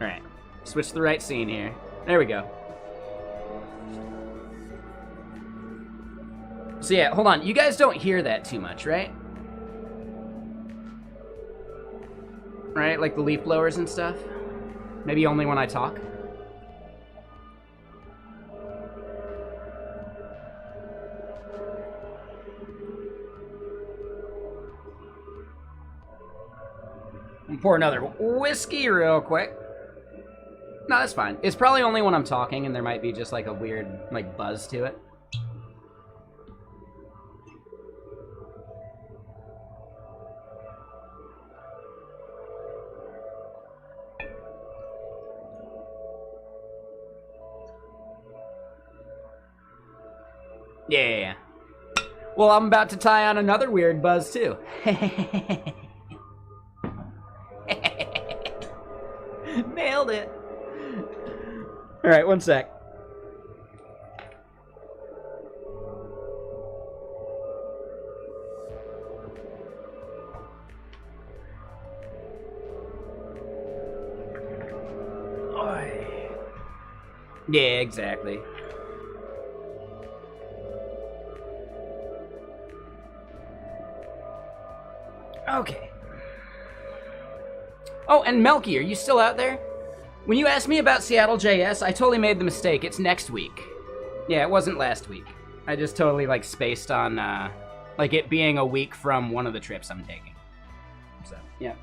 Alright. Switch to the right scene here. There we go. So yeah, hold on. You guys don't hear that too much, right? Right? Like the leaf blowers and stuff? Maybe only when I talk? And pour another whiskey real quick. No, that's fine. It's probably only when I'm talking and there might be just like a weird like buzz to it. Yeah. Well, I'm about to tie on another weird buzz too. Nailed it. All right, one sec. Yeah, exactly. Okay. Oh, and Melky, are you still out there? When you asked me about Seattle JS, I totally made the mistake. It's next week. Yeah, it wasn't last week. I just totally, like, spaced on, like, it being a week from one of the trips I'm taking. So, yeah.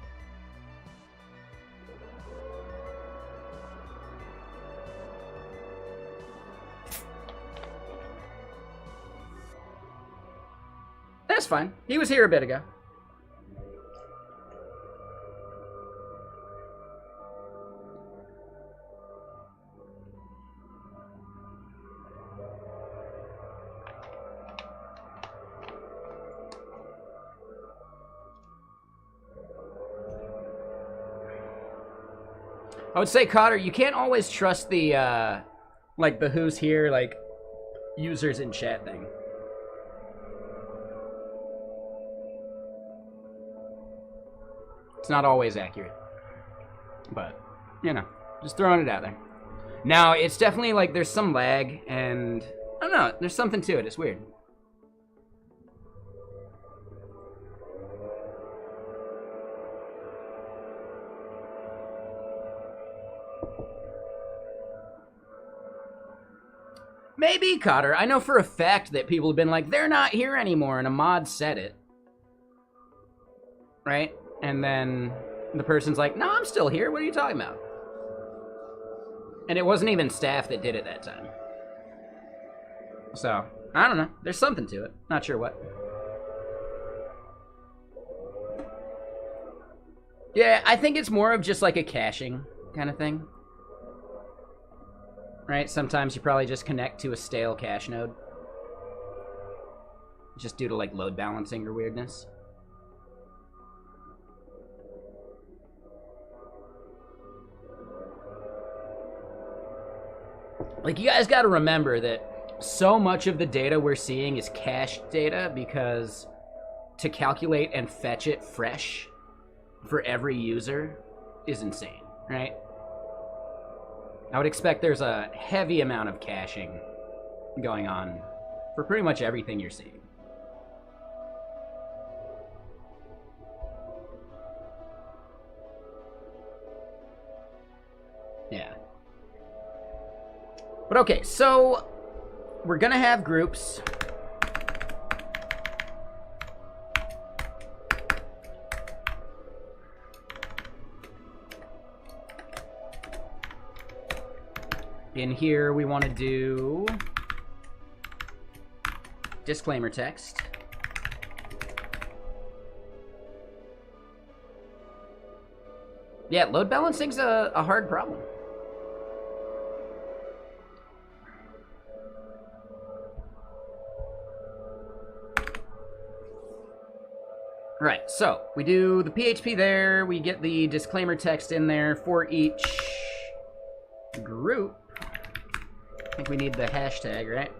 That's fine. He was here a bit ago. I would say, Cotter, you can't always trust the, like, the who's here, like, users in chat thing. It's not always accurate. But, you know, just throwing it out there. Now, it's definitely, like, there's some lag, and, I don't know, there's something to it. It's weird. Maybe, Cotter. I know for a fact that people have been like, they're not here anymore, and a mod said it. Right? And then the person's like, no, I'm still here. What are you talking about? And it wasn't even staff that did it that time. So, I don't know. There's something to it. Not sure what. Yeah, I think it's more of just like a caching kind of thing. Right? Sometimes you probably just connect to a stale cache node. Just due to like load balancing or weirdness. Like, you guys gotta remember that so much of the data we're seeing is cached data because to calculate and fetch it fresh for every user is insane, right? I would expect there's a heavy amount of caching going on for pretty much everything you're seeing. Yeah. But okay, so we're gonna have groups. In here, we want to do disclaimer text. Yeah, load balancing's a hard problem. Right, so we do the PHP there, we get the disclaimer text in there for each group. I think we need the hashtag, right?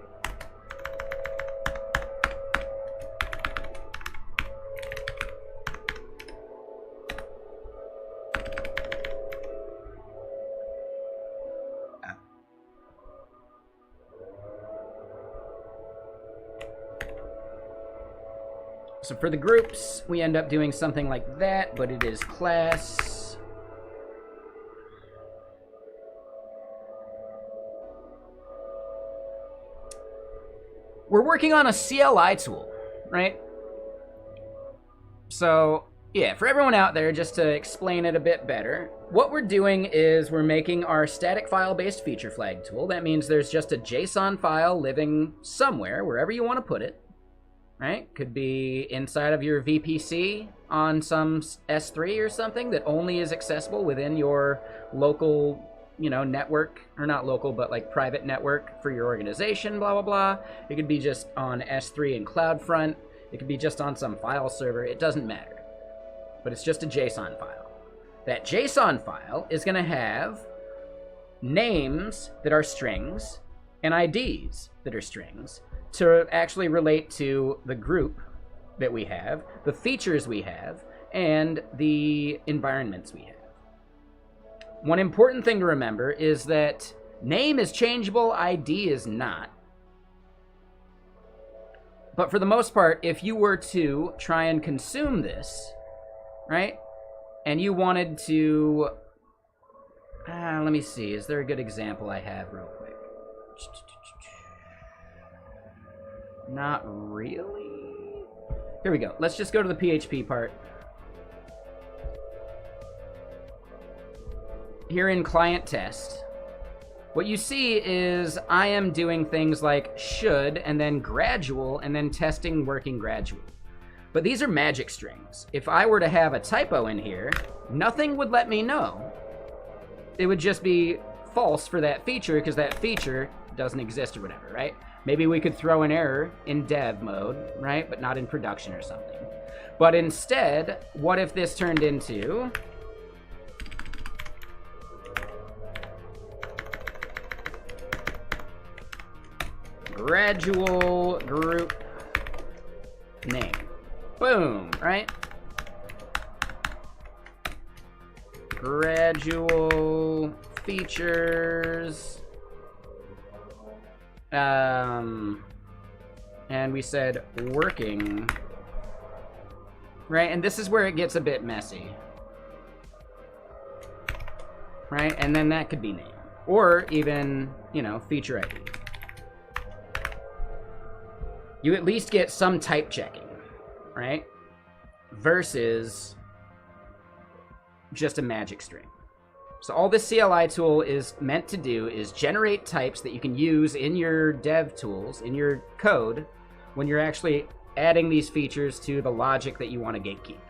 So for the groups, we end up doing something like that, but it is class. We're working on a CLI tool, right? So, yeah, for everyone out there, just to explain it a bit better, what we're doing is we're making our static file-based feature flag tool. That means there's just a JSON file living somewhere, wherever you want to put it, right? Could be inside of your VPC on some S3 or something that only is accessible within your local, you know, network, or not local, but like private network for your organization, blah, blah, blah. It could be just on S3 and CloudFront. It could be just on some file server. It doesn't matter. But it's just a JSON file. That JSON file is going to have names that are strings and IDs that are strings to actually relate to the group that we have, the features we have, and the environments we have. One important thing to remember is that name is changeable, ID is not. But for the most part, if you were to try and consume this, right, and you wanted to, let me see, is there a good example I have real quick? Not really. Here we go. Let's just go to the PHP part. Here in client test, what you see is I am doing things like should, and then gradual, and then testing working gradual. But these are magic strings. If I were to have a typo in here, nothing would let me know. It would just be false for that feature because that feature doesn't exist or whatever, right? Maybe we could throw an error in dev mode, right? But not in production or something. But instead, what if this turned into gradual group name? Boom, right? Gradual features. And we said working, right? And this is where it gets a bit messy, right? And then that could be name, or even, you know, feature ID. You at least get some type checking, right? Versus just a magic string. So all this CLI tool is meant to do is generate types that you can use in your dev tools, in your code, when you're actually adding these features to the logic that you want to gatekeep,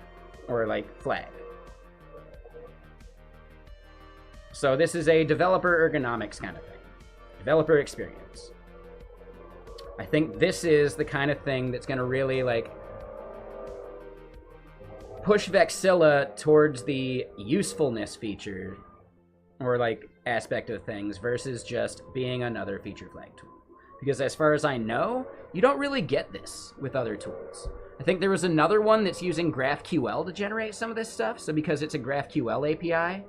or like flag. So this is a developer ergonomics kind of thing, developer experience. I think this is the kind of thing that's going to really like push Vexilla towards the usefulness feature or like aspect of things versus just being another feature flag tool. Because as far as I know, you don't really get this with other tools. I think there was another one that's using GraphQL to generate some of this stuff. So because it's a GraphQL API,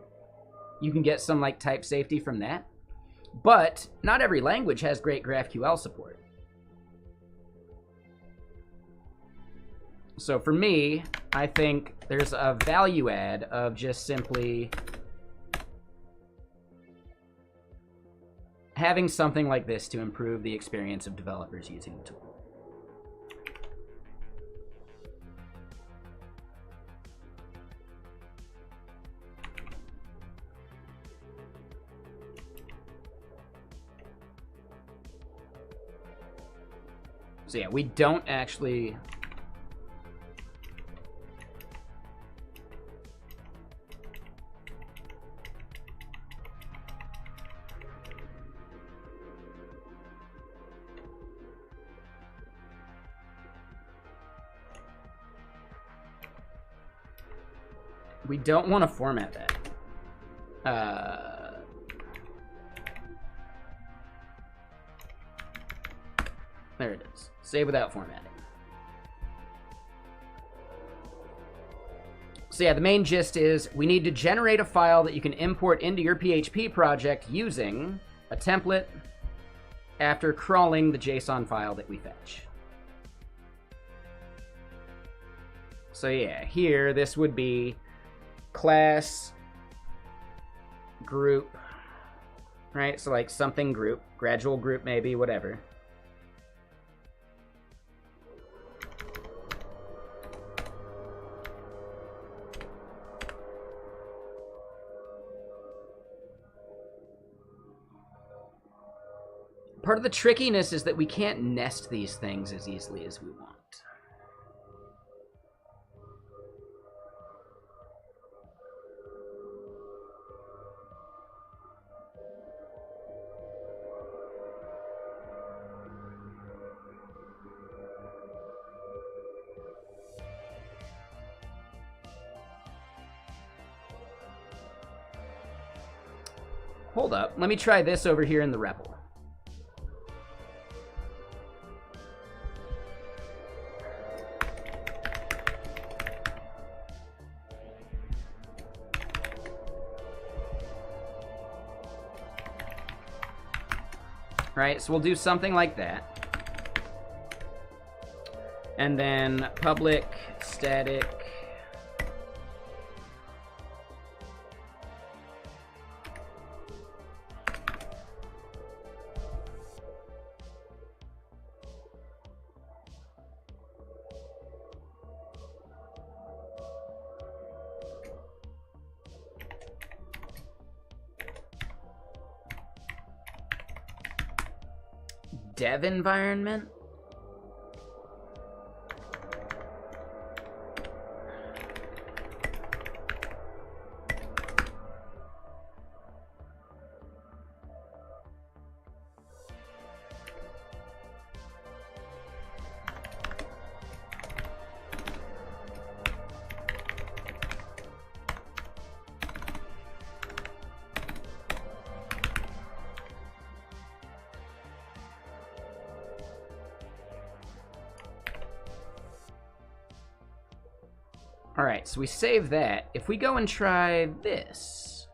you can get some like type safety from that. But not every language has great GraphQL support. So for me, I think there's a value add of just simply having something like this to improve the experience of developers using the tool. So yeah, we don't actually... We don't want to format that. There it is. Save without formatting. So yeah, the main gist is we need to generate a file that you can import into your PHP project using a template after crawling the JSON file that we fetch. So yeah, here this would be class group, right? So like something group, gradual group maybe, whatever. Part of the trickiness is that we can't nest these things as easily as we want. Hold up, let me try this over here in the REPL. Right, so we'll do something like that. And then public static dev environment. All right, so we save that. If we go and try this.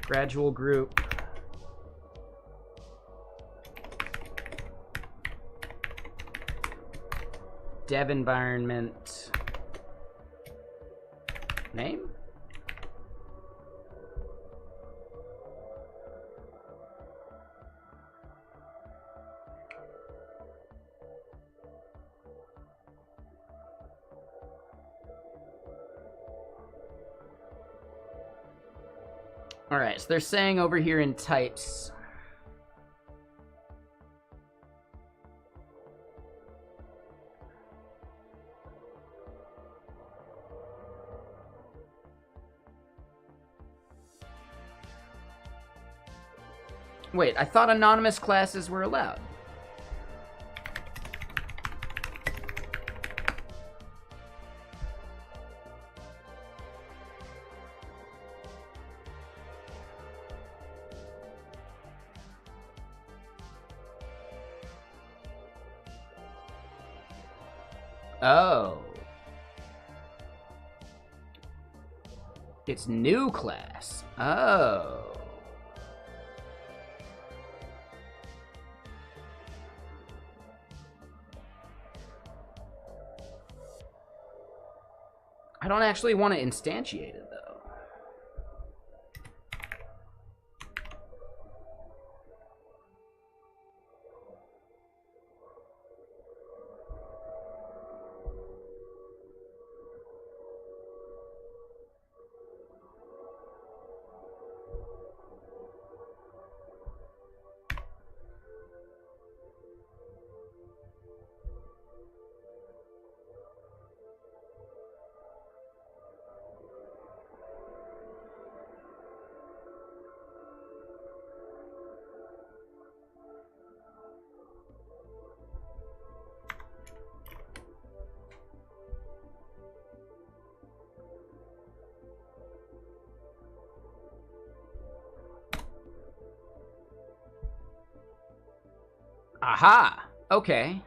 Gradual group. Dev environment. Name? All right, so they're saying over here in types. Wait, I thought anonymous classes were allowed. Oh. It's new class. Oh. I don't actually want to instantiate it, though. Aha! Okay.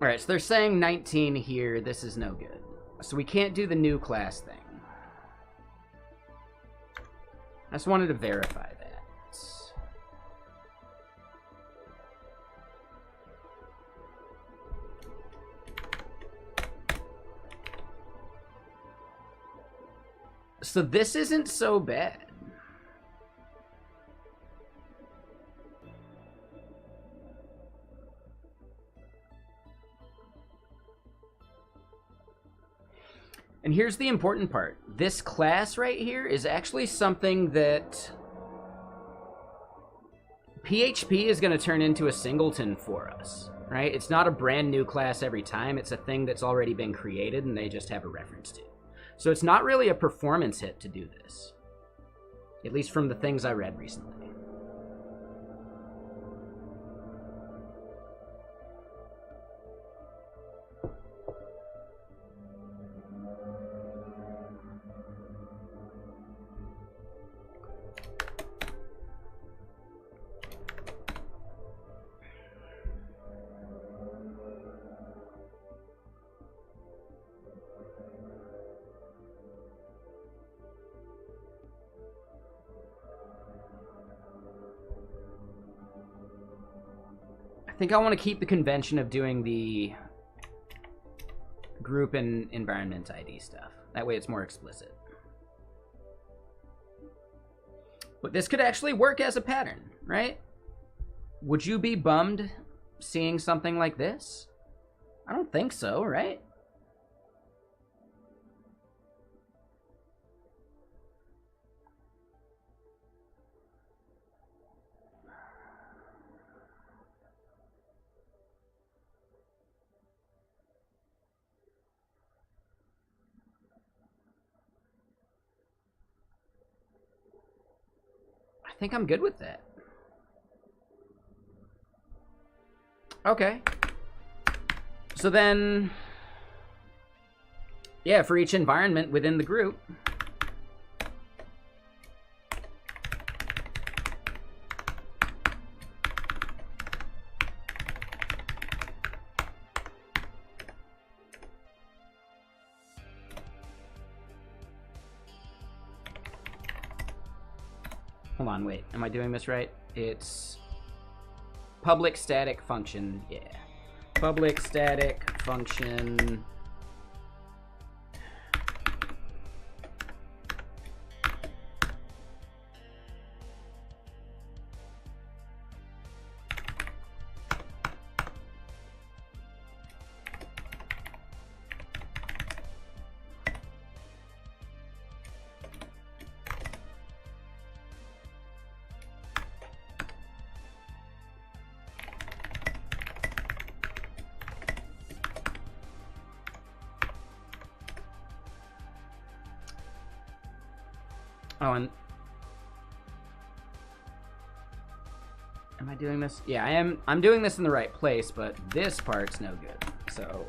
Alright, so they're saying 19 here. This is no good. So we can't do the new class thing. I just wanted to verify that. So this isn't so bad. And here's the important part. This class right here is actually something that PHP is going to turn into a singleton for us, right? It's not a brand new class every time. It's a thing that's already been created and they just have a reference to. So it's not really a performance hit to do this, at least from the things I read recently. I think I want to keep the convention of doing the group and environment ID stuff. That way it's more explicit. But this could actually work as a pattern, right? Would you be bummed seeing something like this? I don't think so, right? I think I'm good with that. Okay. So then, yeah, for each environment within the group, hold on, wait, am I doing this right? It's public static function, yeah. Public static function. Oh, and am I doing this? Yeah, I am. I'm doing this in the right place, but this part's no good. So,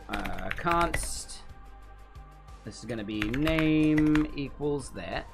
const, this is going to be name equals that.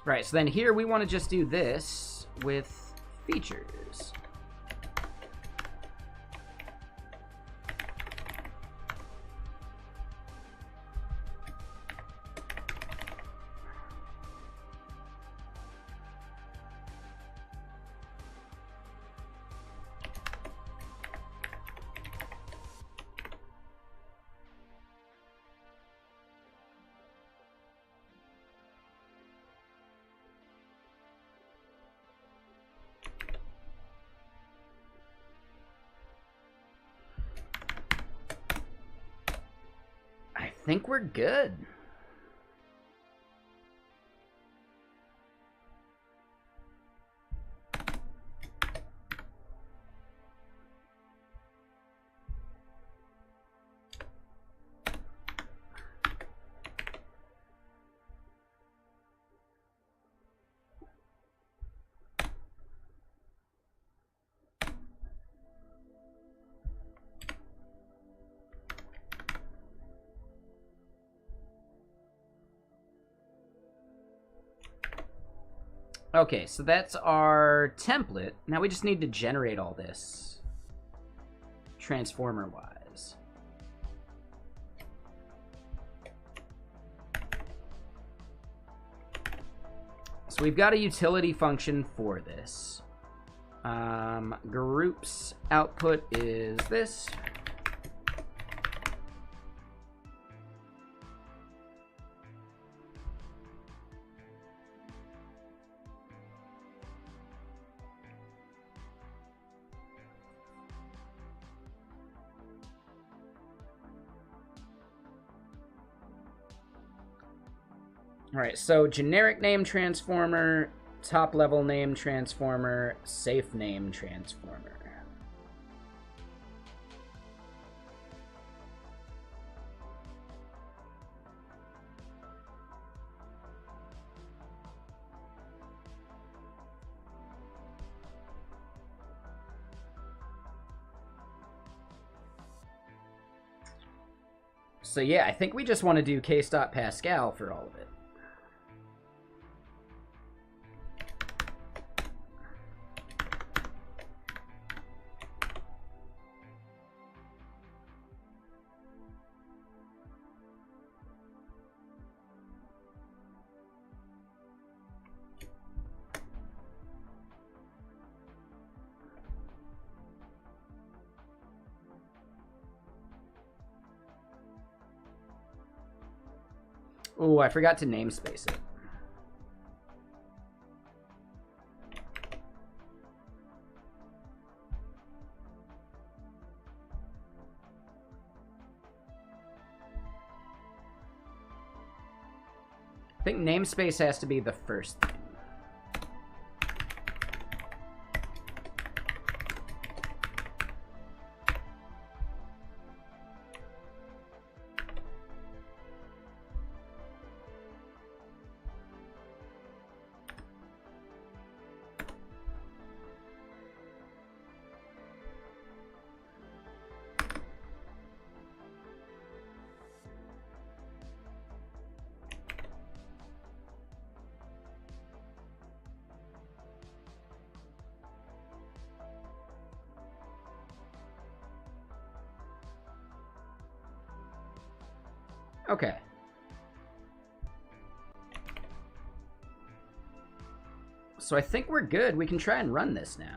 Right, so then here we want to just do this with features. think we're good. Okay, so that's our template. Now we just need to generate all this transformer-wise. So we've got a utility function for this. Groups output is this. All right, so generic name transformer, top level name transformer, safe name transformer. So yeah, I think we just want to do case.pascal for all of it. Oh, I forgot to namespace it. I think namespace has to be the first thing. Okay. So I think we're good. We can try and run this now.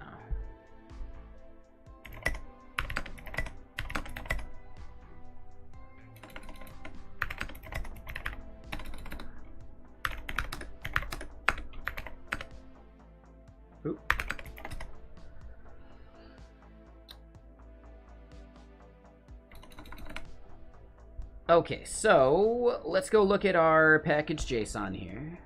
Oop. Okay, so let's go look at our package JSON here.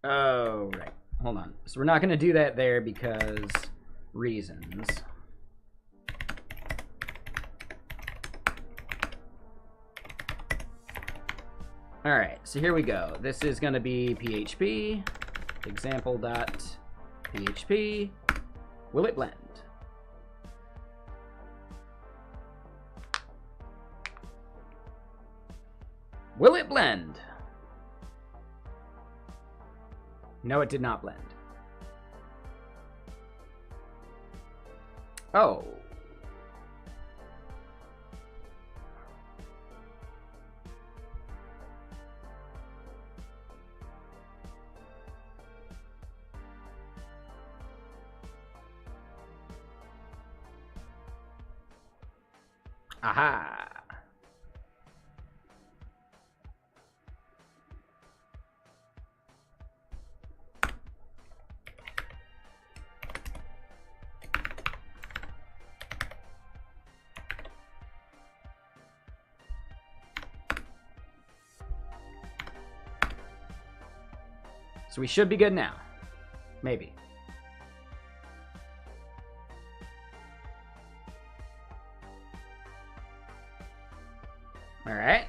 Oh, right. Hold on. So we're not going to do that there because reasons. All right. So here we go. This is going to be PHP, example.php. Will it blend? Will it blend? No, it did not blend. Oh. Aha! So we should be good now. Maybe. All right.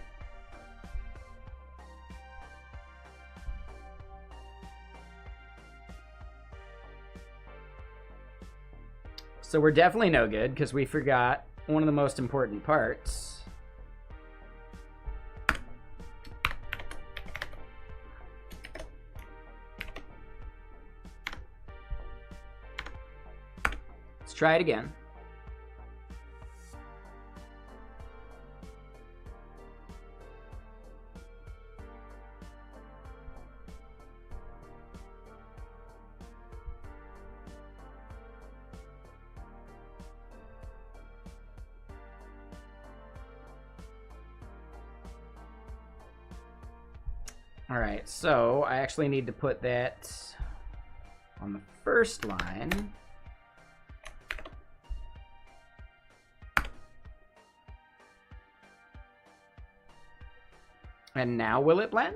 So we're definitely no good because we forgot one of the most important parts. Let's try it again. All right, so I actually need to put that on the first line. And now will it blend?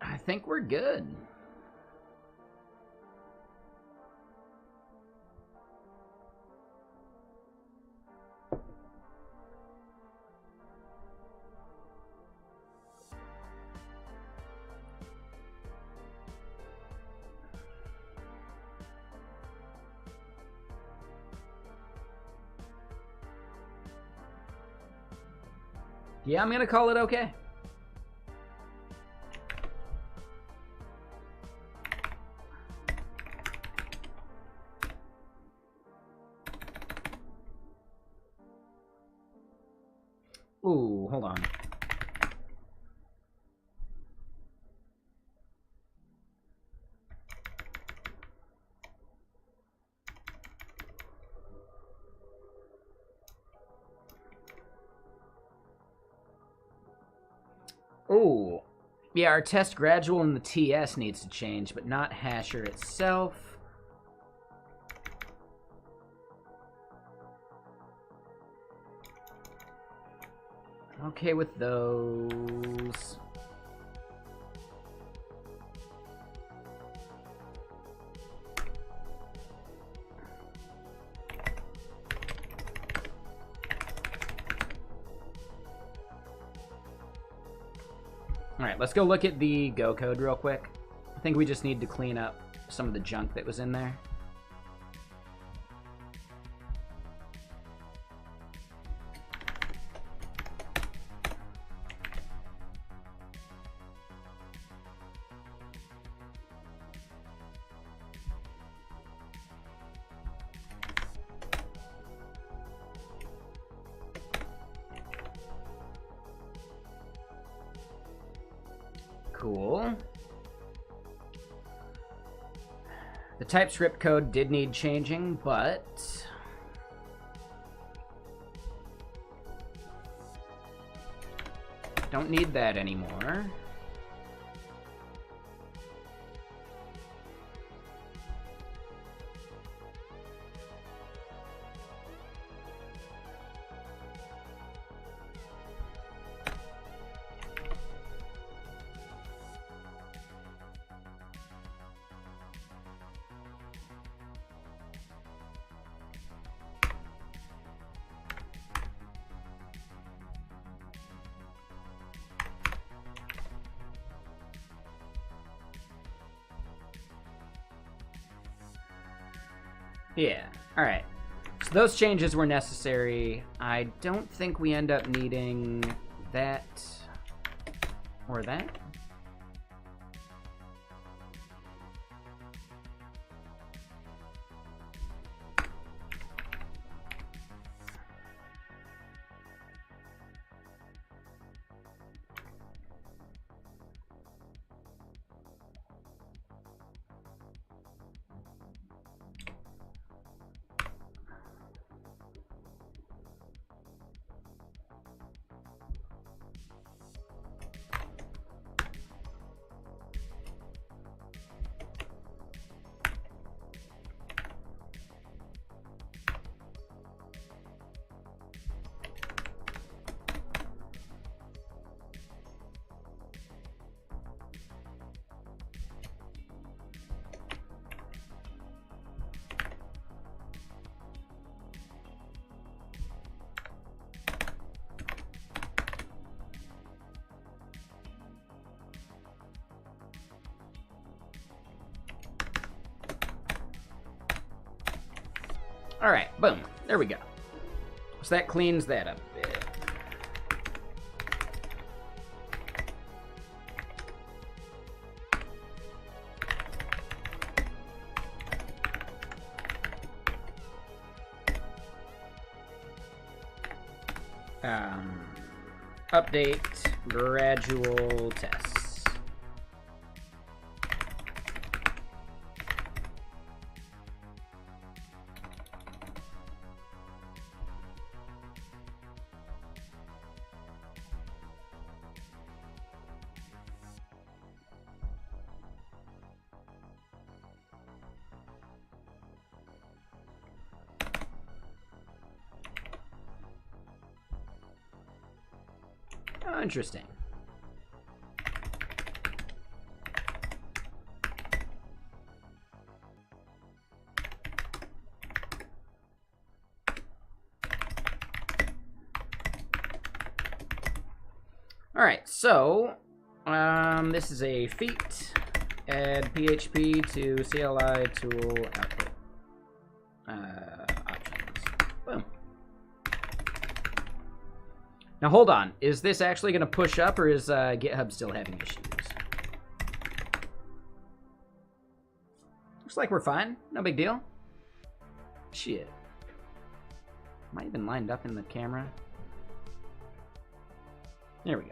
I think we're good. Yeah, I'm gonna call it okay. Ooh, hold on. Ooh. Yeah, our test gradual in the TS needs to change, but not hasher itself. Okay with those. All right, let's go look at the Go code real quick. I think we just need to clean up some of the junk that was in there. Cool. The TypeScript code did need changing, but don't need that anymore. Yeah, all right. So So those changes were necessary. I don't think we end up needing that or that. All right, boom. There we go. So that cleans that up a bit. Update gradual tests. Oh, interesting. All right, so this is a feat. Add PHP to CLI tool output. Options. Boom. Now hold on. Is this actually going to push up, or is GitHub still having issues? Looks like we're fine. No big deal. Shit. Am I even lined up in the camera? There we go.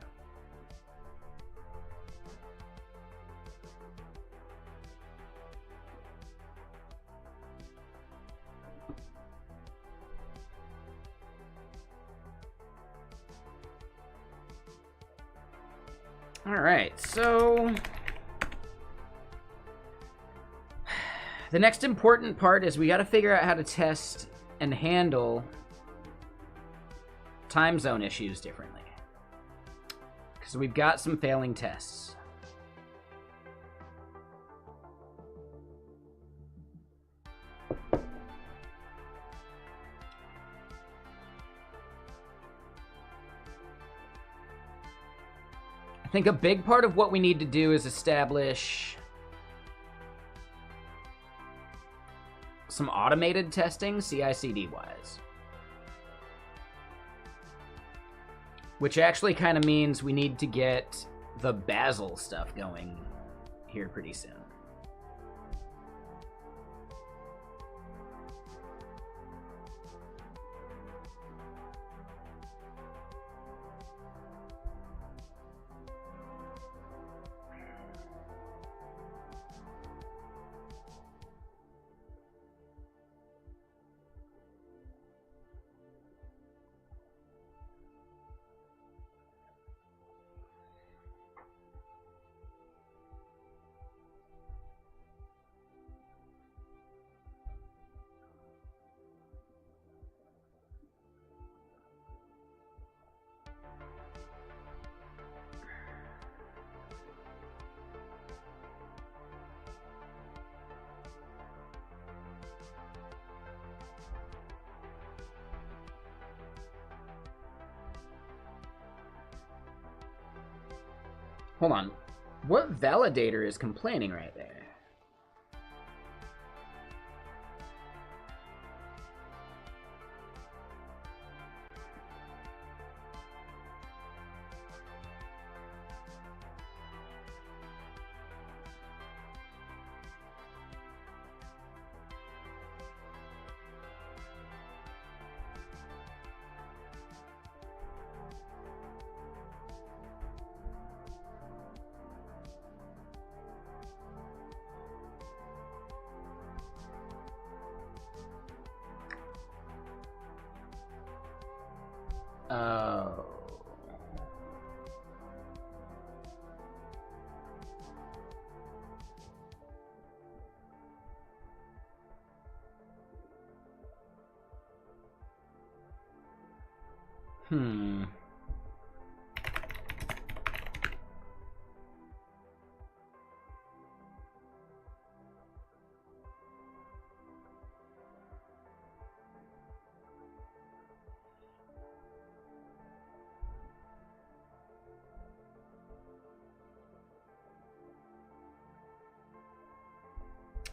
All right, so the next important part is we got to figure out how to test and handle time zone issues differently, because we've got some failing tests. I think a big part of what we need to do is establish some automated testing, CI/CD wise. Which actually kind of means we need to get the Bazel stuff going here pretty soon. Hold on. What validator is complaining right there? Oh. Hmm.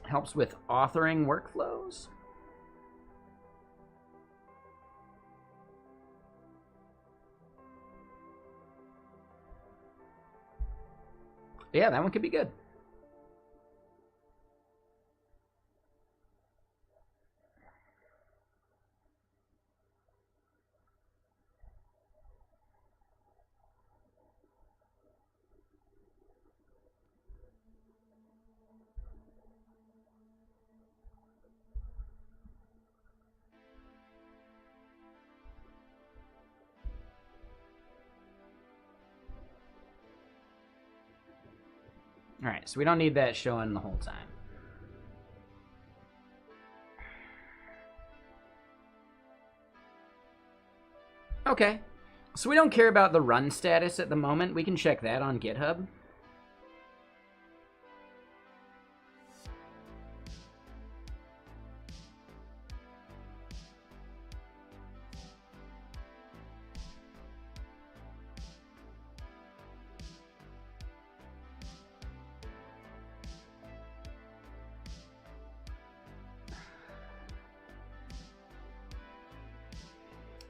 Helps with authoring workflows? Yeah, that one could be good. All right, so we don't need that showing the whole time. Okay, so we don't care about the run status at the moment. We can check that on GitHub.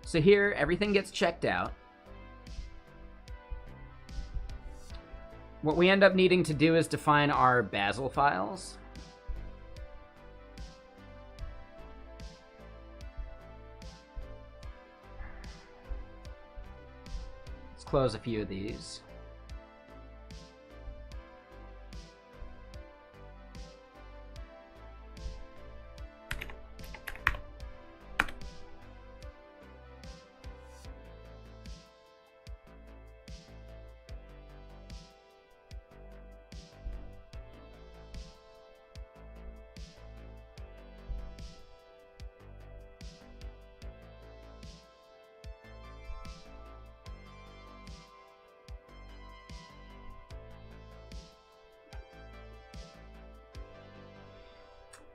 So here, everything gets checked out. What we end up needing to do is define our Bazel files. Let's close a few of these.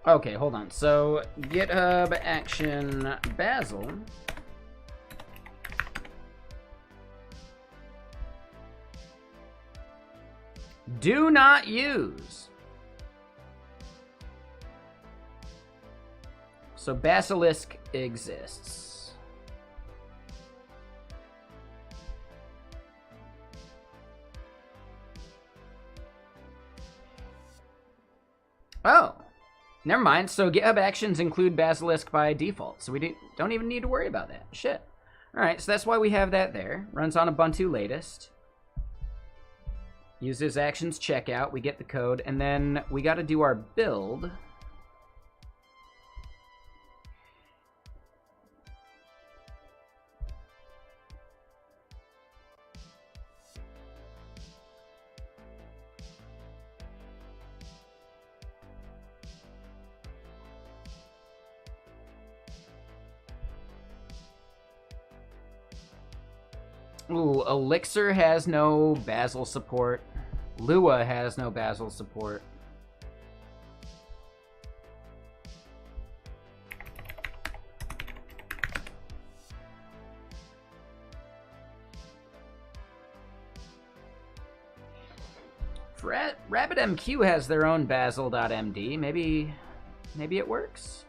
Okay, hold on. So GitHub action Bazel. Do not use. So Basilisk exists. Oh. Never mind. So GitHub Actions include Basilisk by default, so we don't even need to worry about that. Shit. All right, so that's why we have that there. Runs on Ubuntu latest. Uses Actions checkout. We get the code, and then we got to do our build. Ooh, Elixir has no Bazel support. Lua has no Bazel support. RabbitMQ has their own Bazel.md. Maybe it works.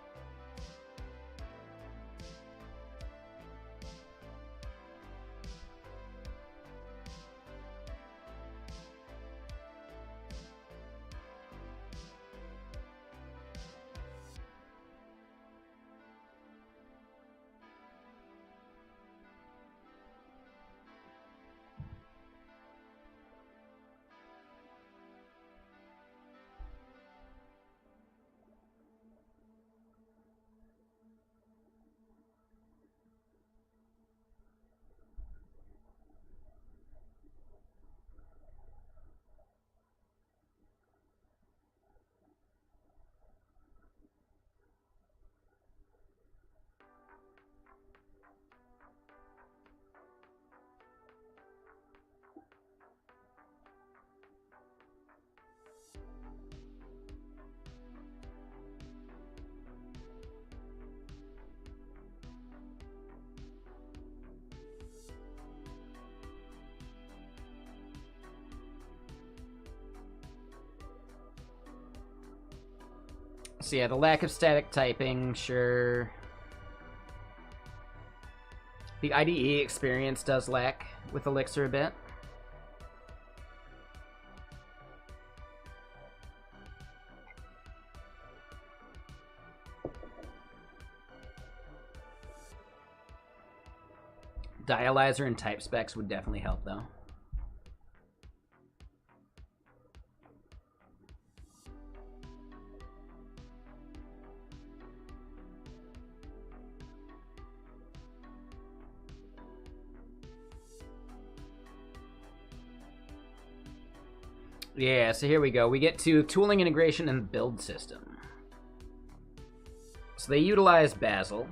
So yeah, the lack of static typing, sure. The IDE experience does lack with Elixir a bit. Dialyzer and type specs would definitely help, though. Yeah, so here we go. We get to tooling integration and build system. So they utilize Bazel.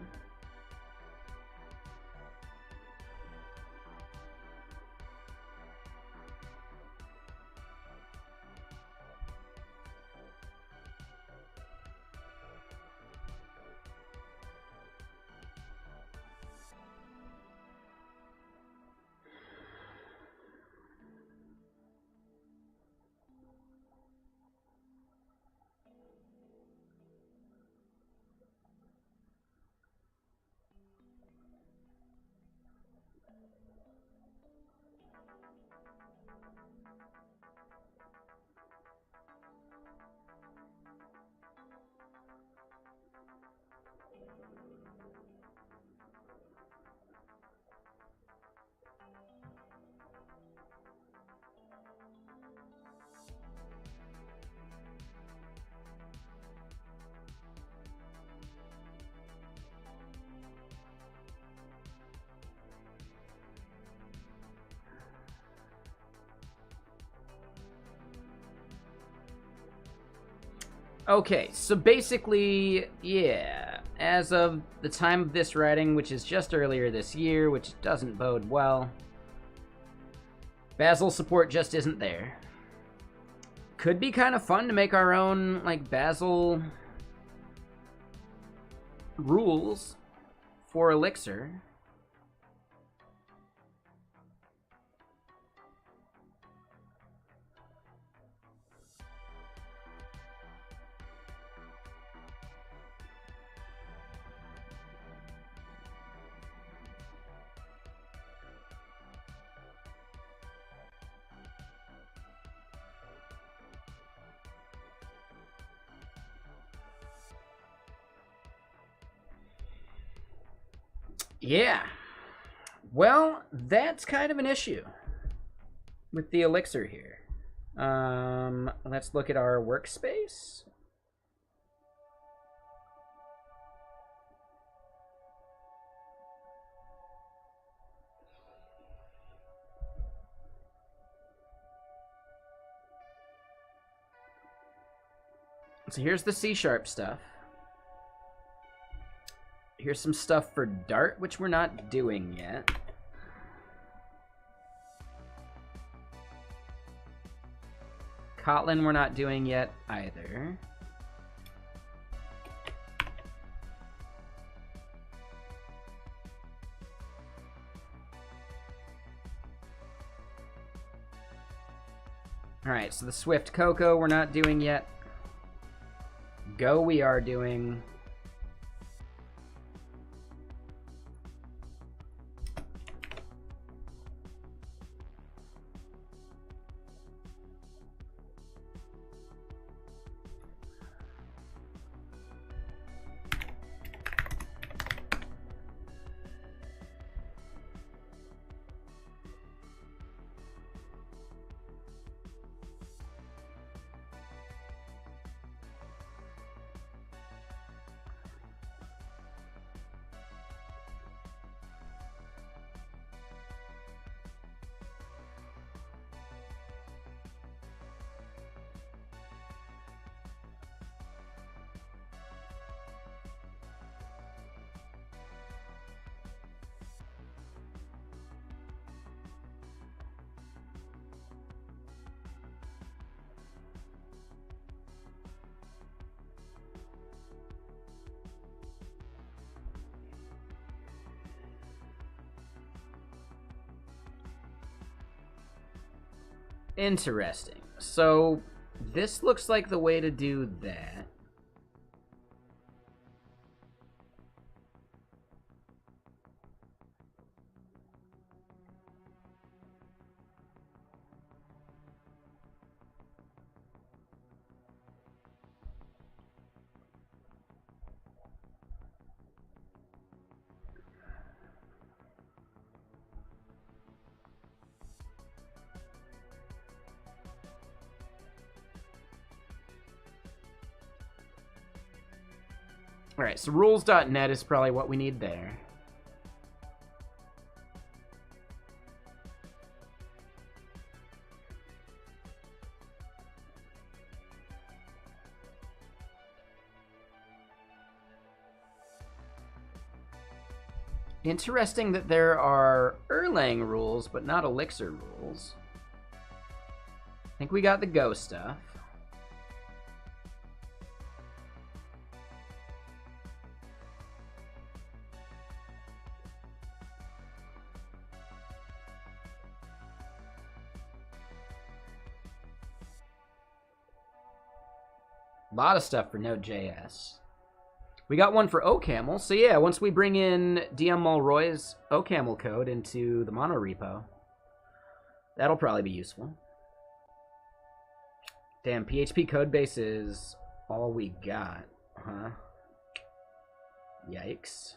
Okay, so basically, yeah, as of the time of this writing, which is just earlier this year, which doesn't bode well, Bazel support just isn't there. Could be kind of fun to make our own, like, Bazel rules for Elixir. Yeah. Well, that's kind of an issue with the Elixir here. Let's look at our workspace. So here's the C# stuff. Here's some stuff for Dart, which we're not doing yet. Kotlin we're not doing yet either. Alright, so the Swift Cocoa we're not doing yet. Go we are doing. Interesting. So this looks like the way to do that. Alright, so rules.net is probably what we need there. Interesting that there are Erlang rules, but not Elixir rules. I think we got the Go stuff. A lot of stuff for Node.js. We got one for OCaml, so yeah, once we bring in DM Mulroy's OCaml code into the mono repo, that'll probably be useful. Damn, PHP codebase is all we got, huh? Yikes.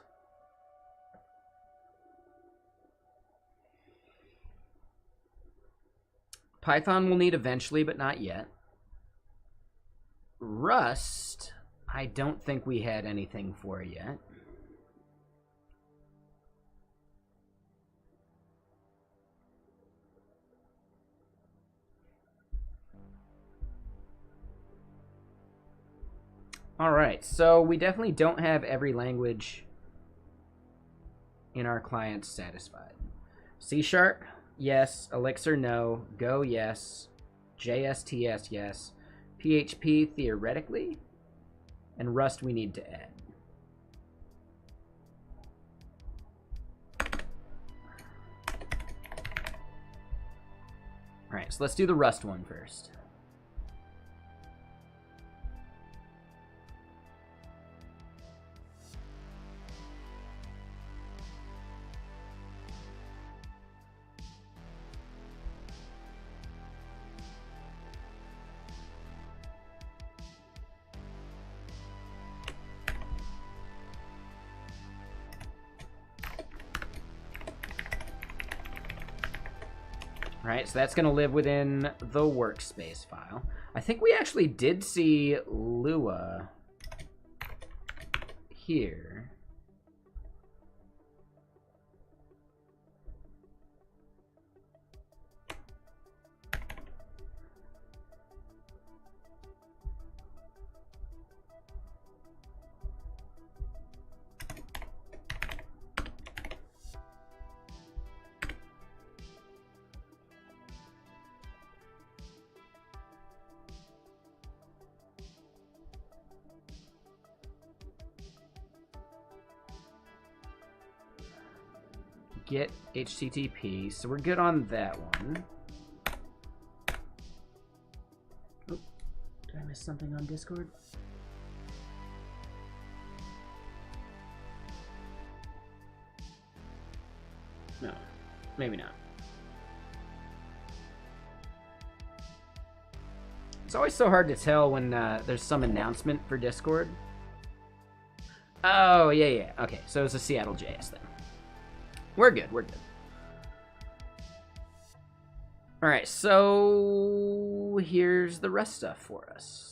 Python we'll need eventually, but not yet. Rust, I don't think we had anything for yet. All right, so we definitely don't have every language in our clients satisfied. C#, yes. Elixir, no. Go, yes. JSTS, yes. PHP, theoretically. And Rust we need to add. All right, so let's do the Rust one first. Right, so that's going to live within the workspace file. I think we actually did see Lua here. Get HTTP, so we're good on that one. Oh, did I miss something on Discord? No, maybe not. It's always so hard to tell when there's some announcement for Discord. Oh, yeah. Okay, so it's a Seattle JS then. We're good, we're good. All right, so here's the Rust stuff for us.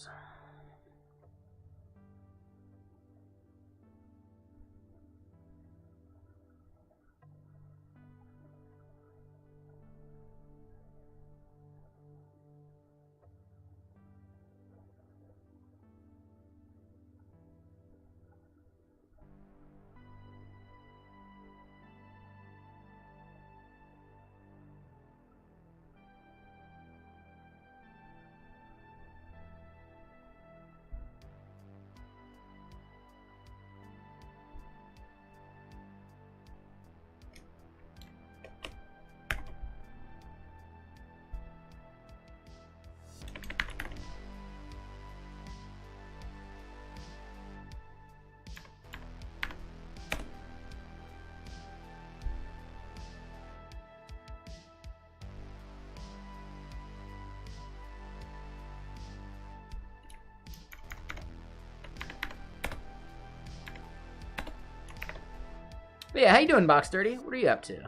But yeah, how you doing, Box Dirty? What are you up to?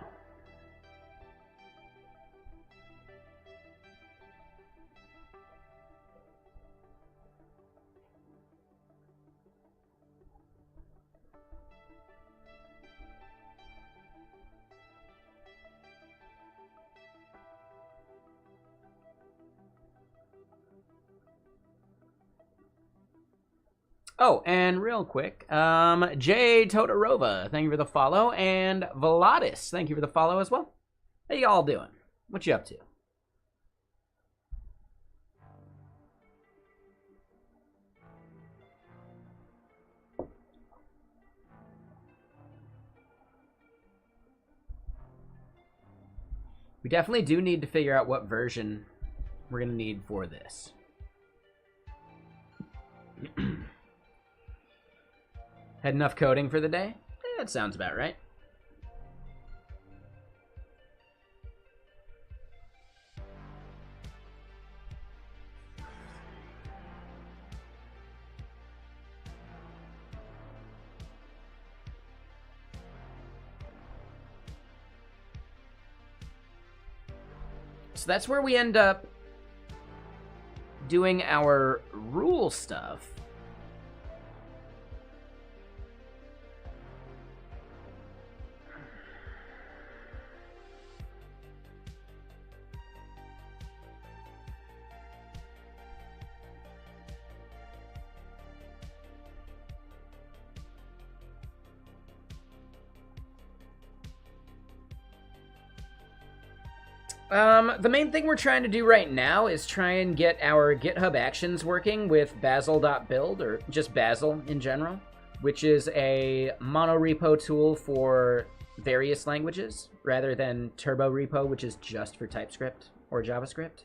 Oh, and real quick, Jay Todorova, thank you for the follow, and Veladis, thank you for the follow as well. How y'all doing? What you up to? We definitely do need to figure out what version we're going to need for this. Had enough coding for the day? That sounds about right. So that's where we end up doing our rule stuff. The main thing we're trying to do right now is try and get our GitHub Actions working with Bazel.build, or just Bazel in general, which is a monorepo tool for various languages, rather than Turbo Repo, which is just for TypeScript or JavaScript.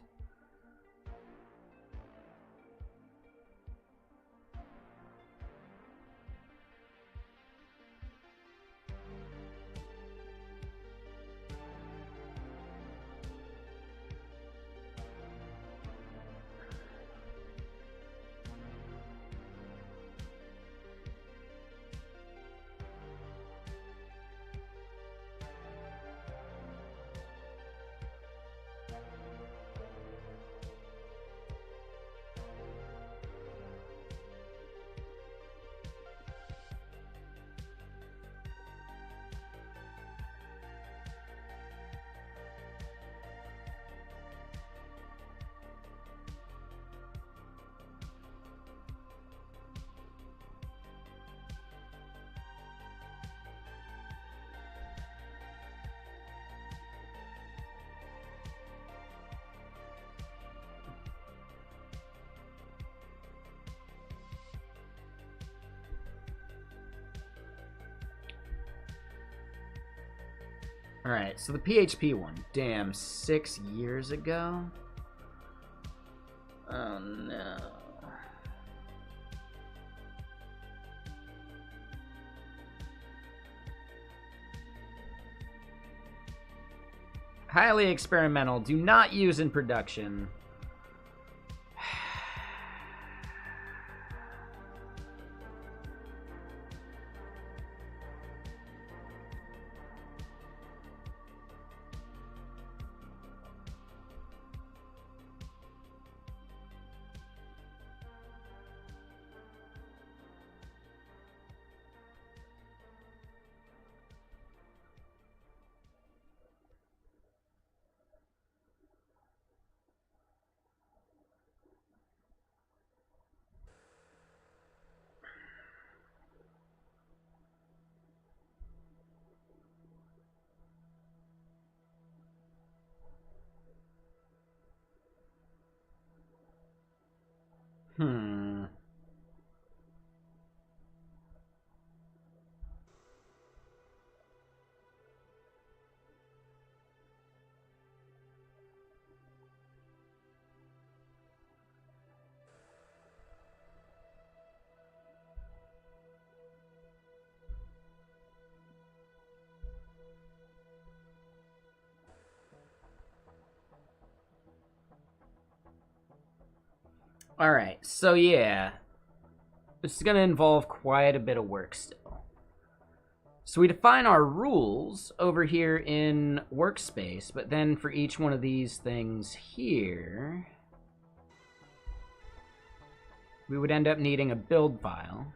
Alright, so the PHP one. Damn, 6 years ago? Oh no. Highly experimental. Do not use in production. Hmm. Alright, so yeah. This is going to involve quite a bit of work still. So we define our rules over here in Workspace, but then for each one of these things here, we would end up needing a build file.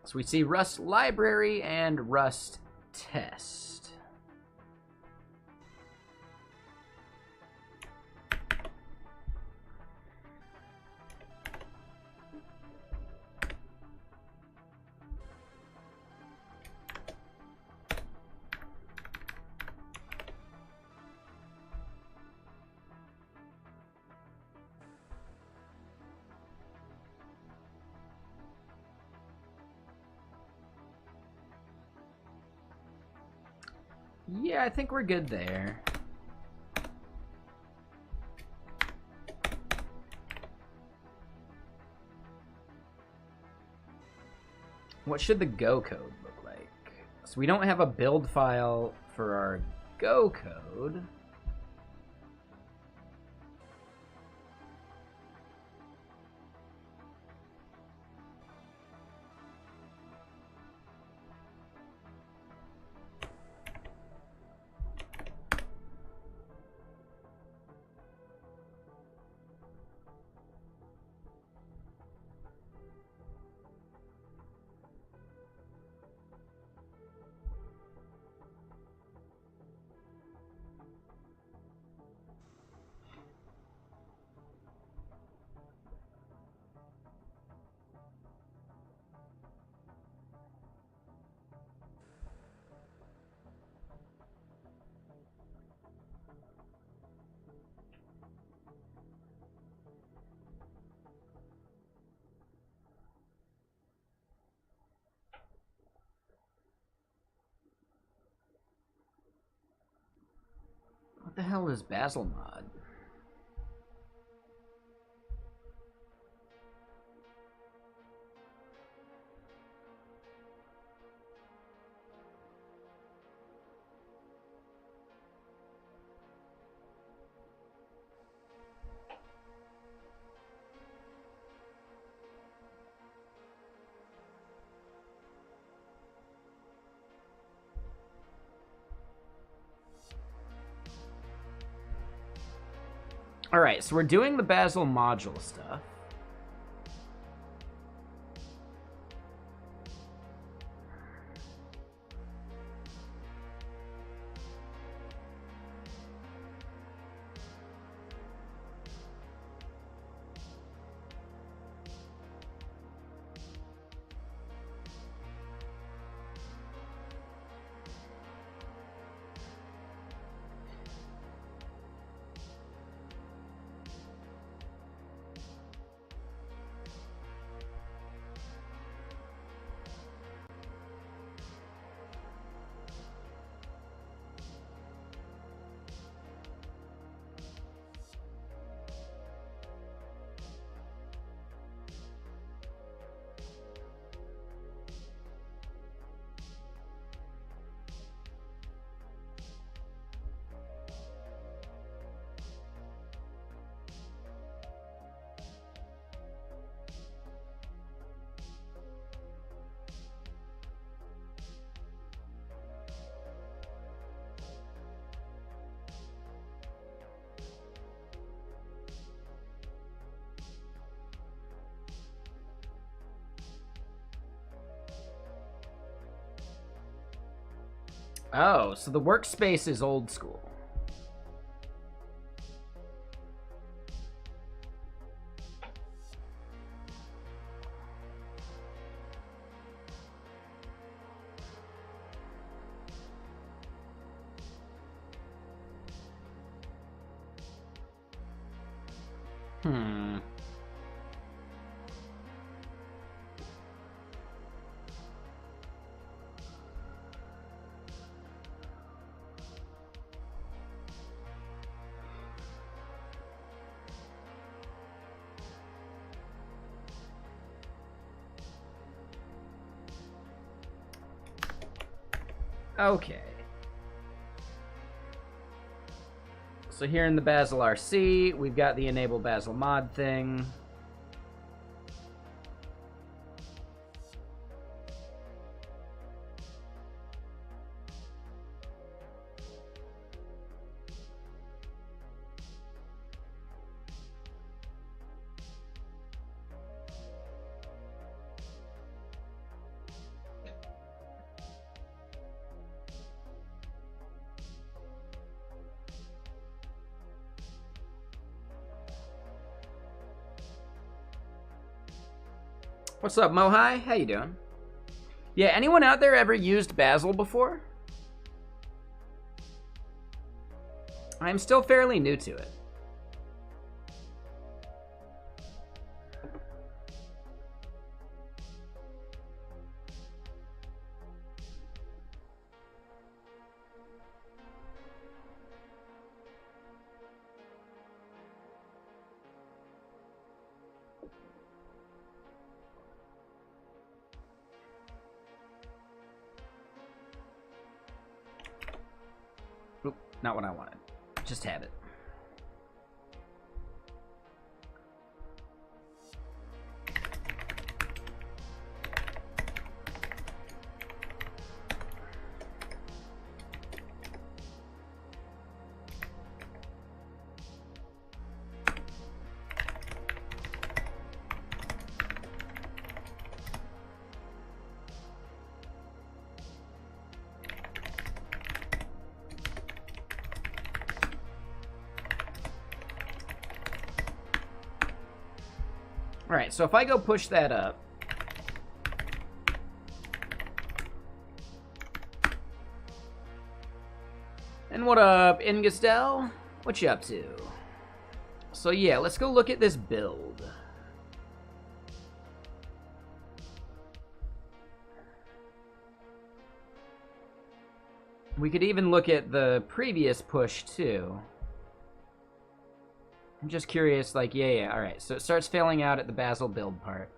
So we see Rust library and Rust test. Yeah, I think we're good there. What should the Go code look like? So we don't have a build file for our Go code. What the hell is Basil mod? All right, so we're doing the Basil module stuff. Oh, so the workspace is old school. Okay. So here in the Basil RC, we've got the enable Basil mod thing. What's up, Mohai? How you doing? Yeah, anyone out there ever used Basil before? I'm still fairly new to it. Oop, not what I wanted. Just have it. Alright, so if I go push that up. And what up, Ingestel? What you up to? So yeah, let's go look at this build. We could even look at the previous push too. I'm just curious, like, yeah, alright. So it starts failing out at the Basil build part.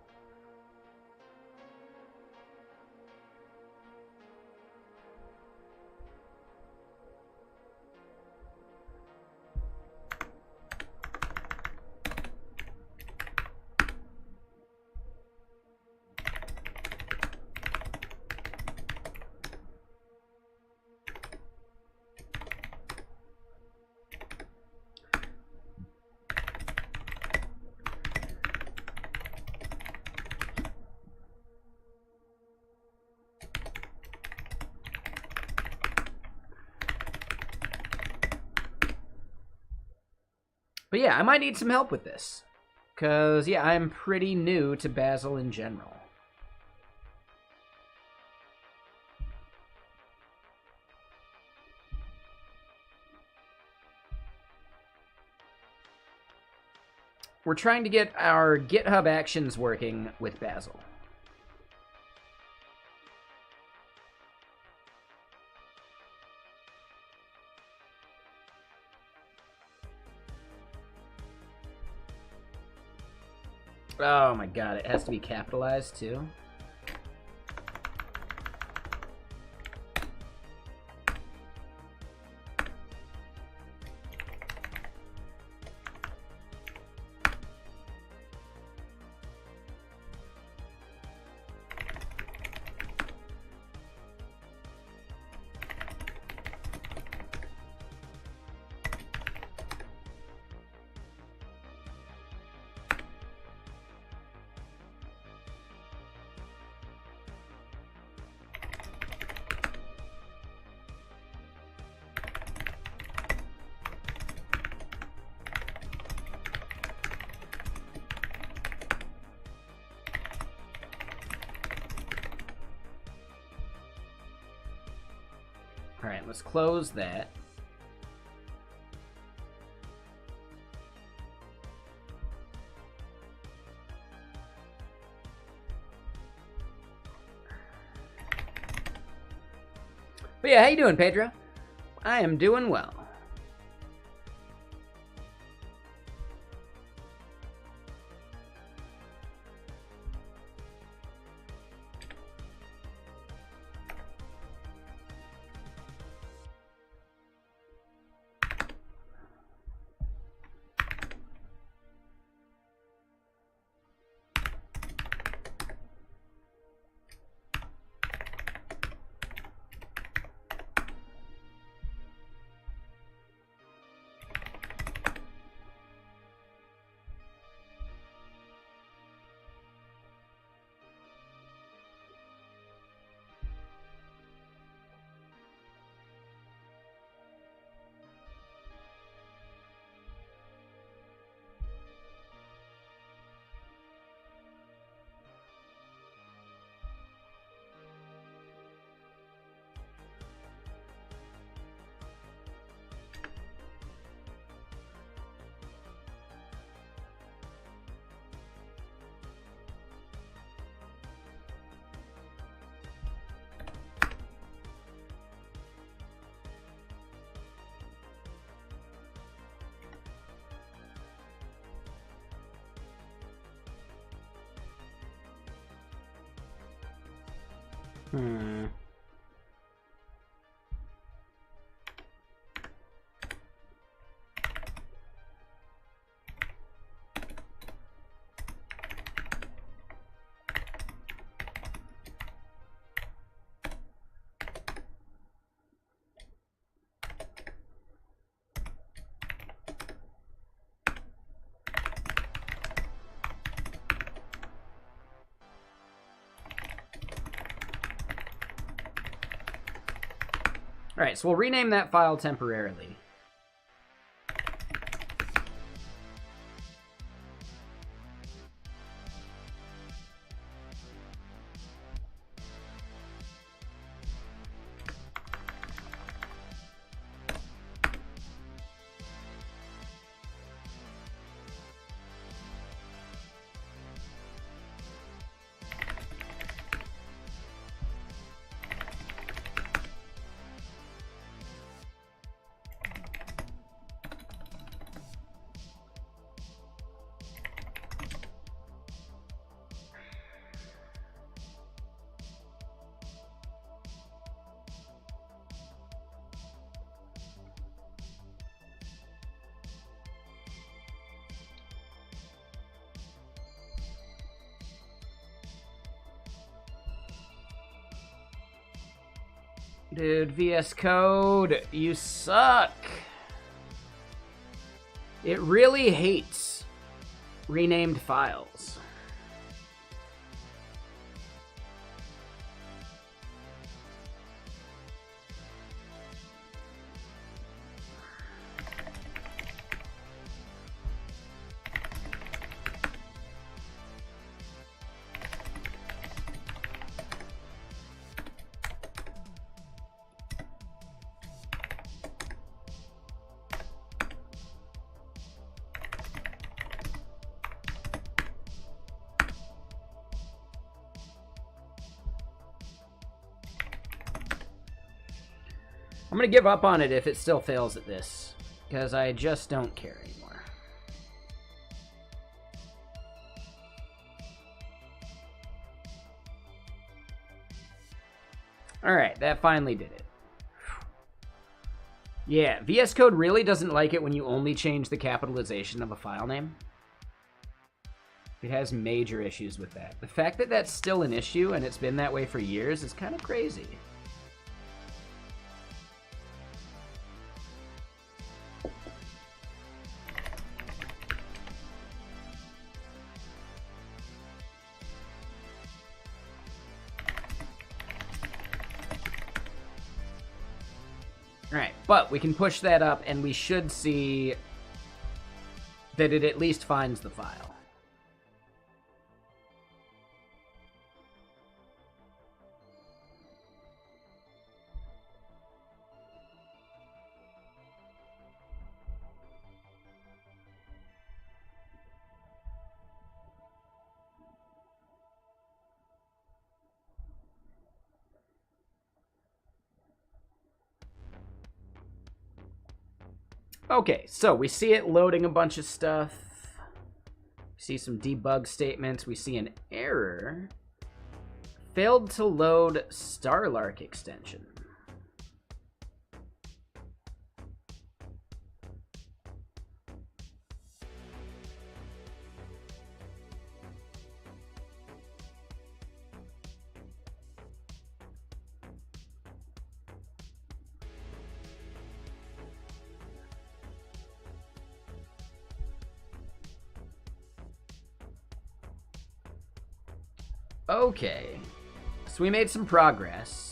But yeah, I might need some help with this. Because, yeah, I'm pretty new to Basil in general. We're trying to get our GitHub Actions working with Basil. Oh my god, it has to be capitalized too. Alright, let's close that. But yeah, how you doing, Pedro? I am doing well. Hmm. All right, so we'll rename that file temporarily. Dude, VS Code, you suck. It really hates renamed files. I'm gonna give up on it if it still fails at this, because I just don't care anymore. Alright, that finally did it. Yeah, VS Code really doesn't like it when you only change the capitalization of a file name. It has major issues with that. The fact that that's still an issue and it's been that way for years is kind of crazy. Alright, but we can push that up and we should see that it at least finds the file. Okay, so we see it loading a bunch of stuff. We see some debug statements. We see an error. Failed to load Starlark extension. Okay, so we made some progress.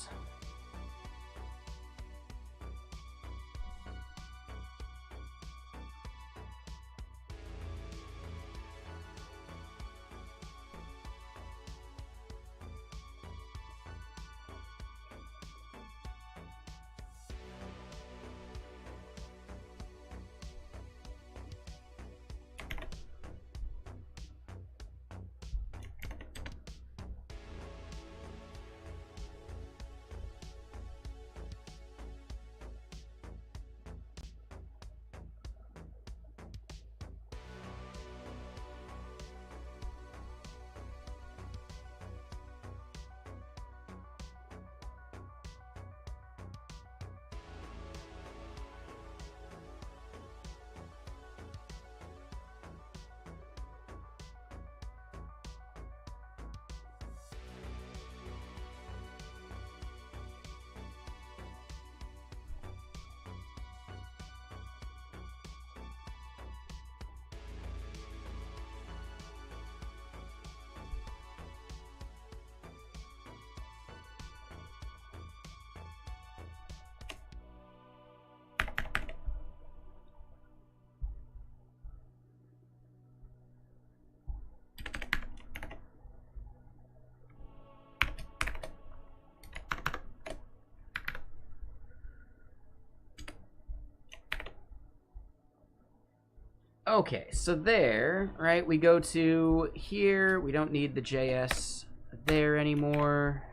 Okay, so there, right, we go to here. We don't need the JS there anymore.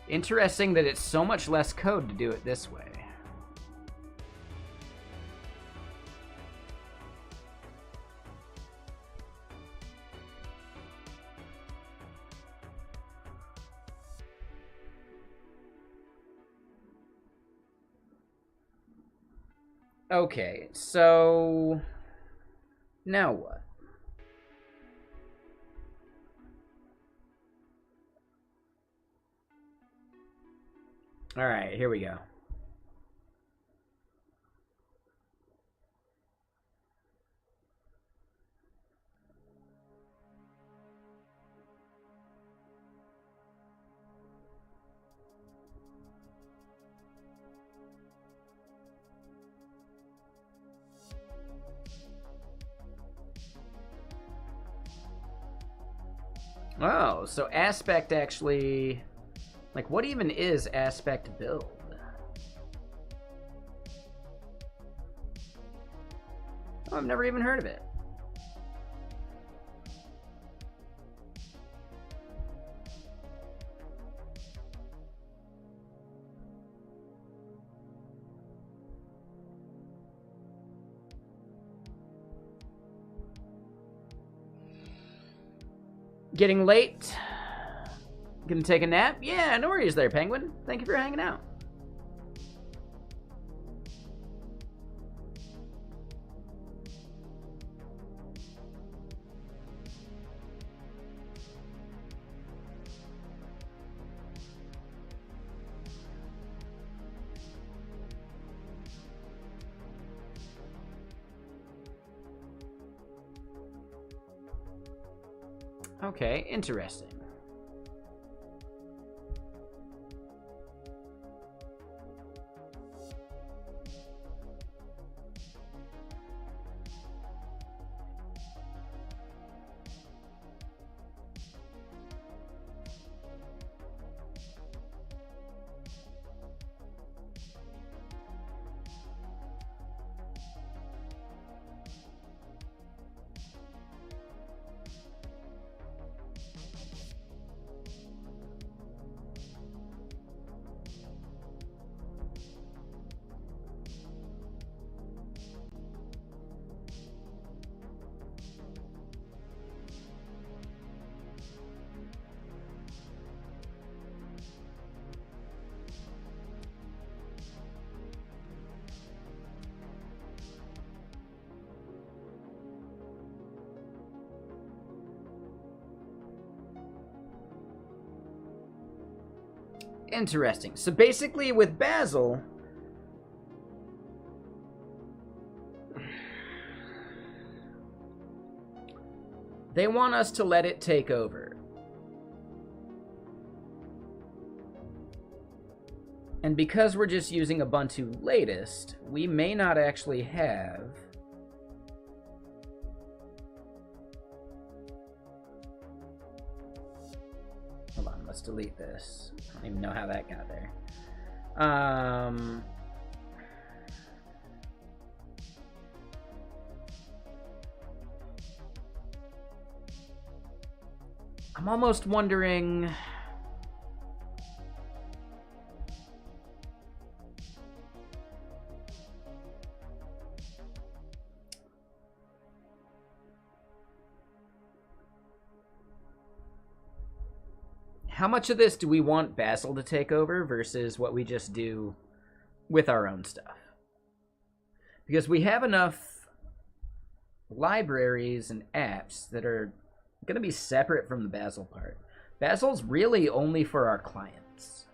Interesting that it's so much less code to do it this way. Okay, so now what? All right, here we go. Oh, so aspect actually, like, what even is aspect build? Oh, I've never even heard of it. Getting late. Gonna take a nap? Yeah, no worries there, Penguin. Thank you for hanging out. Okay, interesting. Interesting. So basically with Basil, they want us to let it take over. And because we're just using Ubuntu latest, we may not actually have hold on, let's delete this. I don't even know how that got there. I'm almost wondering how much of this do we want Basil to take over versus what we just do with our own stuff? Because we have enough libraries and apps that are going to be separate from the Basil part. Basil's really only for our clients.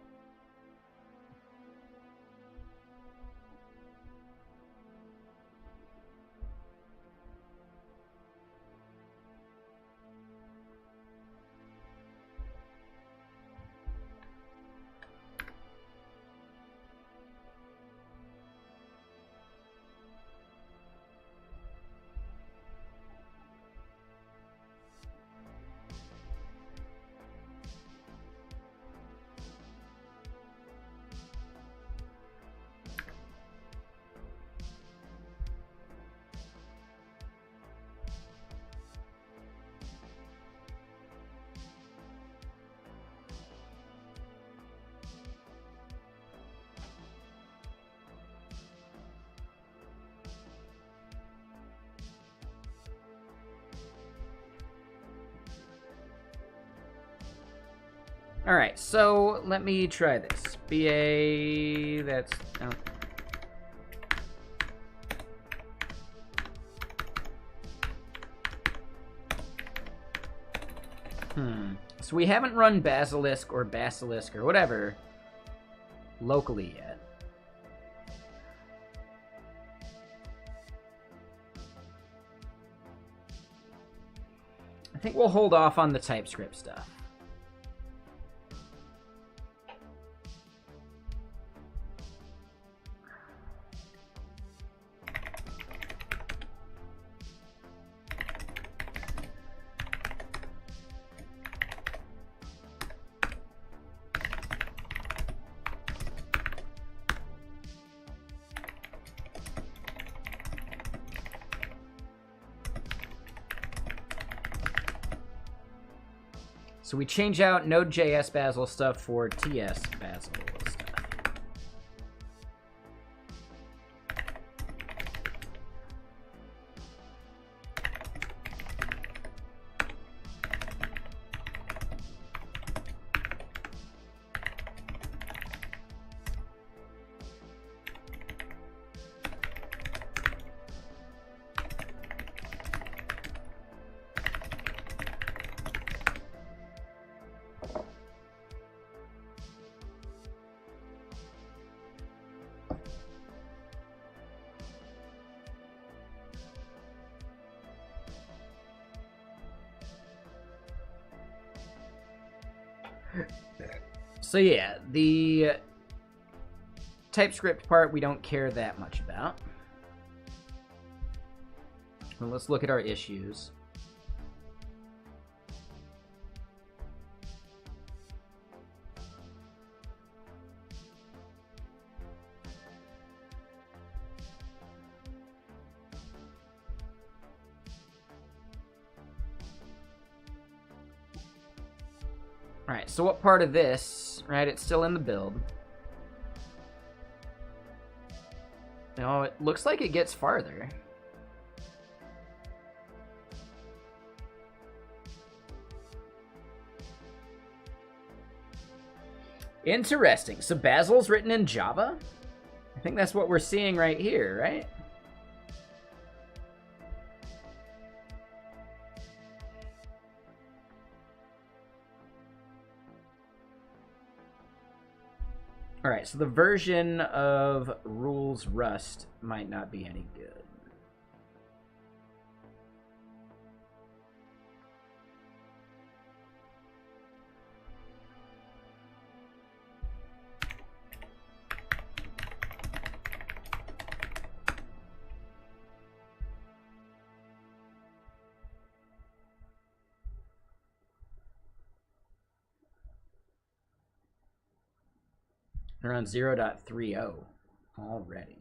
All right, so let me try this. BA, that's... Oh. So we haven't run Basilisk or whatever locally yet. I think we'll hold off on the TypeScript stuff. So we change out Node.js Basil stuff for TS Basil stuff. So yeah, the TypeScript part we don't care that much about. Well, let's look at our issues. Alright, so what part of this, right, it's still in the build. No, it looks like it gets farther. Interesting. So Basil's written in Java? I think that's what we're seeing right here, right? All right, so the version of rules Rust might not be any good. They're on 0.30 already.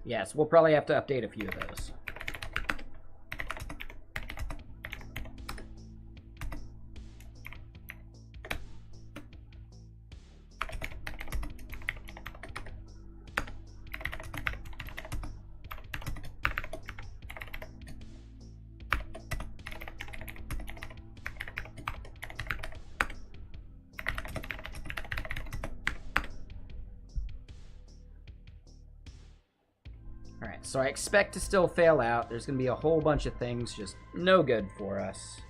Yes, we'll probably have to update a few of those. Alright, so I expect to still fail out. There's going to be a whole bunch of things just no good for us.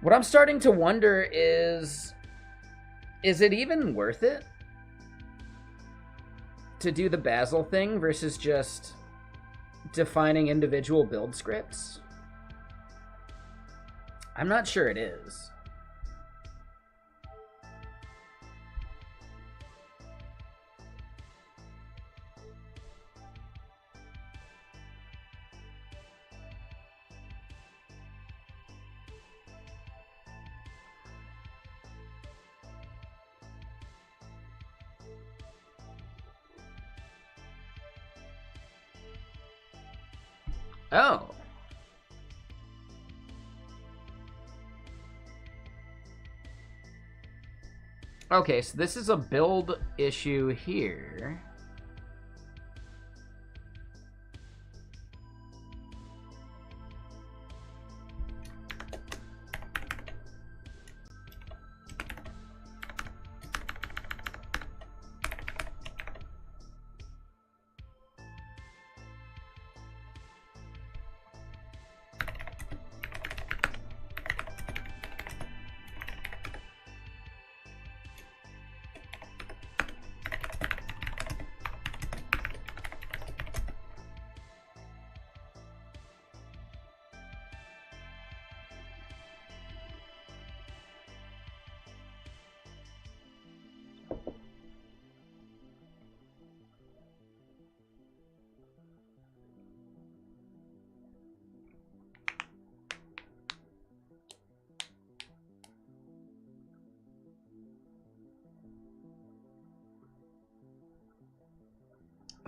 What I'm starting to wonder is it even worth it to do the Basil thing versus just defining individual build scripts? I'm not sure it is. Oh. Okay, so this is a build issue here.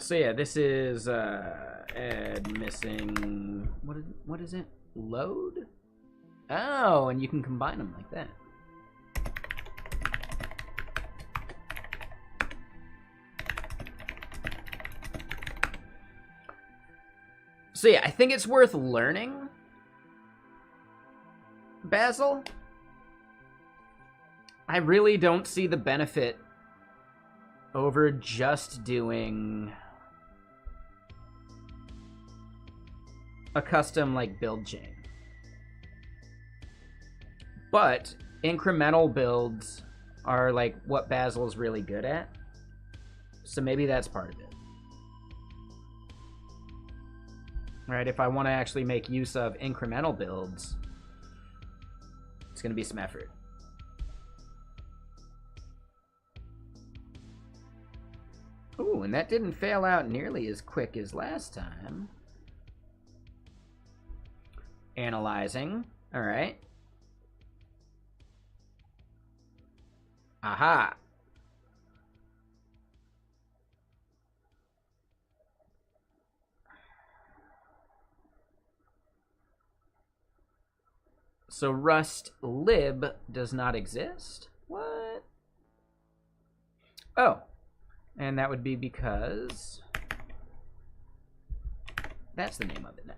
So yeah, this is add missing. What is it? Load? Oh, and you can combine them like that. So yeah, I think it's worth learning Basil. I really don't see the benefit over just doing a custom like build chain. But incremental builds are like what Basil's really good at. So maybe that's part of it. Right, if I want to actually make use of incremental builds, it's going to be some effort. Ooh, and that didn't fail out nearly as quick as last time. Analyzing. All right. Aha. So Rust lib does not exist? What? Oh. And that would be because that's the name of it now.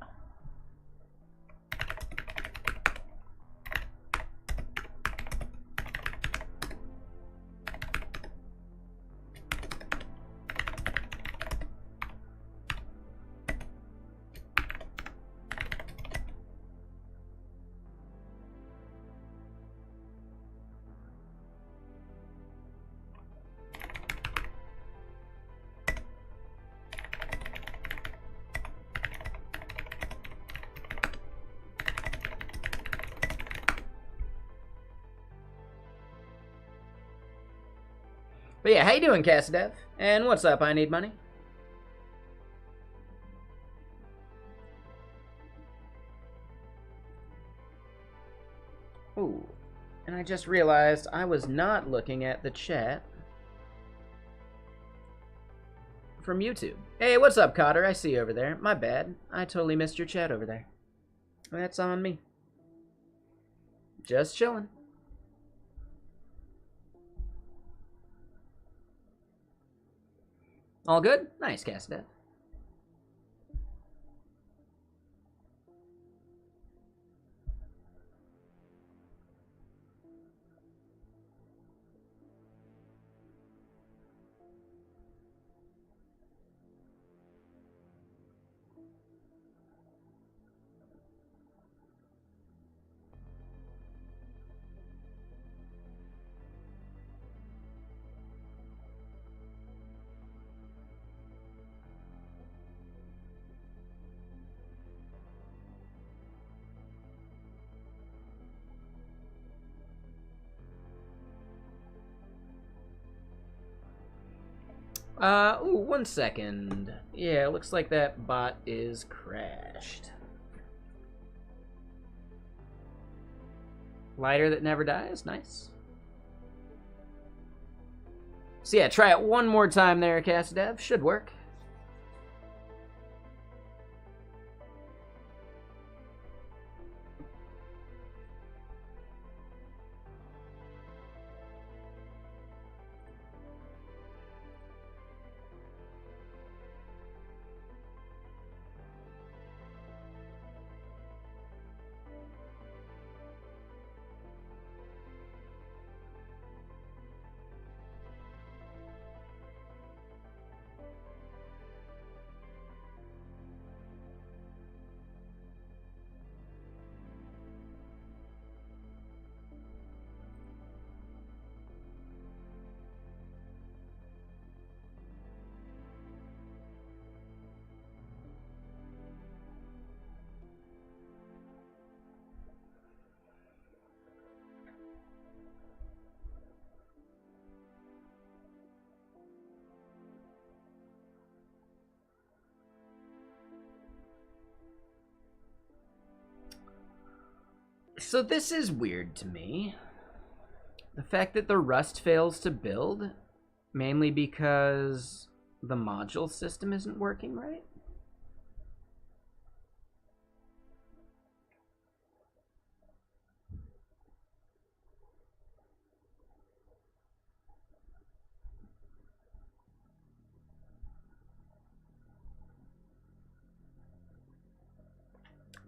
But yeah, how you doing, Casadev? And what's up, I Need Money? Ooh, and I just realized I was not looking at the chat from YouTube. Hey, what's up, Cotter? I see you over there. My bad. I totally missed your chat over there. That's on me. Just chilling. All good? Nice, Casadev. Ooh, 1 second. Yeah, it looks like that bot is crashed. Lighter that never dies, nice. So yeah, try it one more time there, CastDev. Should work. So this is weird to me. The fact that the Rust fails to build, mainly because the module system isn't working right.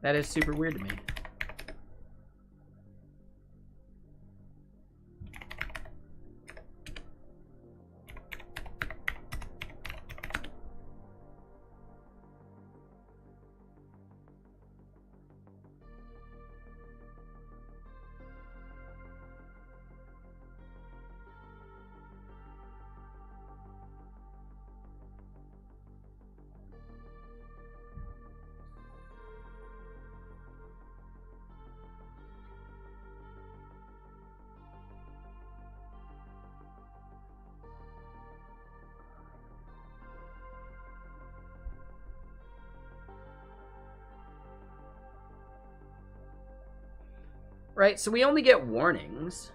That is super weird to me. Right, so we only get warnings.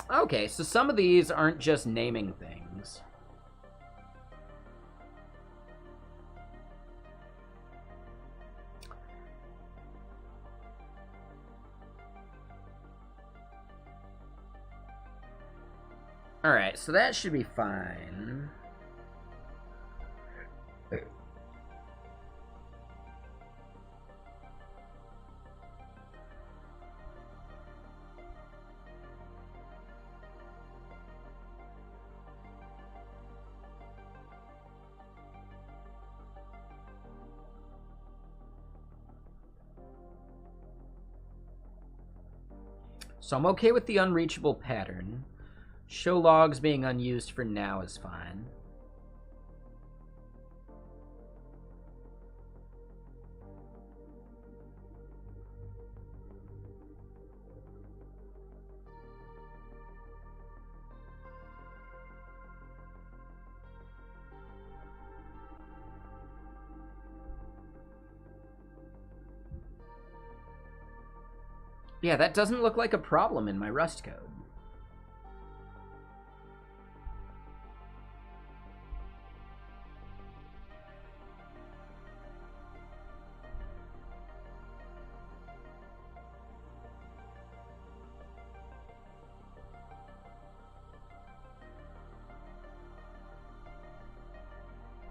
Okay, so some of these aren't just naming things. Alright, so that should be fine. So I'm okay with the unreachable pattern. Show logs being unused for now is fine. Yeah, that doesn't look like a problem in my Rust code.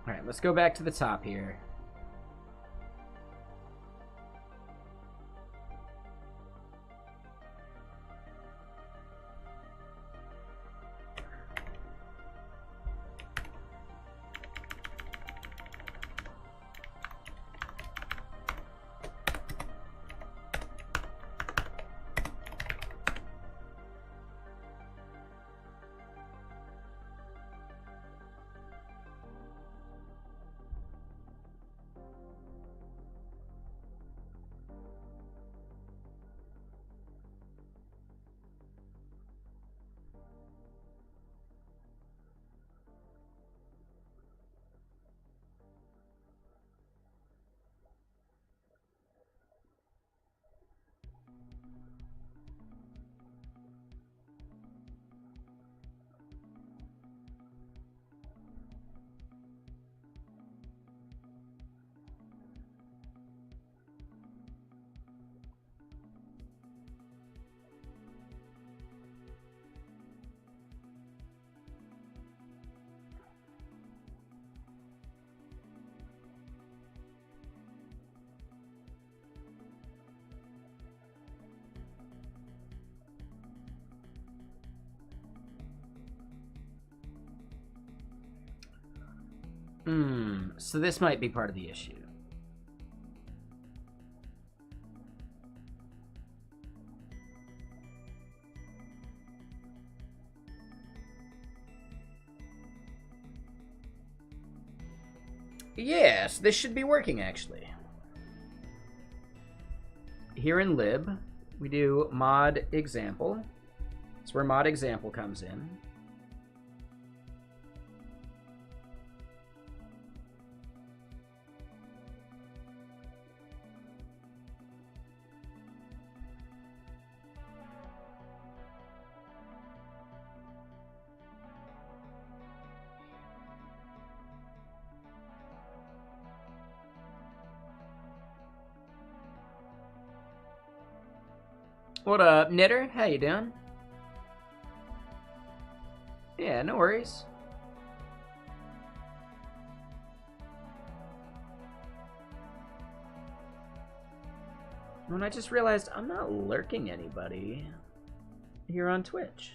All right, let's go back to the top here. So this might be part of the issue. Yes, this should be working, actually. Here in lib, we do mod example. That's where mod example comes in. What up, Knitter? How you doing? Yeah, no worries. When I just realized I'm not lurking anybody here on Twitch.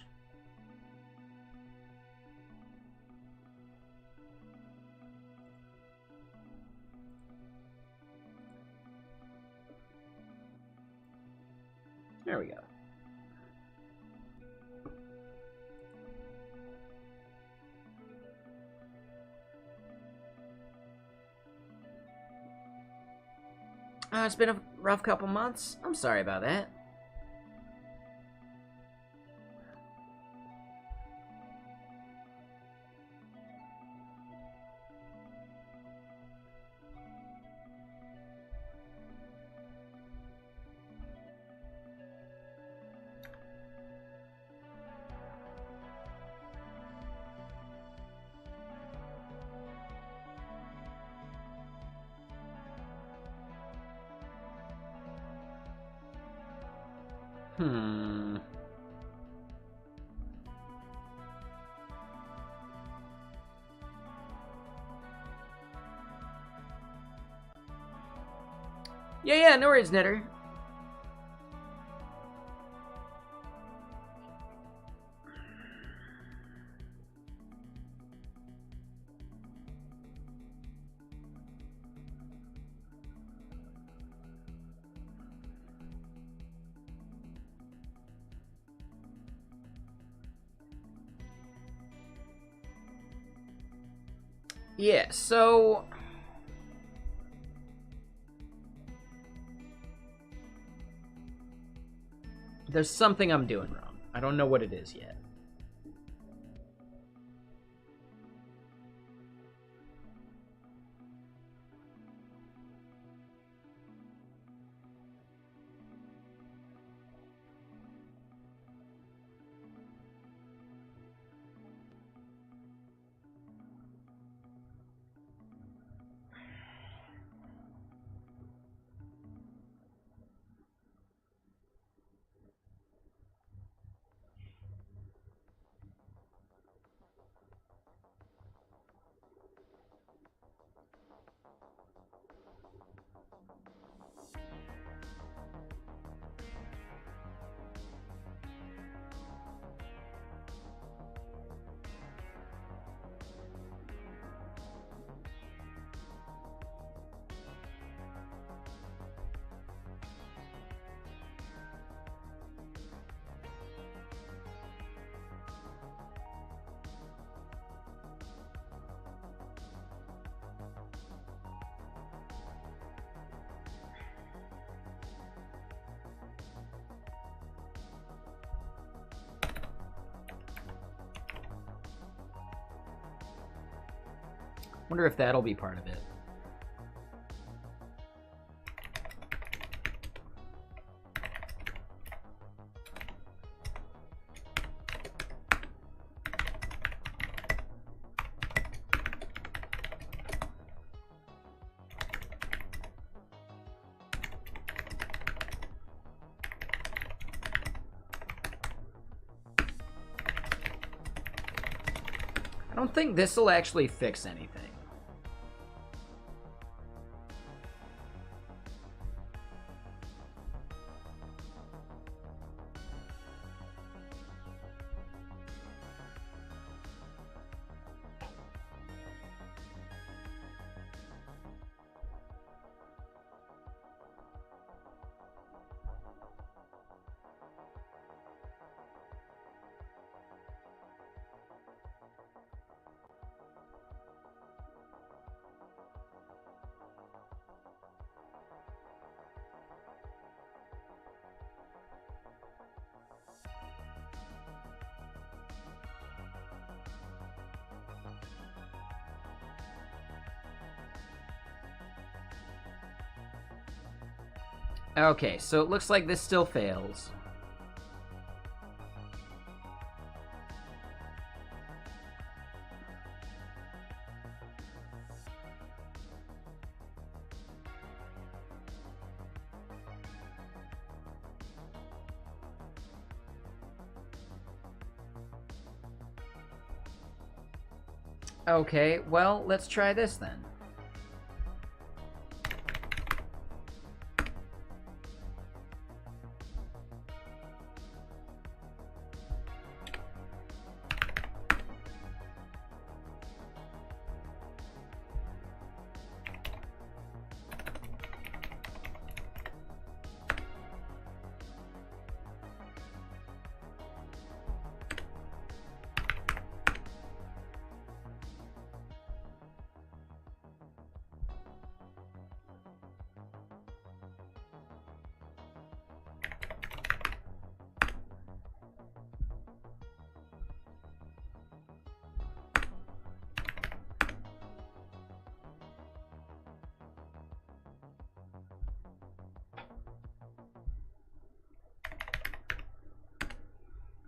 There we go. It's been a rough couple months. I'm sorry about that. Yeah, no worries, Knitter. Yeah, so there's something I'm doing wrong. I don't know what it is yet. Wonder if that'll be part of it. I don't think this will actually fix anything. Okay, so it looks like this still fails. Okay, well, let's try this then.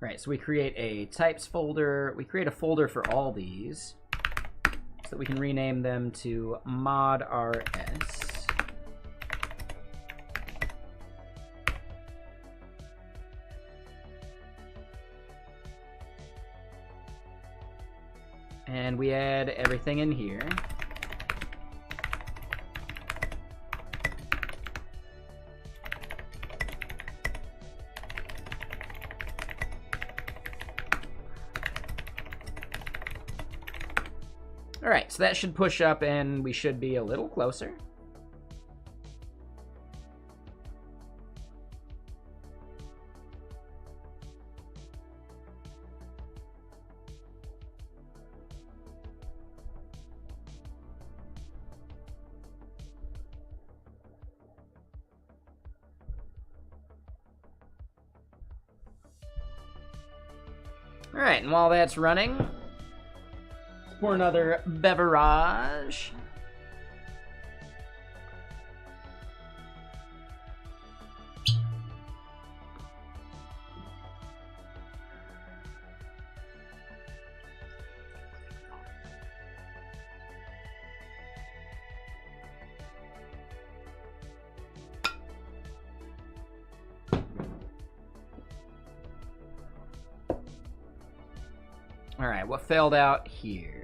Right, so we create a types folder. We create a folder for all these so that we can rename them to mod rs. And we add everything in here. Alright, so that should push up and we should be a little closer. Alright, and while that's running, pour another beverage. All right, what failed out here?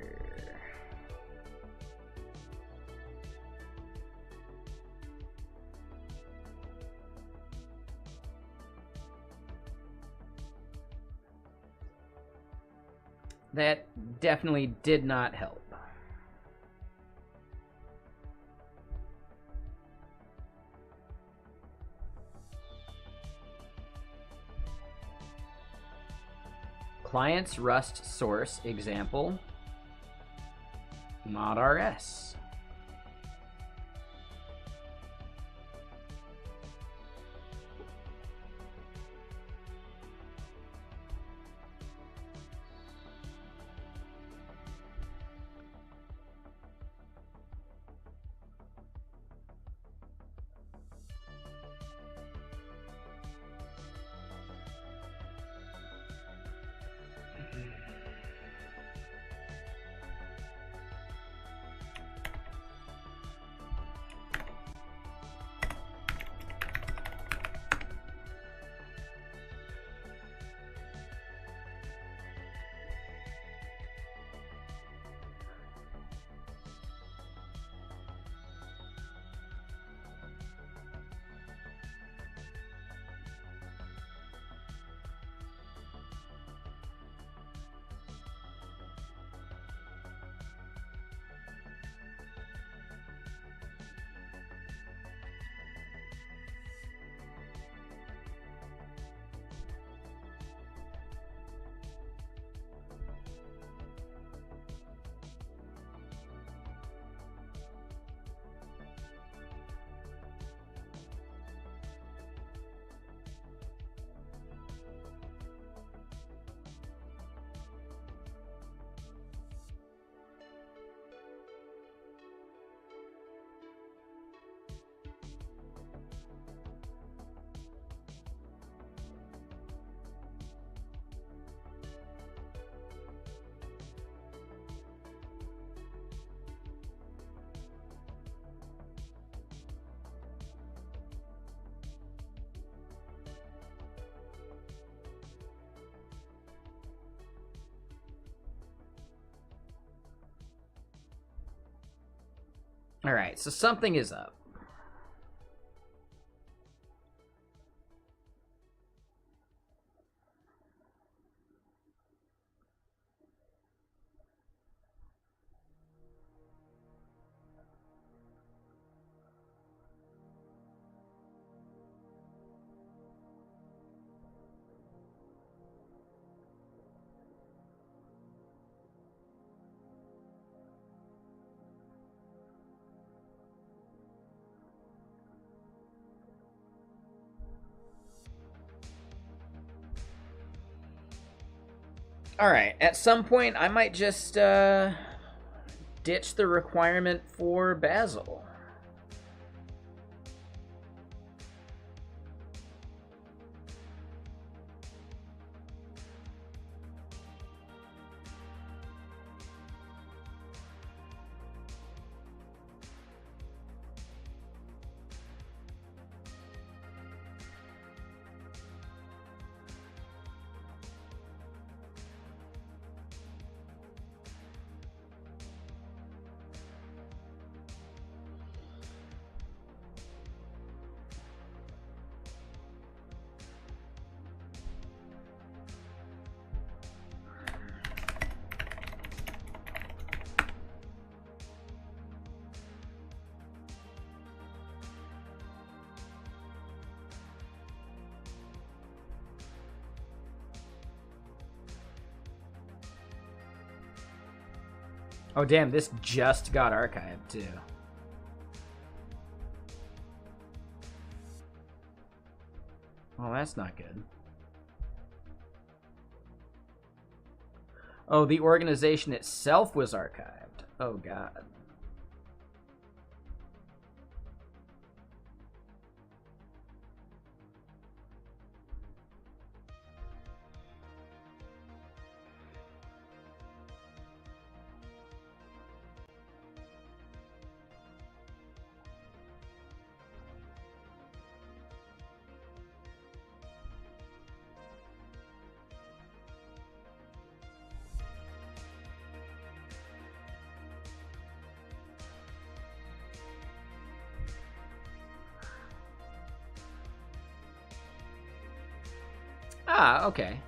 That definitely did not help. Client's Rust source example mod rs. Alright, so something is up. Alright, at some point I might just ditch the requirement for Basil. Oh damn, this just got archived too. Well, that's not good. Oh, the organization itself was archived. Oh god. Ah, okay.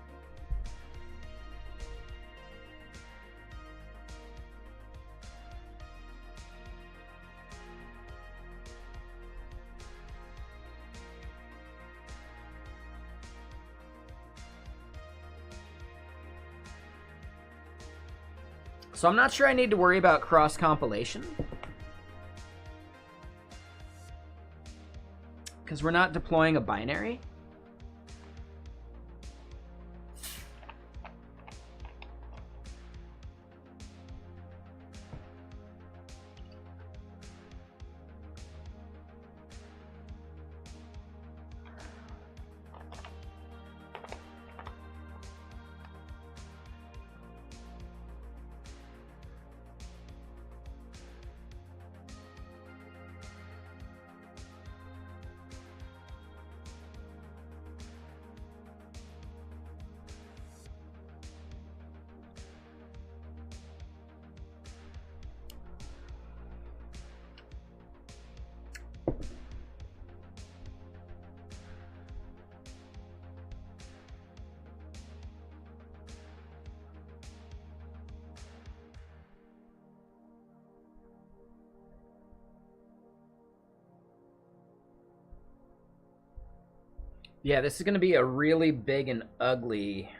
So I'm not sure I need to worry about cross-compilation, because we're not deploying a binary. Yeah, this is going to be a really big and ugly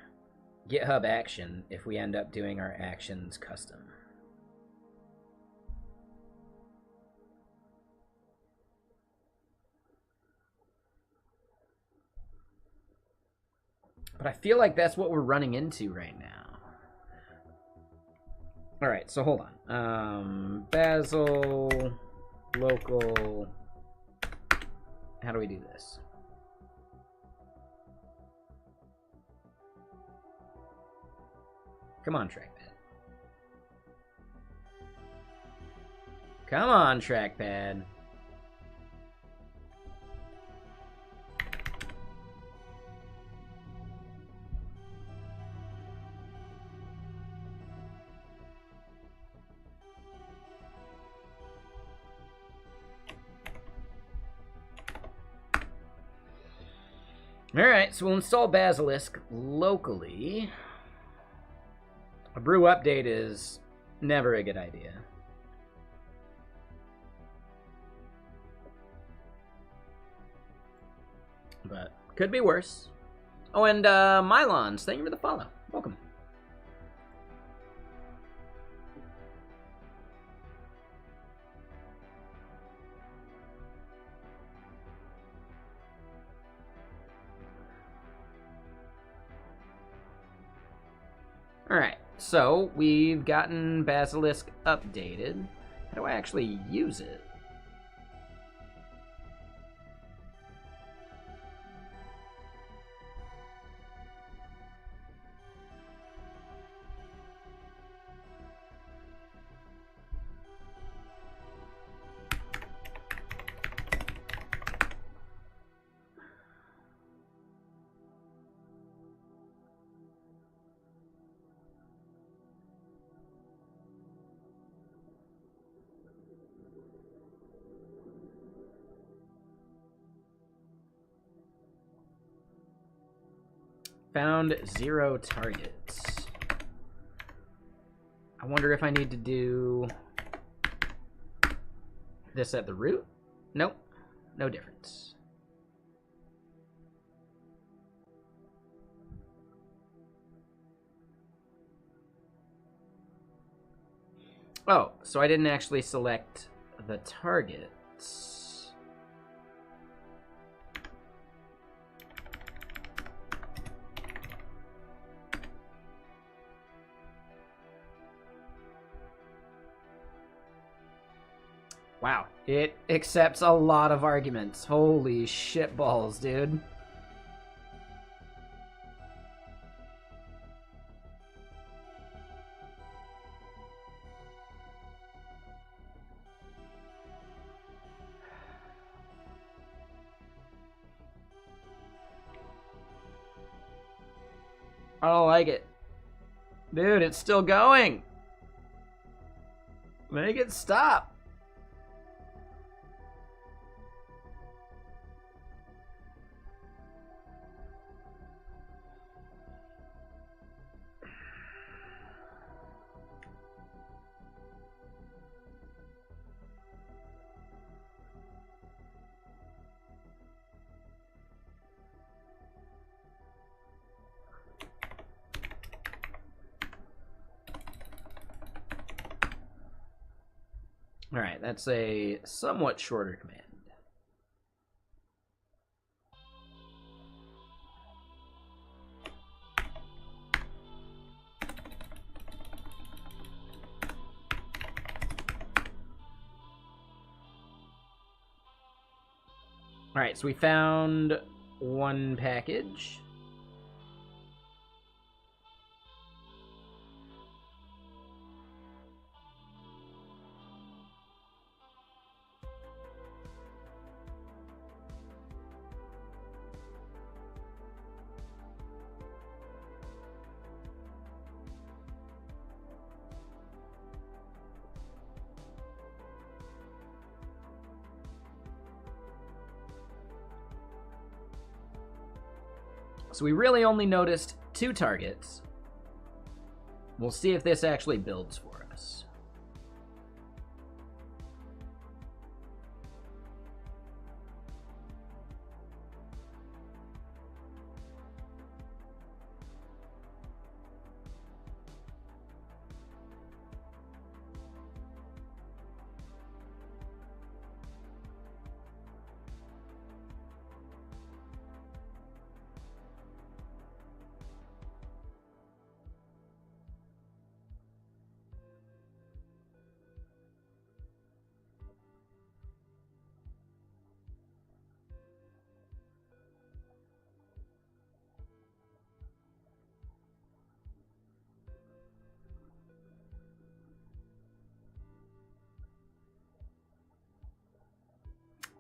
GitHub action if we end up doing our actions custom. But I feel like that's what we're running into right now. All right, so hold on. Basil, local. How do we do this? Come on, trackpad. Come on, trackpad. Alright, so we'll install Basilisk locally. A brew update is never a good idea. But could be worse. Oh, and Mylons, thank you for the follow. Welcome. Alright, so we've gotten Basilisk updated. How do I actually use it? Found 0 targets. I wonder if I need to do this at the root? Nope, no difference. Oh, so I didn't actually select the targets. Wow, it accepts a lot of arguments. Holy shit balls, dude. I don't like it. Dude, it's still going. Make it stop. All right, that's a somewhat shorter command. All right, so we found one package. So we really only noticed 2 targets. We'll see if this actually builds for us.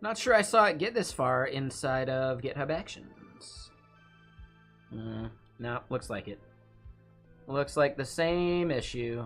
Not sure I saw it get this far inside of GitHub Actions. No, looks like it. Looks like the same issue.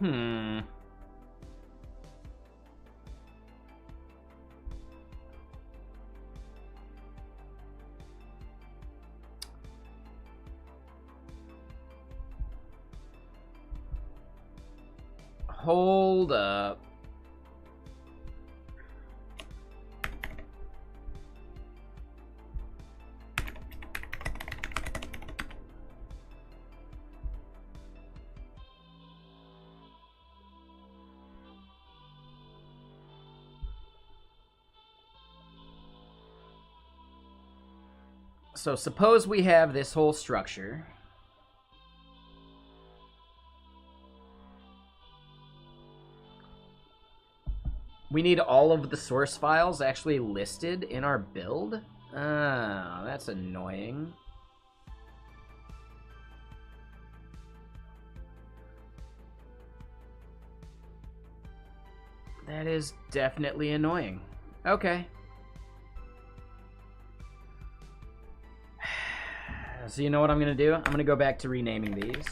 Hmm. Hold up. So suppose we have this whole structure. We need all of the source files actually listed in our build? Oh, that's annoying. That is definitely annoying. Okay. So you know what I'm going to do? I'm going to go back to renaming these.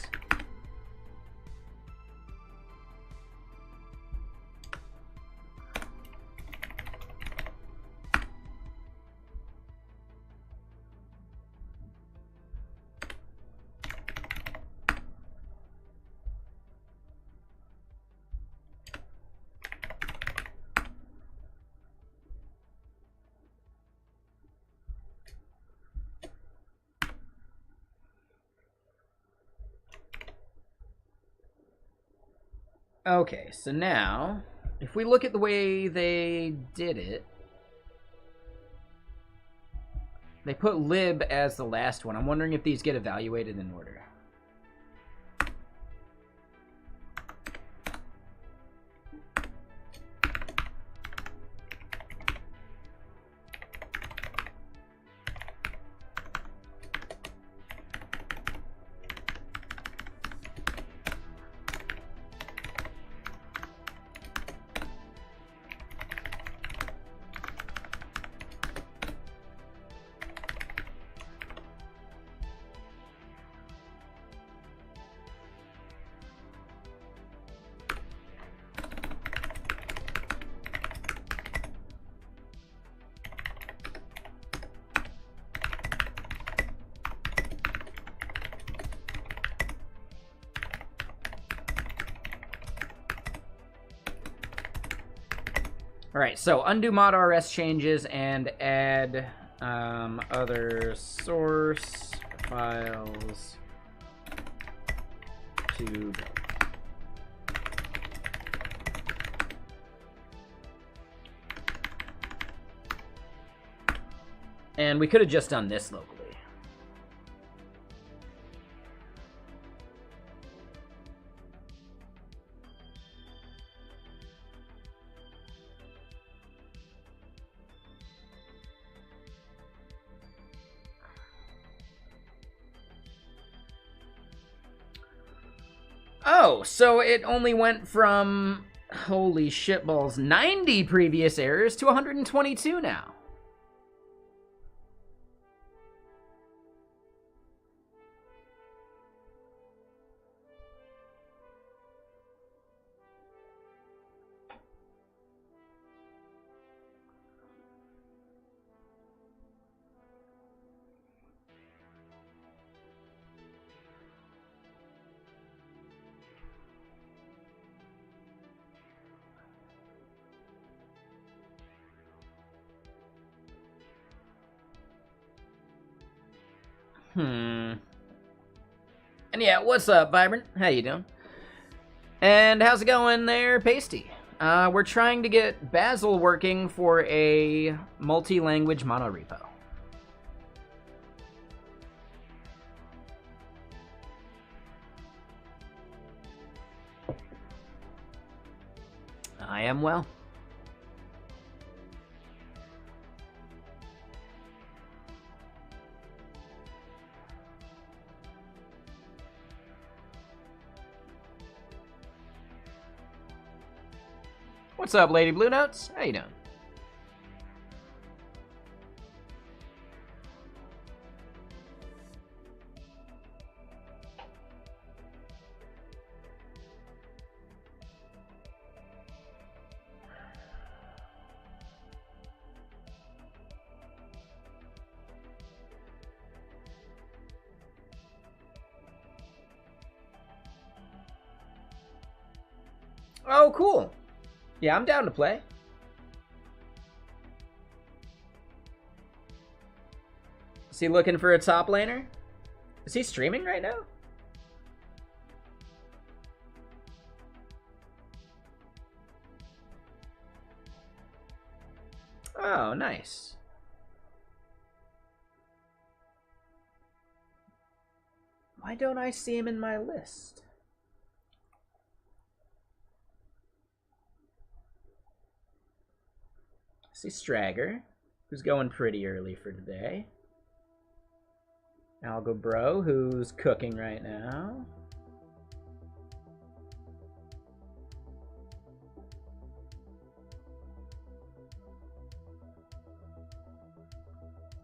Okay, so now, if we look at the way they did it, they put lib as the last one. I'm wondering if these get evaluated in order. All right, so undo mod RS changes and add other source files to build. And we could have just done this locally. Oh, so it only went from, holy shitballs, 90 previous errors to 122 now. And yeah, what's up, Vibrant? How you doing? And how's it going there, Pasty? We're trying to get Bazel working for a multi-language monorepo. I am well. What's up, Lady Blue Notes? How you doing? Oh, cool. Yeah, I'm down to play. Is he looking for a top laner? Is he streaming right now? Oh, nice. Why don't I see him in my list? I see Stragger, who's going pretty early for today. Algo Bro, who's cooking right now.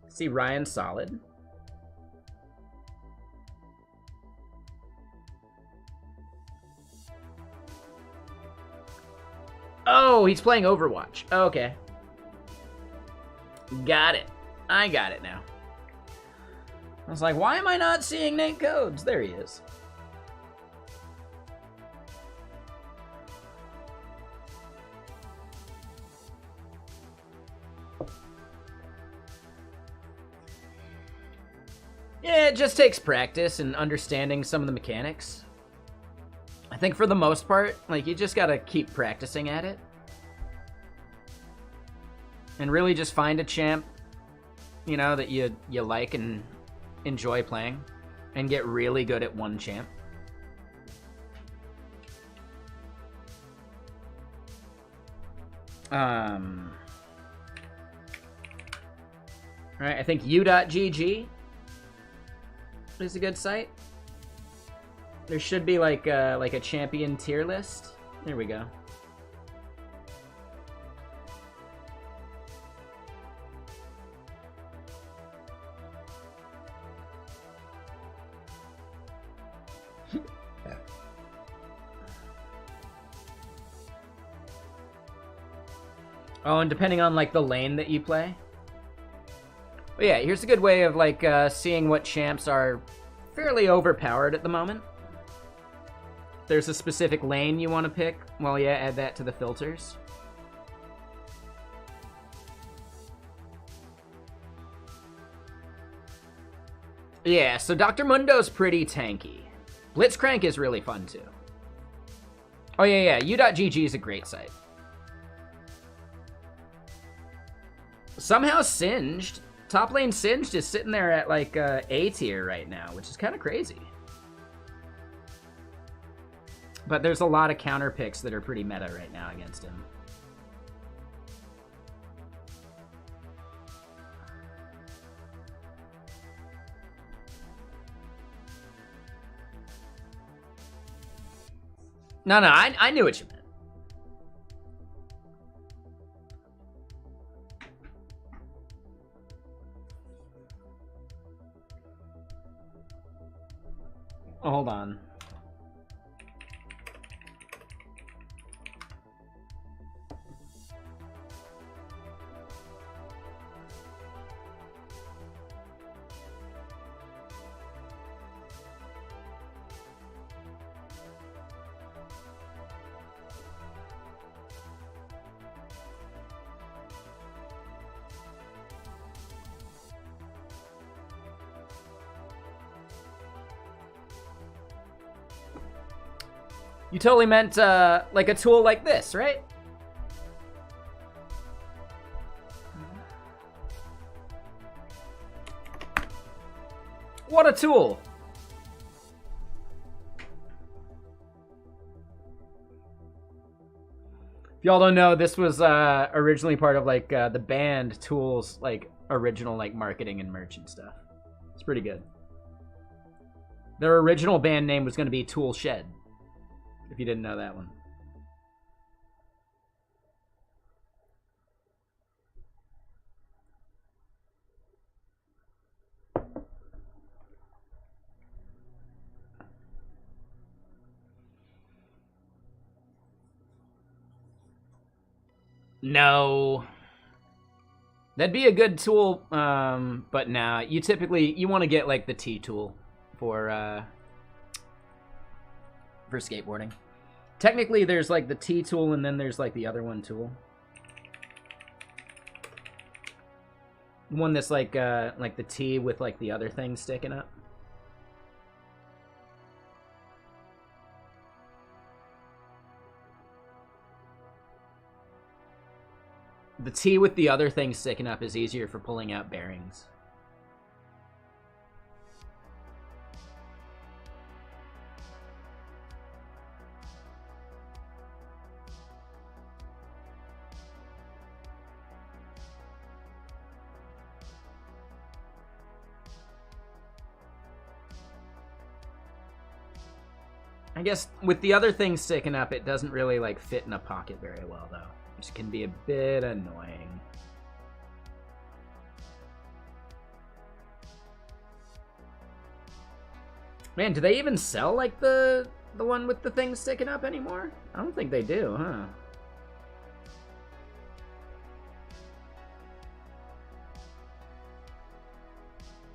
See Ryan Solid. Oh, he's playing Overwatch. Okay. Got it. I got it now. I was like, why am I not seeing Nate Codes? There he is. Yeah, it just takes practice and understanding some of the mechanics. I think for the most part, like, you just gotta keep practicing at it. And really just find a champ, you know, that you like and enjoy playing. And get really good at one champ. Alright, I think u.gg is a good site. There should be like a champion tier list. There we go. Oh, and depending on like the lane that you play. But yeah, here's a good way of like seeing what champs are fairly overpowered at the moment. If there's a specific lane you want to pick, well, yeah, add that to the filters. Yeah, so Dr. Mundo's pretty tanky. Blitzcrank is really fun too. Oh yeah, u.gg is a great site. Somehow Singed, top lane Singed is sitting there at like A tier right now, which is kind of crazy. But there's a lot of counter picks that are pretty meta right now against him. No, I knew what you meant. Oh, hold on. You totally meant like a tool like this, right? What a tool! If y'all don't know, this was originally part of like the band Tool's like original like marketing and merch and stuff. It's pretty good. Their original band name was going to be Tool Shed. If you didn't know that one. No. That'd be a good tool, but nah. You want to get like the T tool for skateboarding. Technically, there's like the T tool, and then there's like the other one tool. One that's like the T with like the other thing sticking up. The T with the other thing sticking up is easier for pulling out bearings. I guess with the other thing sticking up, it doesn't really like fit in a pocket very well, though, which can be a bit annoying. Man, do they even sell like the one with the thing sticking up anymore? I don't think they do, huh?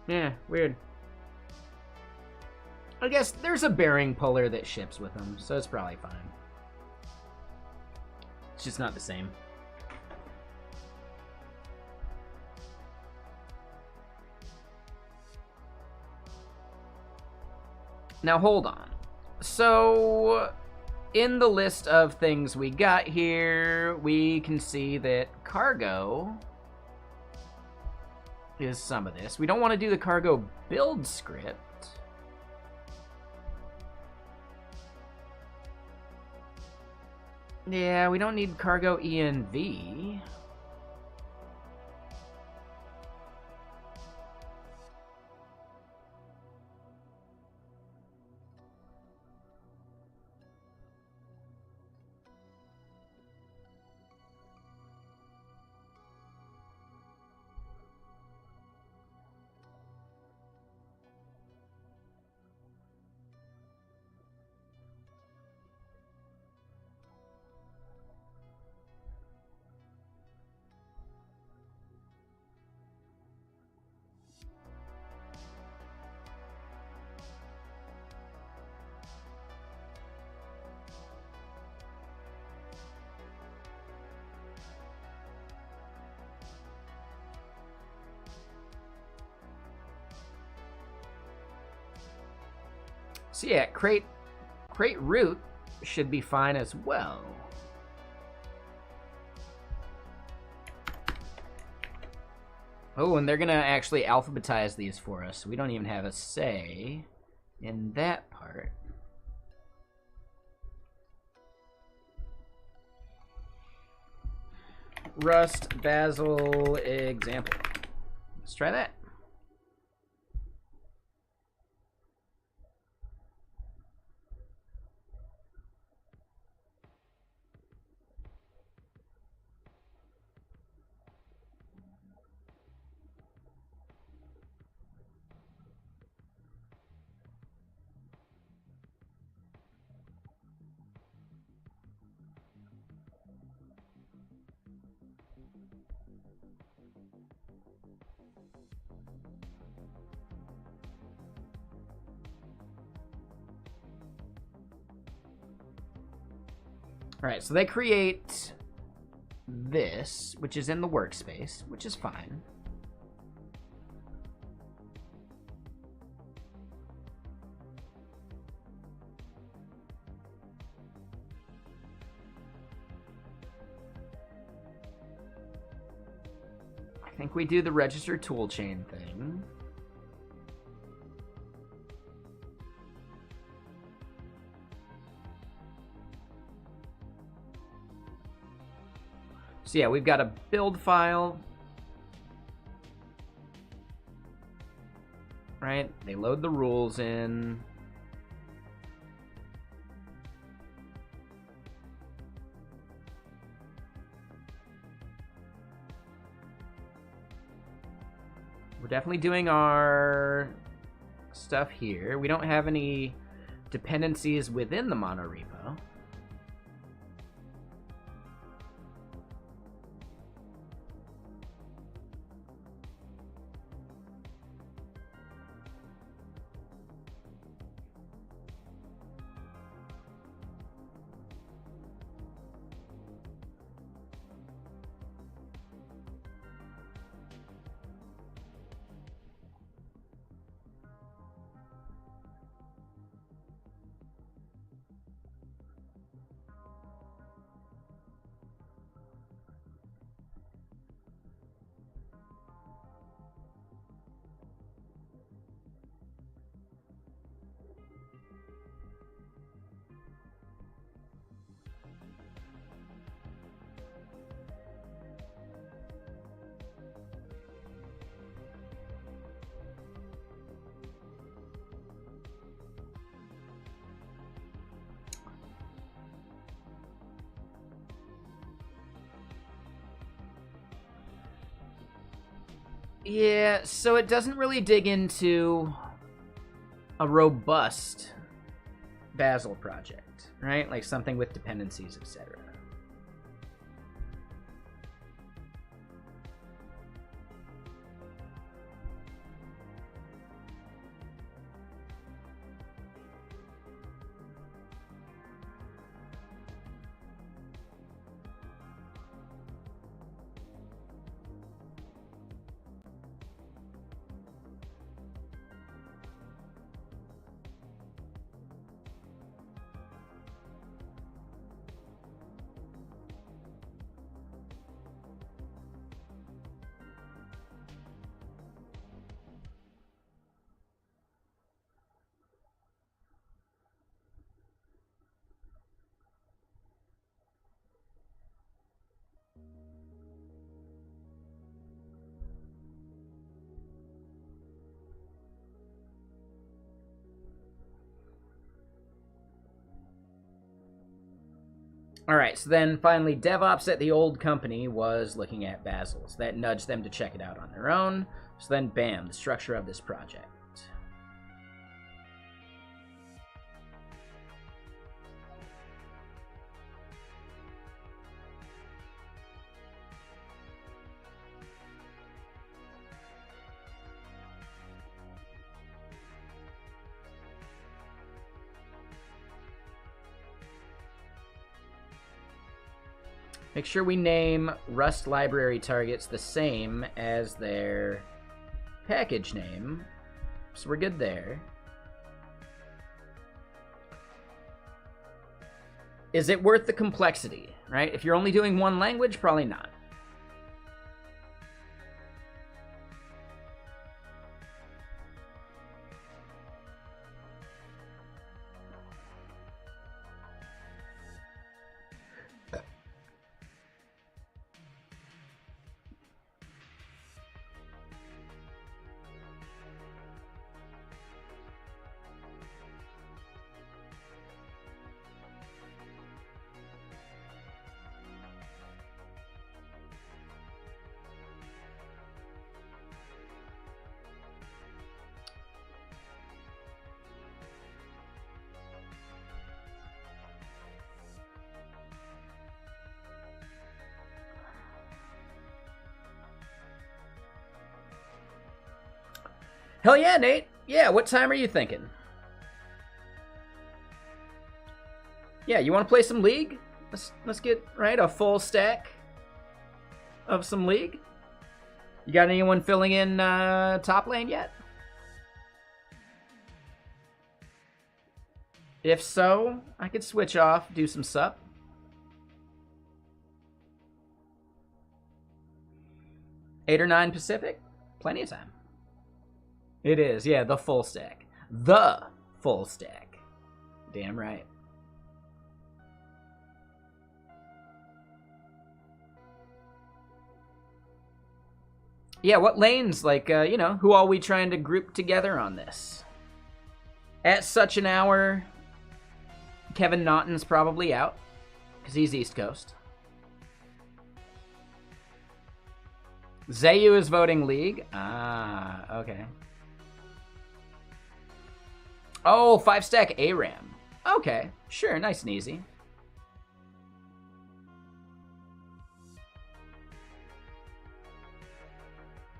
Yeah, weird. I guess there's a bearing puller that ships with them, so it's probably fine. It's just not the same. Now hold on. So, in the list of things we got here, we can see that cargo is some of this. We don't want to do the cargo build script. Yeah, we don't need cargo ENV. So yeah, crate root should be fine as well. Oh, and they're gonna actually alphabetize these for us. We don't even have a say in that part. Rust basil example. Let's try that. All right, so they create this, which is in the workspace, which is fine. I think we do the register toolchain thing. So yeah, we've got a build file, right? They load the rules in. We're definitely doing our stuff here. We don't have any dependencies within the monorepo. Yeah, so it doesn't really dig into a robust Bazel project, right? Like something with dependencies, etc. All right, so then finally, DevOps at the old company was looking at Bazel's. That nudged them to check it out on their own. So then, bam, the structure of this project. Make sure we name Rust library targets the same as their package name. So we're good there. Is it worth the complexity, right? If you're only doing one language, probably not. Hell yeah, Nate. Yeah, what time are you thinking? Yeah, you want to play some League? Let's get, right, a full stack of some League. You got anyone filling in top lane yet? If so, I could switch off, do some sup. Eight or 9 Pacific? Plenty of time. It is, yeah, the full stack. The full stack. Damn right. Yeah, what lanes, like, you know, who are we trying to group together on this? At such an hour, Kevin Naughton's probably out, because he's East Coast. Zayu is voting League. Ah, okay. Oh, 5-stack ARAM. Okay, sure, nice and easy.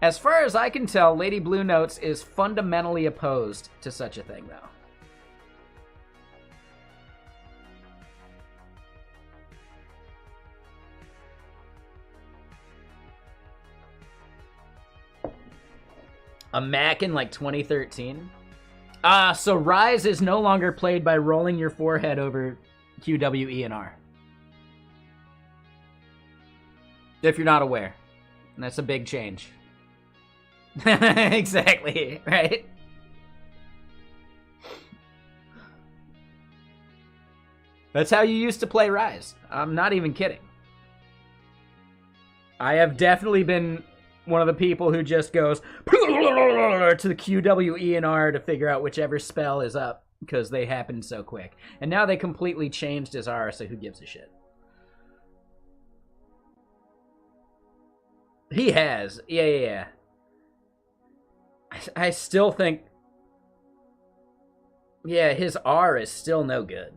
As far as I can tell, Lady Blue Notes is fundamentally opposed to such a thing, though. A Mac in like 2013? So Rise is no longer played by rolling your forehead over Q, W, E, and R. If you're not aware. And that's a big change. Exactly, right? That's how you used to play Rise. I'm not even kidding. I have definitely been one of the people who just goes to the Q, W, E, and R to figure out whichever spell is up because they happened so quick. And now they completely changed his R, so who gives a shit? He has. Yeah. I still think... Yeah, his R is still no good.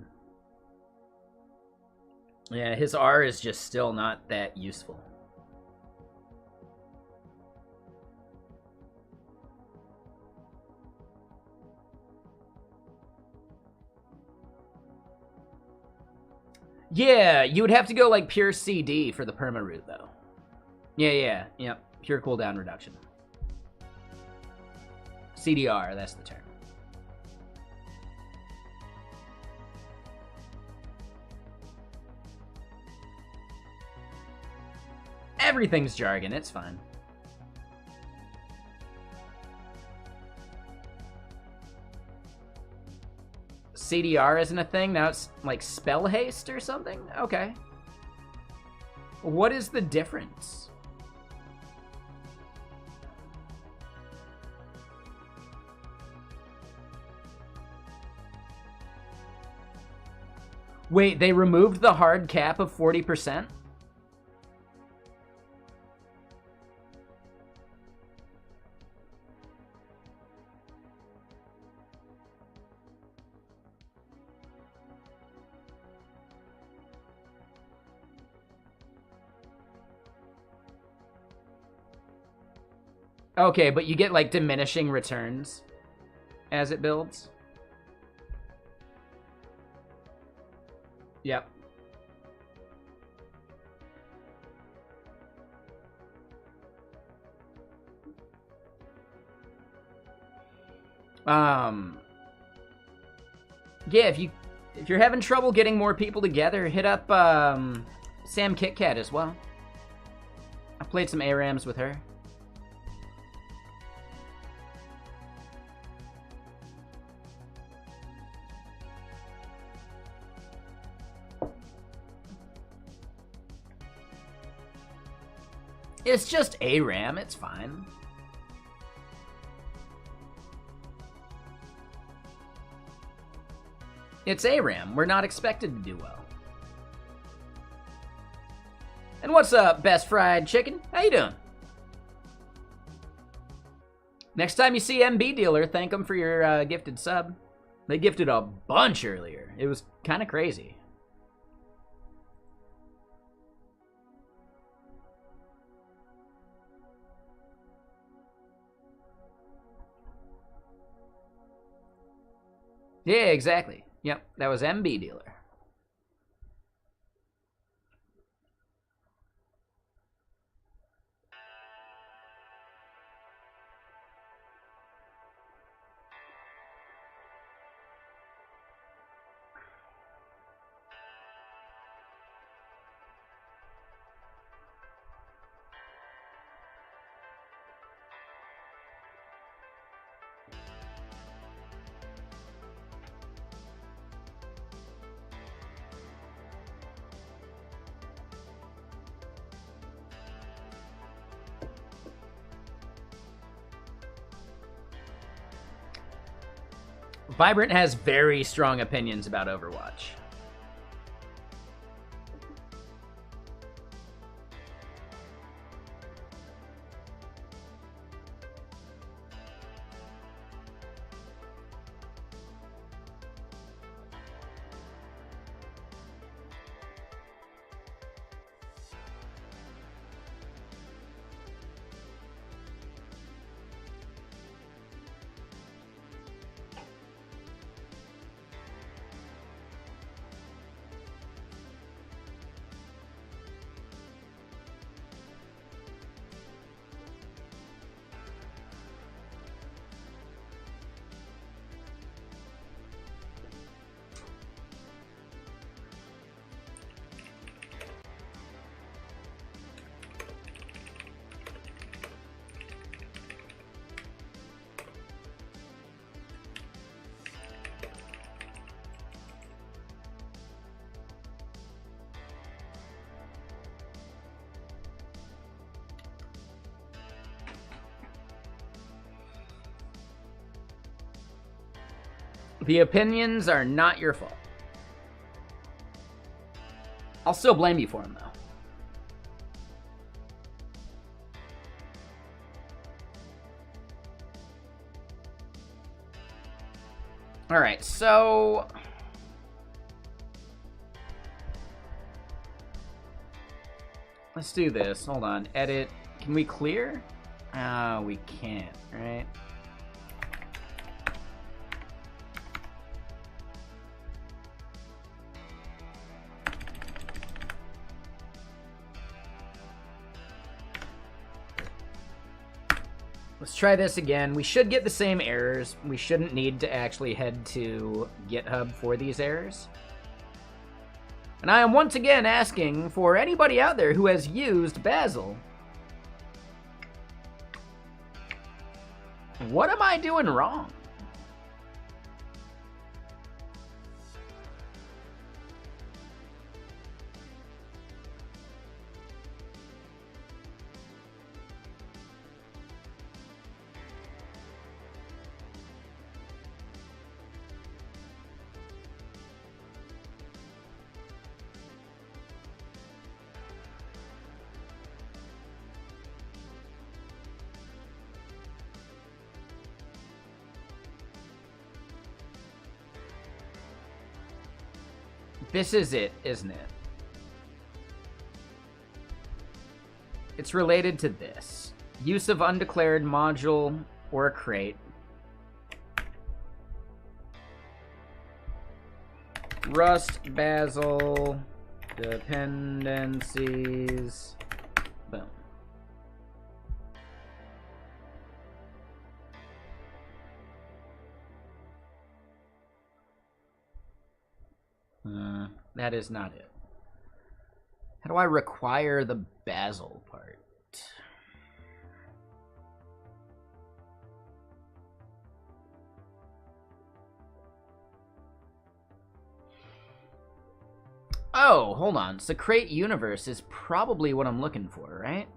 Yeah, his R is just still not that useful. Yeah, you would have to go like pure CD for the perma root though. Yeah. Pure cooldown reduction. CDR, that's the term. Everything's jargon, it's fine. CDR isn't a thing, now it's like spell haste or something? Okay. What is the difference? Wait, they removed the hard cap of 40%? Okay, but you get like diminishing returns as it builds. Yep. Yeah, if you're having trouble getting more people together, hit up Sam KitKat as well. I played some ARAMs with her. It's just ARAM, it's fine. It's ARAM, we're not expected to do well. And what's up, Best Fried Chicken? How you doing? Next time you see MB Dealer, thank them for your gifted sub. They gifted a bunch earlier. It was kind of crazy. Yeah, exactly. Yep, that was MB Dealer. Vibrant has very strong opinions about Overwatch. The opinions are not your fault. I'll still blame you for them, though. All right, so let's do this. Hold on. Edit. Can we clear? We can't, right? Let's try this again. We should get the same errors. We shouldn't need to actually head to GitHub for these errors. And I am once again asking for anybody out there who has used Basil. What am I doing wrong? This is it, isn't it? It's related to this. Use of undeclared module or a crate. Rust, Basil, dependencies. Boom. That is not it. How do I require the Basil part? Oh, hold on. So create universe is probably what I'm looking for, right?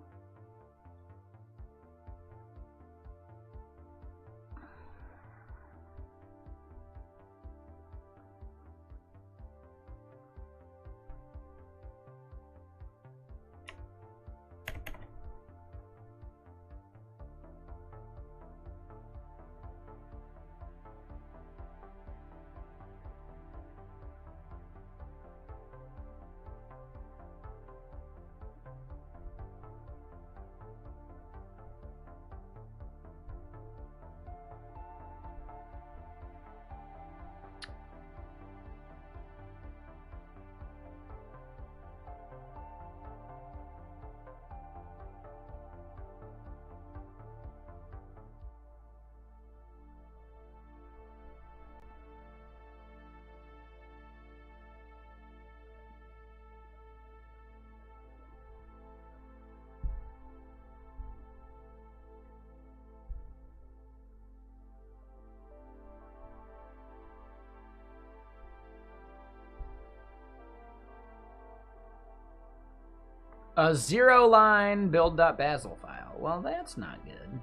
A 0-line build.basil file. Well, that's not good.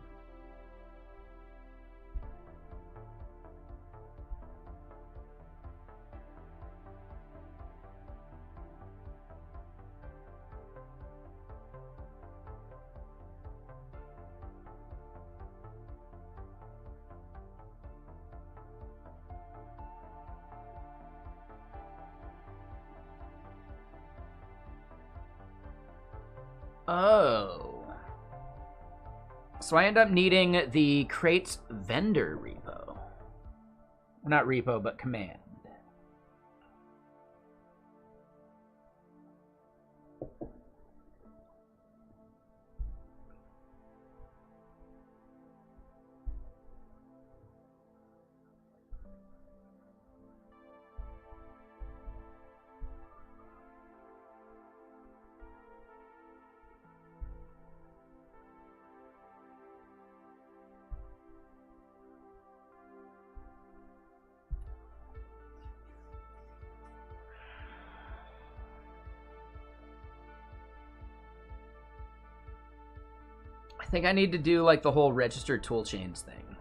Oh. So I end up needing the crates vendor repo. Not repo, but command. I think I need to do like the whole register toolchains thing.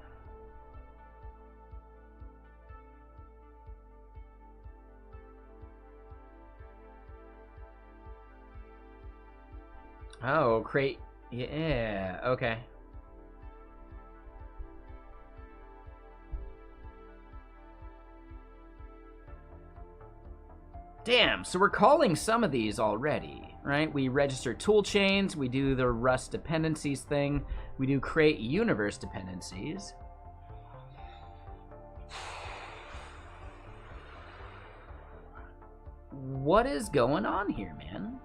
Oh, crate. Yeah, okay. Damn, so we're calling some of these already, right? We register tool chains, we do the Rust dependencies thing, we do create universe dependencies. What is going on here, man?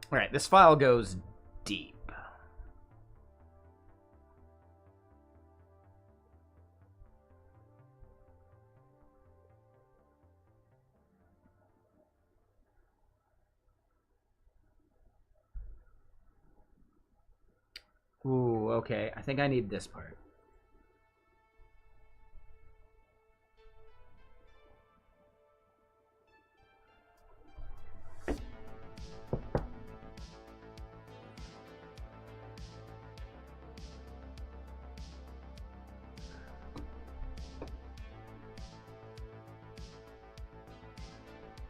All right, this file goes deep. Ooh, okay. I think I need this part.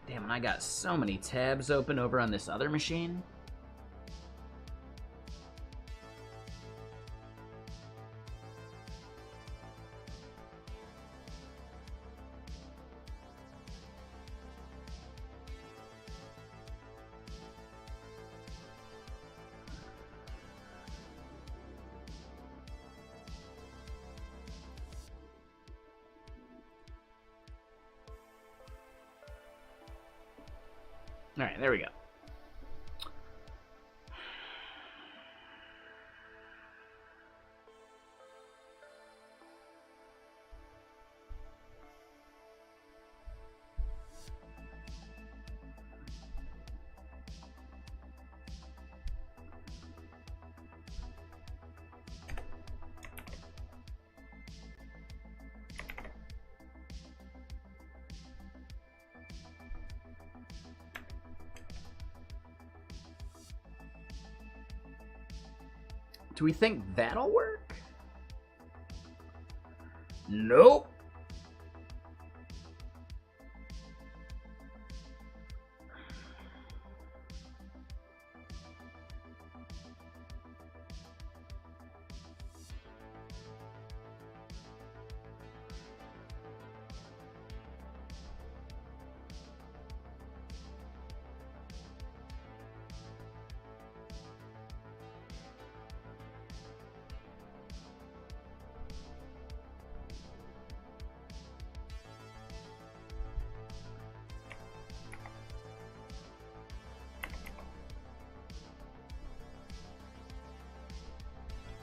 Damn, and I got so many tabs open over on this other machine. All right, there we go. Do we think that'll work? Nope.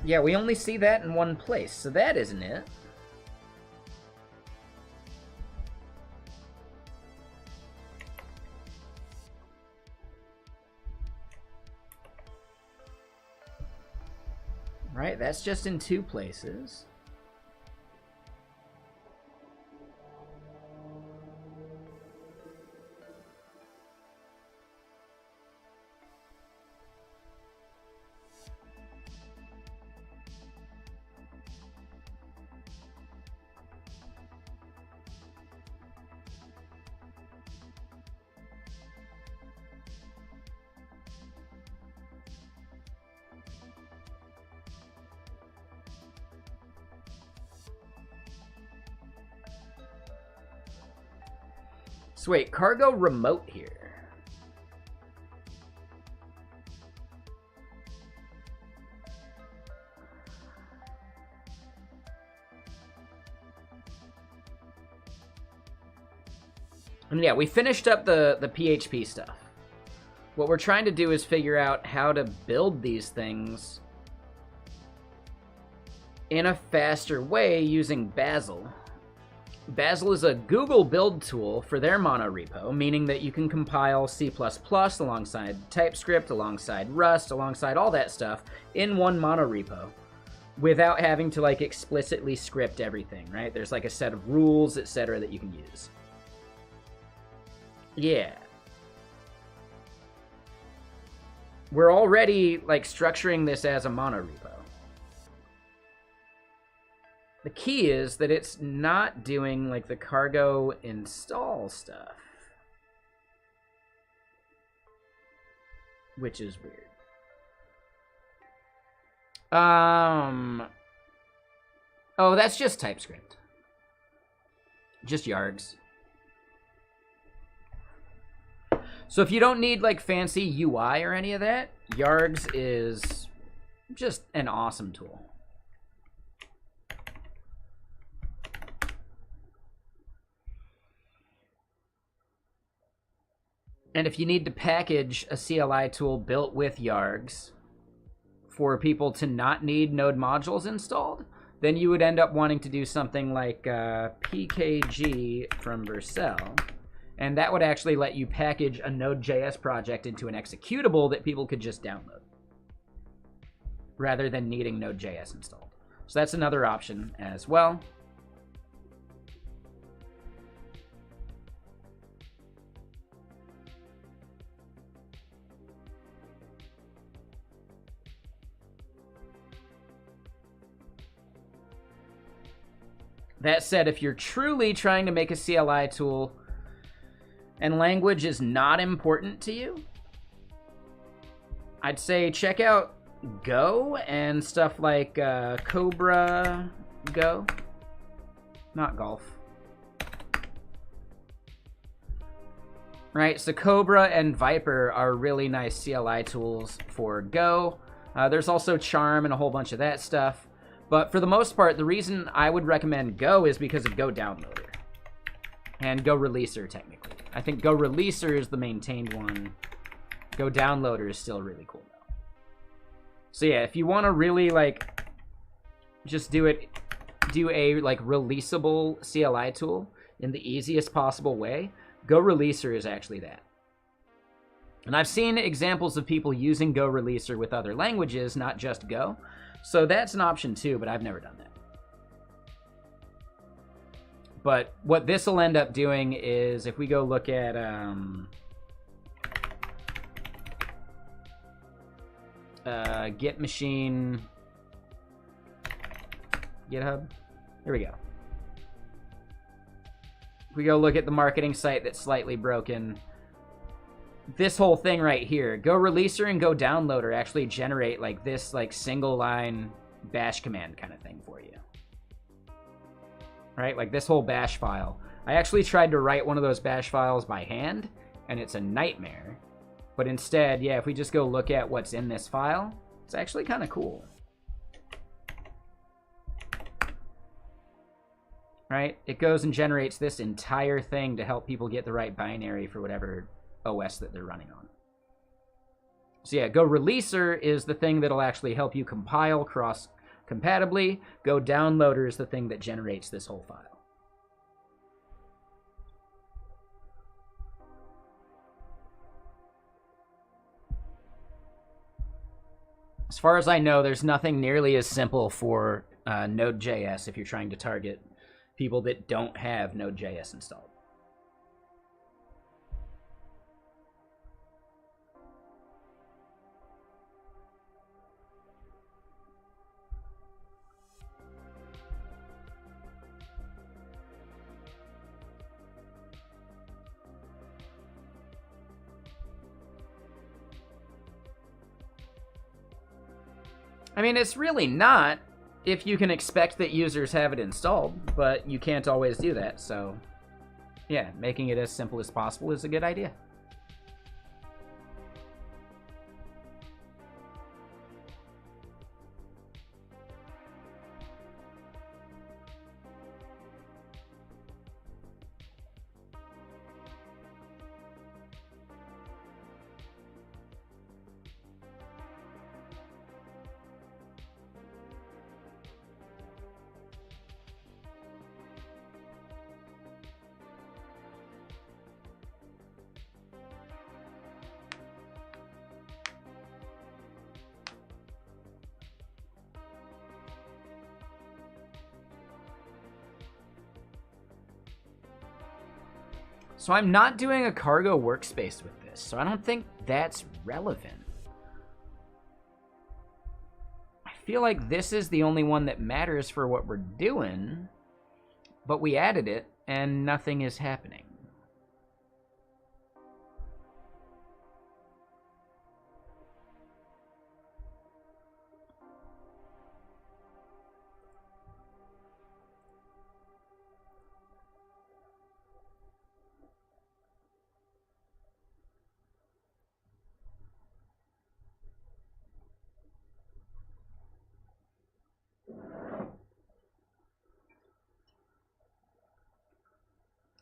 Yeah, we only see that in one place, so that isn't it. Right, that's just in two places. So wait, cargo remote here. And yeah, we finished up the PHP stuff. What we're trying to do is figure out how to build these things in a faster way using Bazel. Bazel is a Google build tool for their monorepo, meaning that you can compile C++ alongside TypeScript, alongside Rust, alongside all that stuff in one monorepo without having to like explicitly script everything, right? There's like a set of rules, etc. that you can use. Yeah. we're already like structuring this as a monorepo. The key is that it's not doing like the cargo install stuff, which is weird. Oh, that's just TypeScript. Just yargs. So if you don't need like fancy UI or any of that, yargs is just an awesome tool. And if you need to package a CLI tool built with yargs for people to not need node modules installed, then you would end up wanting to do something like PKG from Vexilla, and that would actually let you package a Node.js project into an executable that people could just download, rather than needing Node.js installed. So that's another option as well. That said, if you're truly trying to make a CLI tool and language is not important to you, I'd say check out Go and stuff like Cobra Go. Not golf. Right, so Cobra and Viper are really nice CLI tools for Go. There's also Charm and a whole bunch of that stuff. But for the most part, the reason I would recommend Go is because of Go Downloader. And Go Releaser, technically. I think Go Releaser is the maintained one. Go Downloader is still really cool, though. So yeah, if you want to really, like, just do a, like, releasable CLI tool in the easiest possible way, Go Releaser is actually that. And I've seen examples of people using Go Releaser with other languages, not just Go. So that's an option too, but I've never done that. But what this will end up doing is, if we go look at Git machine, GitHub, here we go. If we go look at the marketing site that's slightly broken, this whole thing right here, Go Releaser and Go Downloader actually generate like this like single line bash command kind of thing for you. Right? Like this whole bash file. I actually tried to write one of those bash files by hand, and it's a nightmare. But instead, yeah, if we just go look at what's in this file, it's actually kind of cool. Right? It goes and generates this entire thing to help people get the right binary for whatever OS that they're running on. So yeah, Go Releaser is the thing that'll actually help you compile cross-compatibly. Go Downloader is the thing that generates this whole file. As far as I know, there's nothing nearly as simple for Node.js if you're trying to target people that don't have Node.js installed. I mean, it's really not if you can expect that users have it installed, but you can't always do that, so yeah, making it as simple as possible is a good idea. So I'm not doing a cargo workspace with this, so I don't think that's relevant. feel like this is the only one that matters for what we're doing, but we added it and nothing is happening.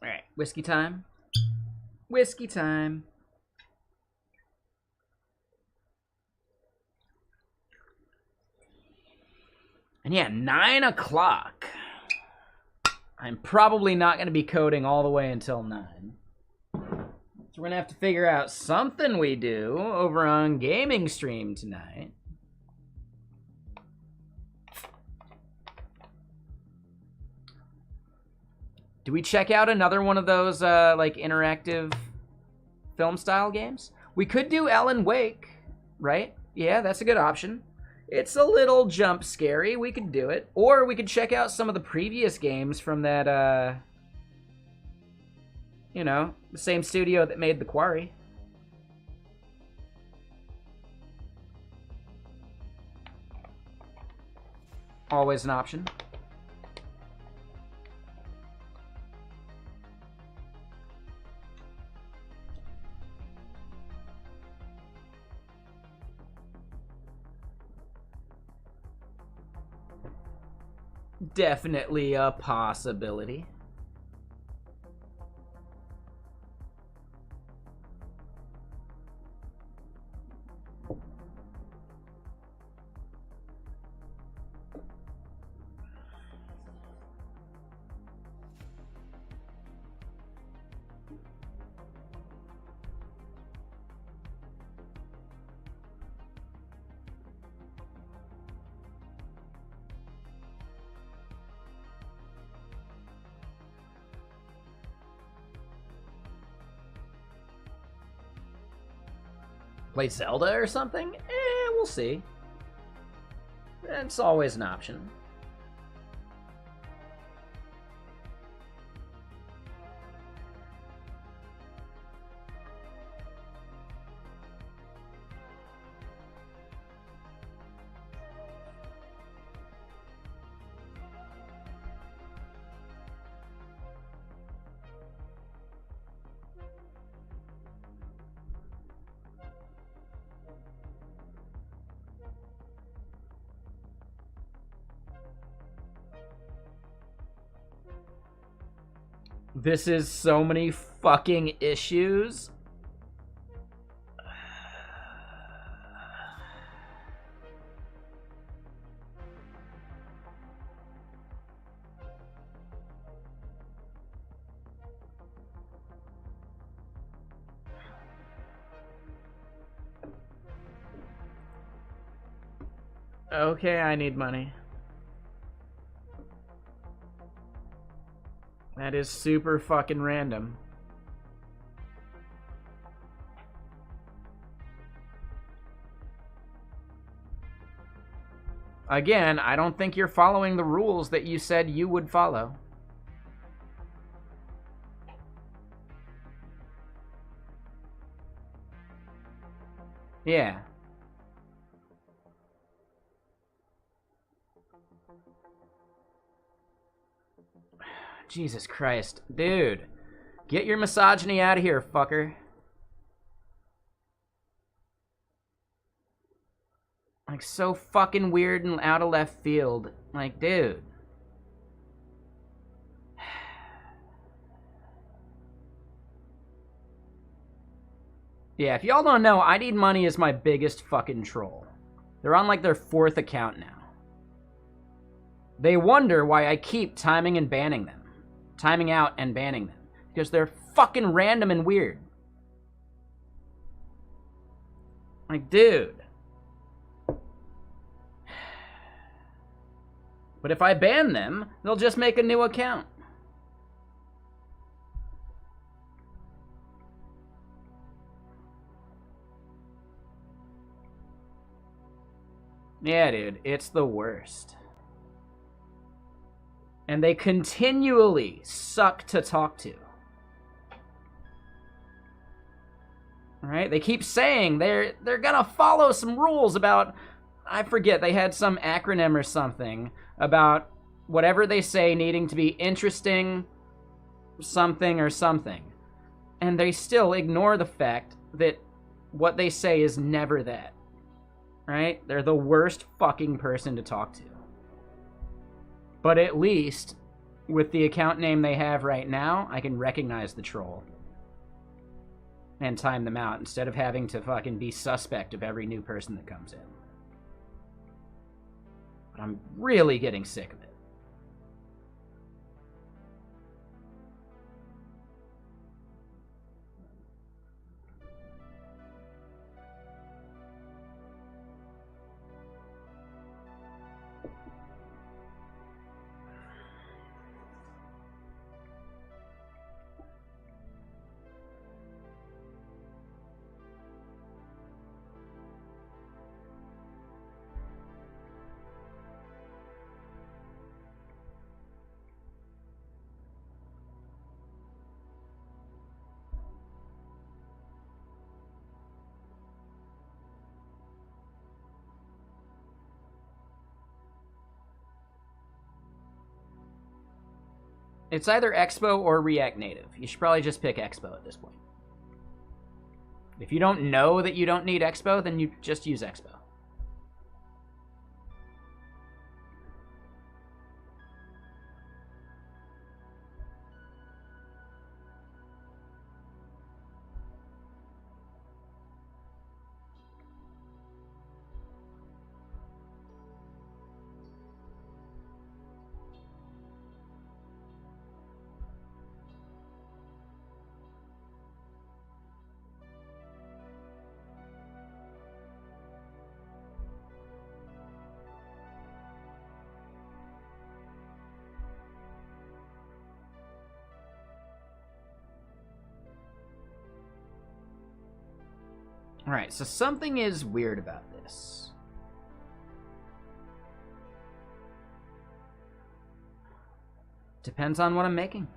All right, whiskey time. Whiskey time. And yeah, 9 o'clock. I'm probably not going to be coding all the way until 9. So we're going to have to figure out something we do over on Gaming Stream tonight. Do we check out another one of those, like, interactive film-style games? We could do Alan Wake, right? Yeah, that's a good option. It's a little jump scary. We could do it. Or we could check out some of the previous games from that, you know, the same studio that made The Quarry. Always an option. Definitely a possibility. Play Zelda or something? We'll see. It's always an option. This is so many fucking issues. Okay, I need money. That is super fucking random. Again, I don't think you're following the rules that you said you would follow. Yeah. Jesus Christ. Dude. Get your misogyny out of here, fucker. Like, so fucking weird and out of left field. Like, dude. Yeah, if y'all don't know, I Need Money is my biggest fucking troll. They're on, like, their 4th account now. They wonder why I keep timing and banning them. Timing out and banning them. Because they're fucking random and weird. Like, dude. But if I ban them, they'll just make a new account. Yeah, dude, it's the worst. And they continually suck to talk to. Right? They keep saying they're gonna follow some rules about, I forget, they had some acronym or something about whatever they say needing to be interesting, something or something. And they still ignore the fact that what they say is never that. Right? They're the worst fucking person to talk to. But at least, with the account name they have right now, I can recognize the troll. And time them out, instead of having to fucking be suspect of every new person that comes in. But I'm really getting sick of it. It's either Expo or React Native. You should probably just pick Expo at this point. If you don't know that you don't need Expo, then you just use Expo. Alright, so something is weird about this. Depends on what I'm making.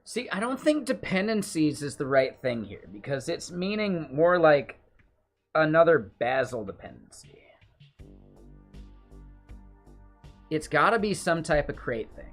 See, I don't think dependencies is the right thing here, because it's meaning more like another Bazel dependency. It's gotta be some type of crate thing.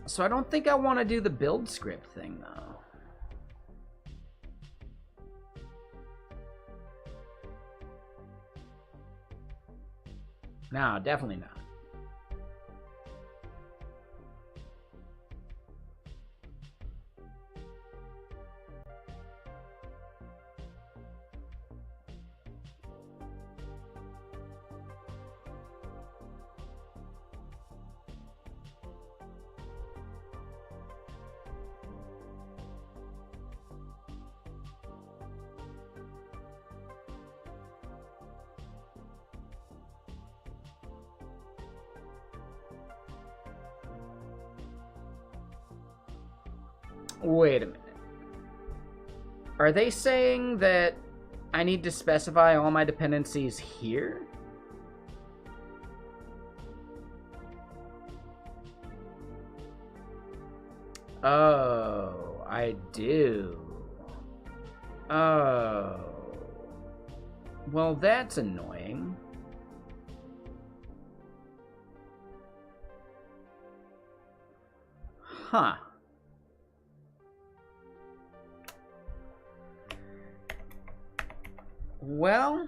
So I don't think I want to do the build script thing, though. No, definitely not. Wait a minute. Are they saying that I need to specify all my dependencies here? Oh, I do. Oh. Well, that's annoying. Huh. Well...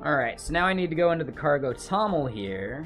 Alright, so now I need to go into the cargo TOML here.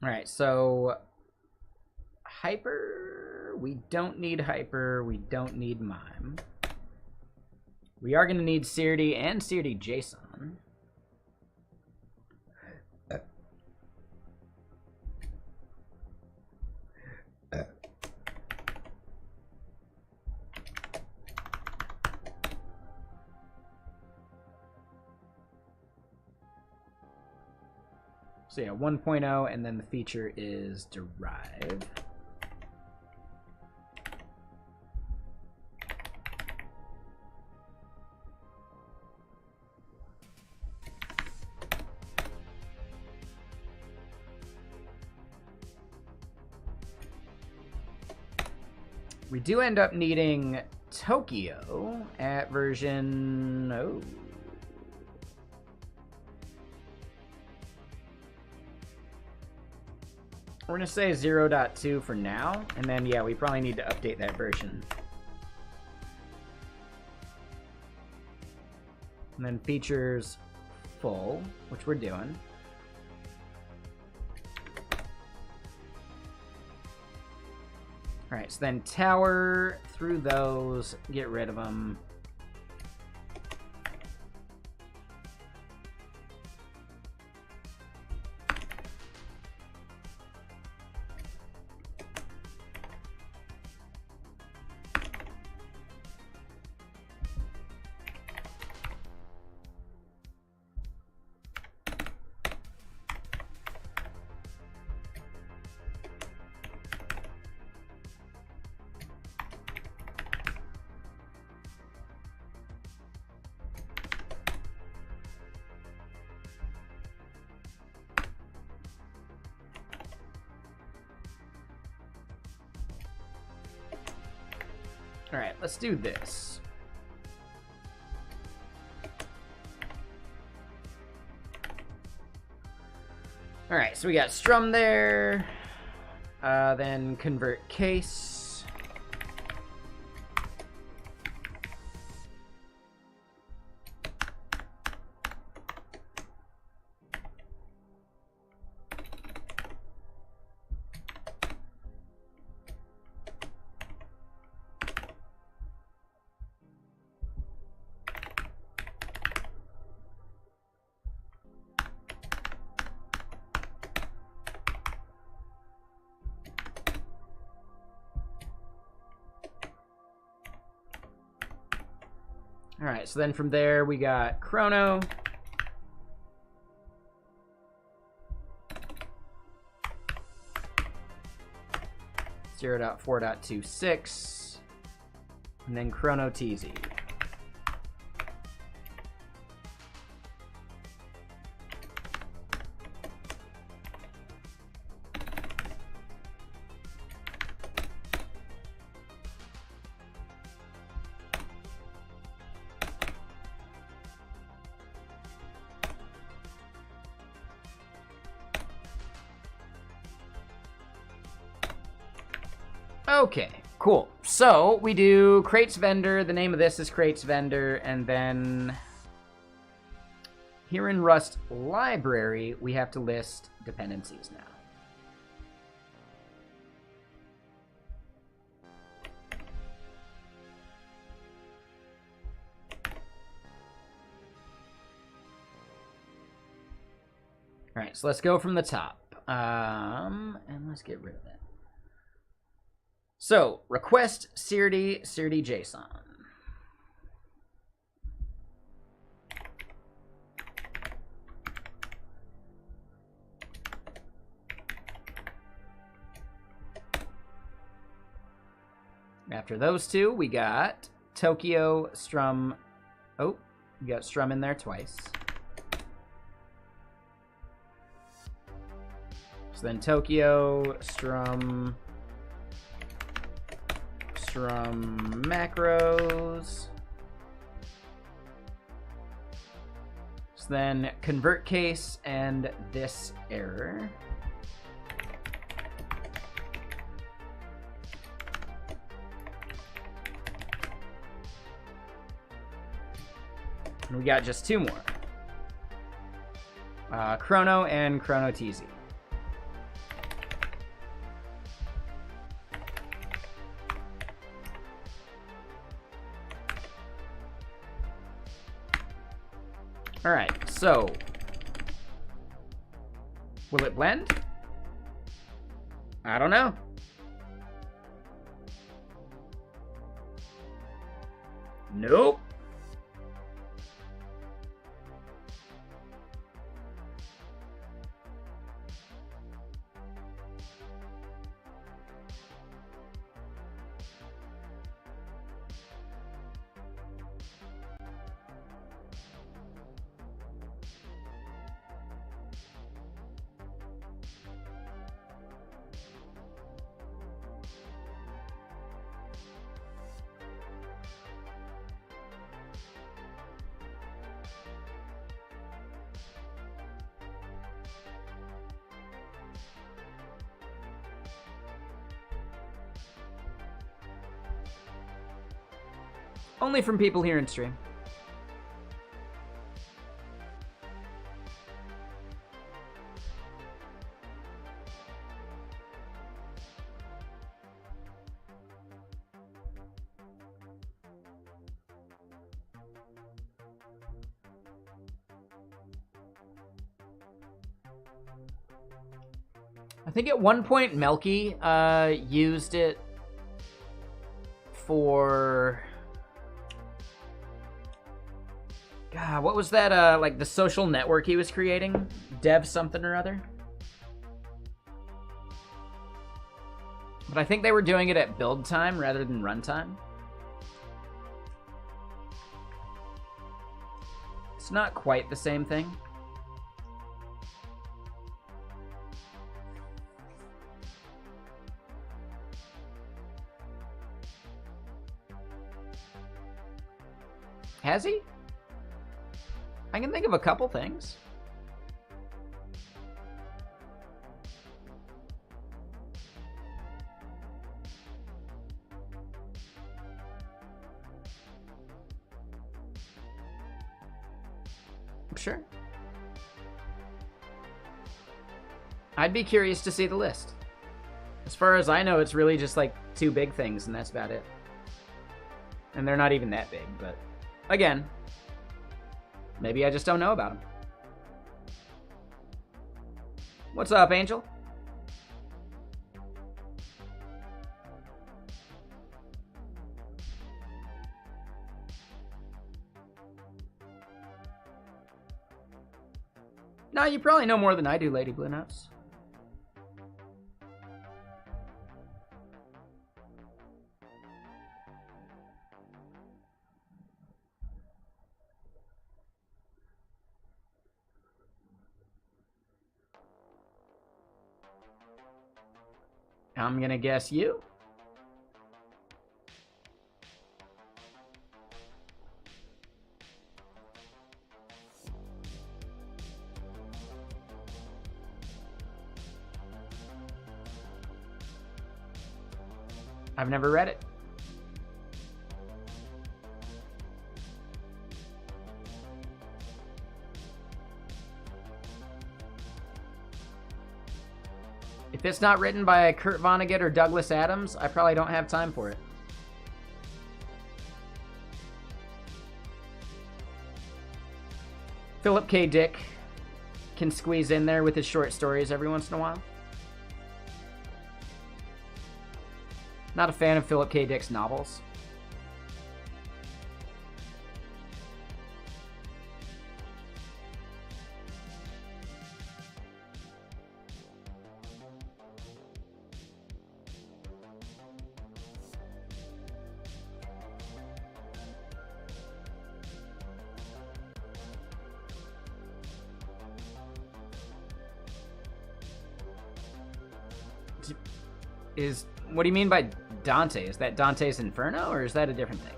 Alright, so hyper, we don't need hyper, we don't need mime. We are going to need Seardy and Seardy JSON. So yeah, 1.0, and then the feature is derive. We do end up needing Tokyo at version... oh. We're going to say 0.2 for now, and then, yeah, we probably need to update that version. And then features full, which we're doing. All right, so then tower, through those, get rid of them. All right, let's do this. All right, so we got strum there, then convert case. All right, so then from there we got chrono. .4.26. And then Chrono TZ. Okay, cool. So we do crates vendor. The name of this is crates vendor. And then here in Rust library, we have to list dependencies now. All right, so let's go from the top. And let's get rid of that. So, request Sirdi JSON. After those two, we got Tokyo Strum. Oh, we got Strum in there twice. So then Tokyo Strum macros. So then convert case and this error. And we got just two more. Chrono and Chrono TZ. All right, so will it blend? I don't know. Nope. Only from people here in stream. I think at one point Melky used it for... God, what was that, like the social network he was creating? Dev something or other? But I think they were doing it at build time rather than runtime. It's not quite the same thing. Has he? I can think of a couple things. Sure. I'd be curious to see the list. As far as I know, it's really just like two big things, and that's about it. And they're not even that big, but again, maybe I just don't know about them. What's up, Angel? No, you probably know more than I do, Lady Blue Notes. I'm gonna guess you. I've never read it. If it's not written by Kurt Vonnegut or Douglas Adams, I probably don't have time for it. Philip K. Dick can squeeze in there with his short stories every once in a while. Not a fan of Philip K. Dick's novels. What do you mean by Dante? Is that Dante's Inferno, or is that a different thing?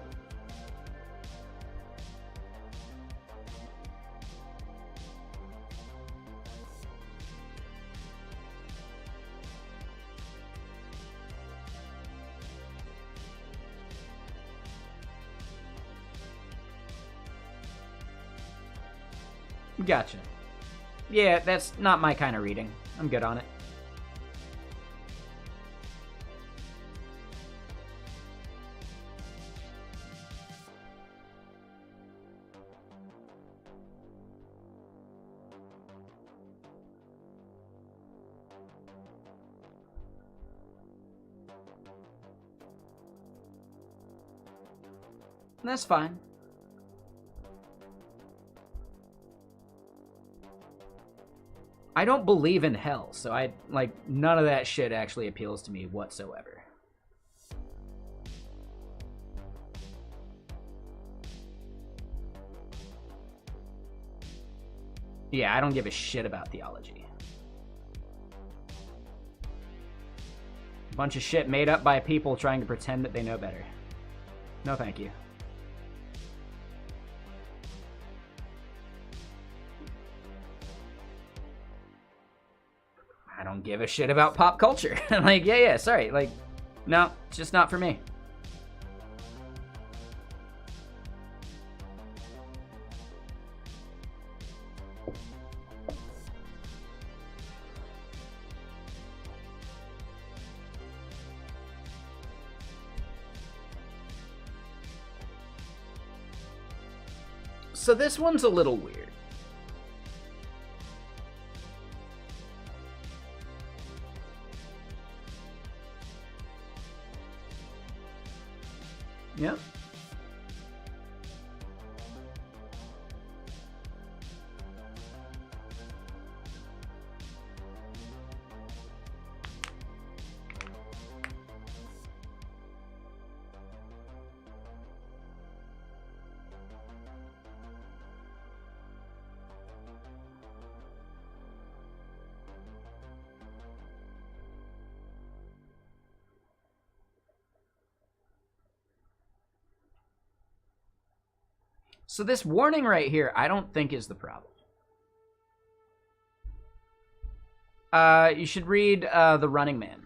Gotcha. Yeah, that's not my kind of reading. I'm good on it. That's fine. I don't believe in hell, so none of that shit actually appeals to me whatsoever. Yeah, I don't give a shit about theology. A bunch of shit made up by people trying to pretend that they know better. No, thank you. I don't give a shit about pop culture. Yeah, sorry. No, it's just not for me. So this one's a little weird. Yep. So this warning right here, I don't think is the problem. You should read The Running Man.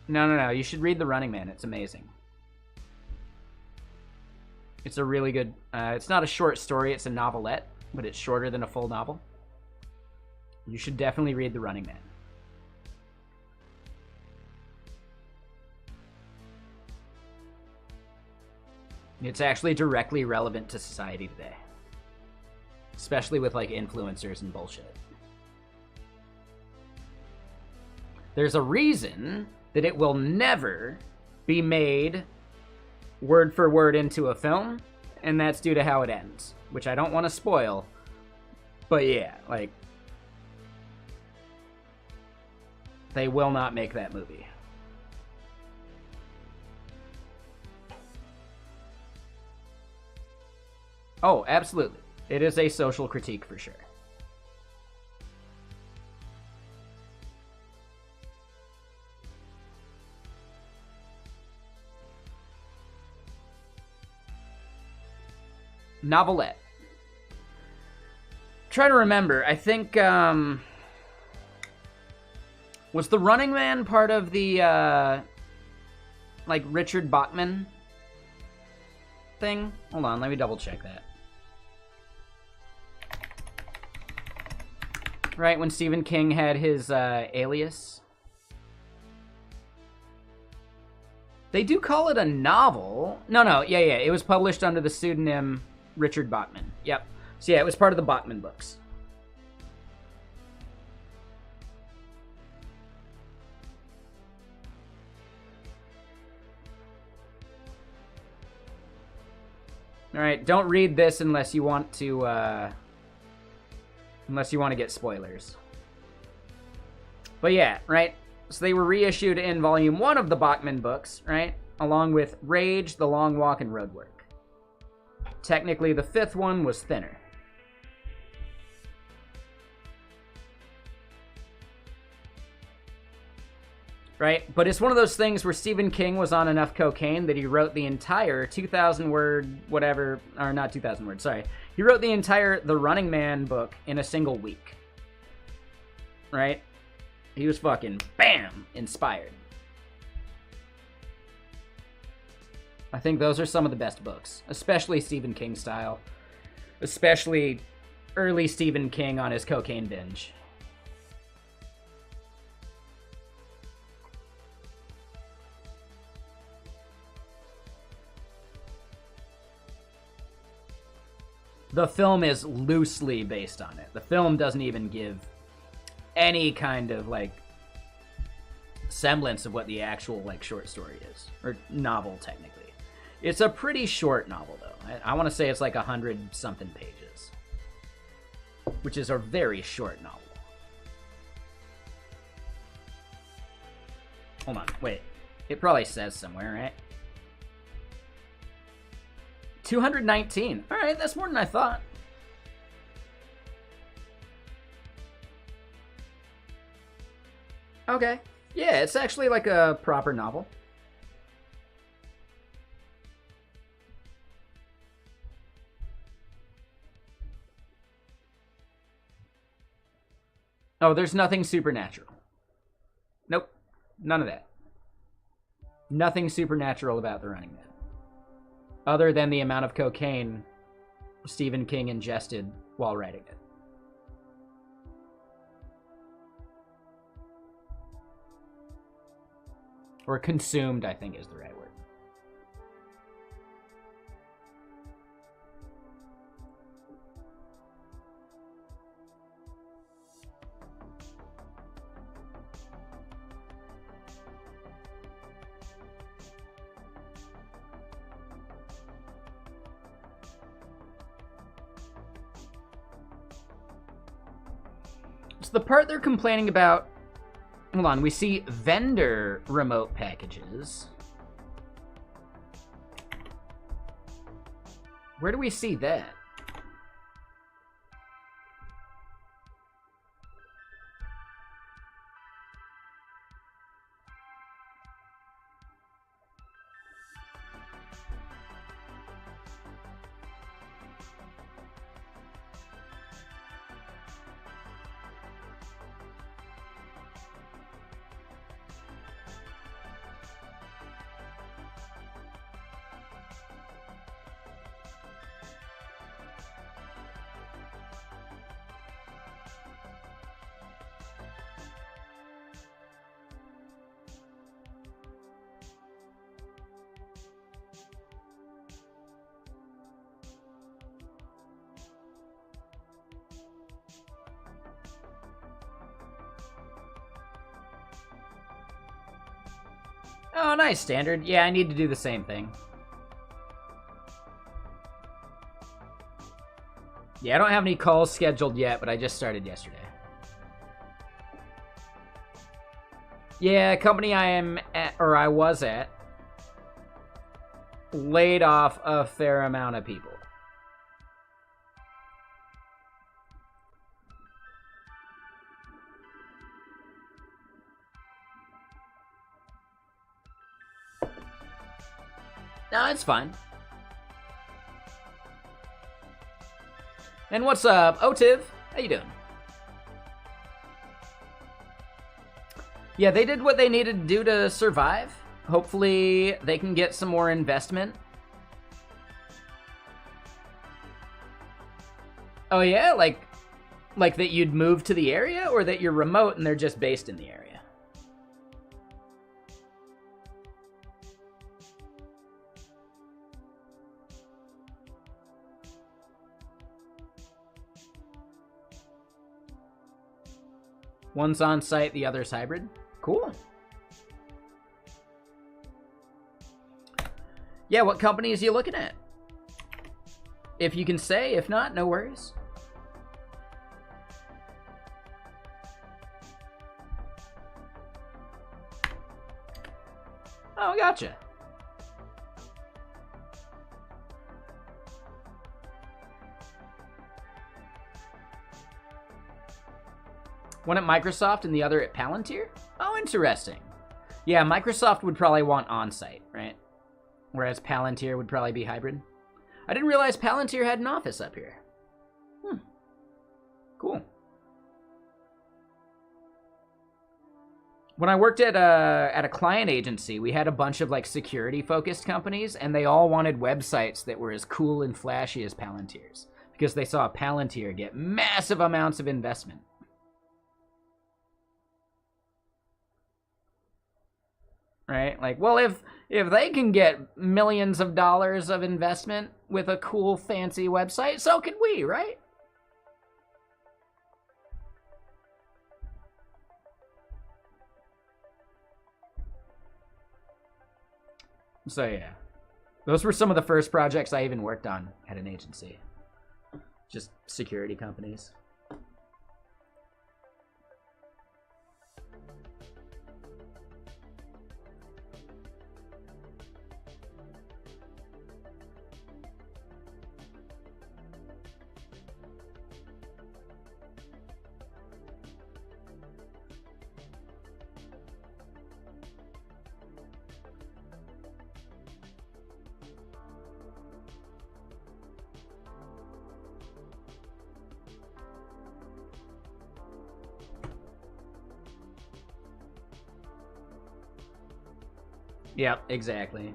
No. You should read The Running Man. It's amazing. It's a really good... it's not a short story. It's a novelette, but it's shorter than a full novel. You should definitely read The Running Man. It's actually directly relevant to society today. Especially with, influencers and bullshit. There's a reason that it will never be made word for word into a film, and that's due to how it ends. Which I don't want to spoil, but yeah, they will not make that movie. Oh, absolutely. It is a social critique for sure. Novelette. Try to remember. I think, was The Running Man part of the, like, Richard Bachman thing? Hold on, let me double check that. Right, when Stephen King had his, Alias. They do call it a novel. No, yeah, it was published under the pseudonym Richard Bachman. Yep. So yeah, it was part of the Bachman books. All right, don't read this unless you want to get spoilers. But yeah, right? So they were reissued in volume 1 of the Bachman books, right? Along with Rage, The Long Walk, and Roadwork. Technically, the 5th one was thinner. Right? But it's one of those things where Stephen King was on enough cocaine that he wrote the entire 2,000-word whatever, or not 2,000 words, sorry. He wrote the entire The Running Man book in a single week. Right? He was fucking, bam, inspired. I think those are some of the best books, especially Stephen King style. Especially early Stephen King on his cocaine binge. The film is loosely based on it. The film doesn't even give any kind of, like, semblance of what the actual, like, short story is. Or novel, technically. It's a pretty short novel, though. I want to say it's like 100-something pages. Which is a very short novel. Hold on, wait. It probably says somewhere, right? 219. All right, that's more than I thought. Okay. Yeah, it's actually like a proper novel. Oh, there's nothing supernatural. Nope. None of that. Nothing supernatural about The Running Man. Other than the amount of cocaine Stephen King ingested while writing it. Or consumed, I think is the right word. So the part they're complaining about... Hold on, we see vendor remote packages. Where do we see that? Oh, nice, Standard. Yeah, I need to do the same thing. Yeah, I don't have any calls scheduled yet, but I just started yesterday. Yeah, company I am at, or I was at, laid off a fair amount of people. No, it's fine. And what's up, Otiv? How you doing? Yeah, they did what they needed to do to survive. Hopefully they can get some more investment. Oh yeah, like that you'd move to the area, or that you're remote and they're just based in the area? One's on site, the other's hybrid. Cool. Yeah, what companies are you looking at? If you can say, if not, no worries. Oh, gotcha. One at Microsoft and the other at Palantir? Oh, interesting. Yeah, Microsoft would probably want on-site, right? Whereas Palantir would probably be hybrid. I didn't realize Palantir had an office up here. Cool. When I worked at a client agency, we had a bunch of like security-focused companies, and they all wanted websites that were as cool and flashy as Palantir's, because they saw Palantir get massive amounts of investment. Right? Like, well, if they can get millions of dollars of investment with a cool, fancy website, so can we, right? So yeah, those were some of the first projects I even worked on at an agency. Just security companies. Yep, exactly.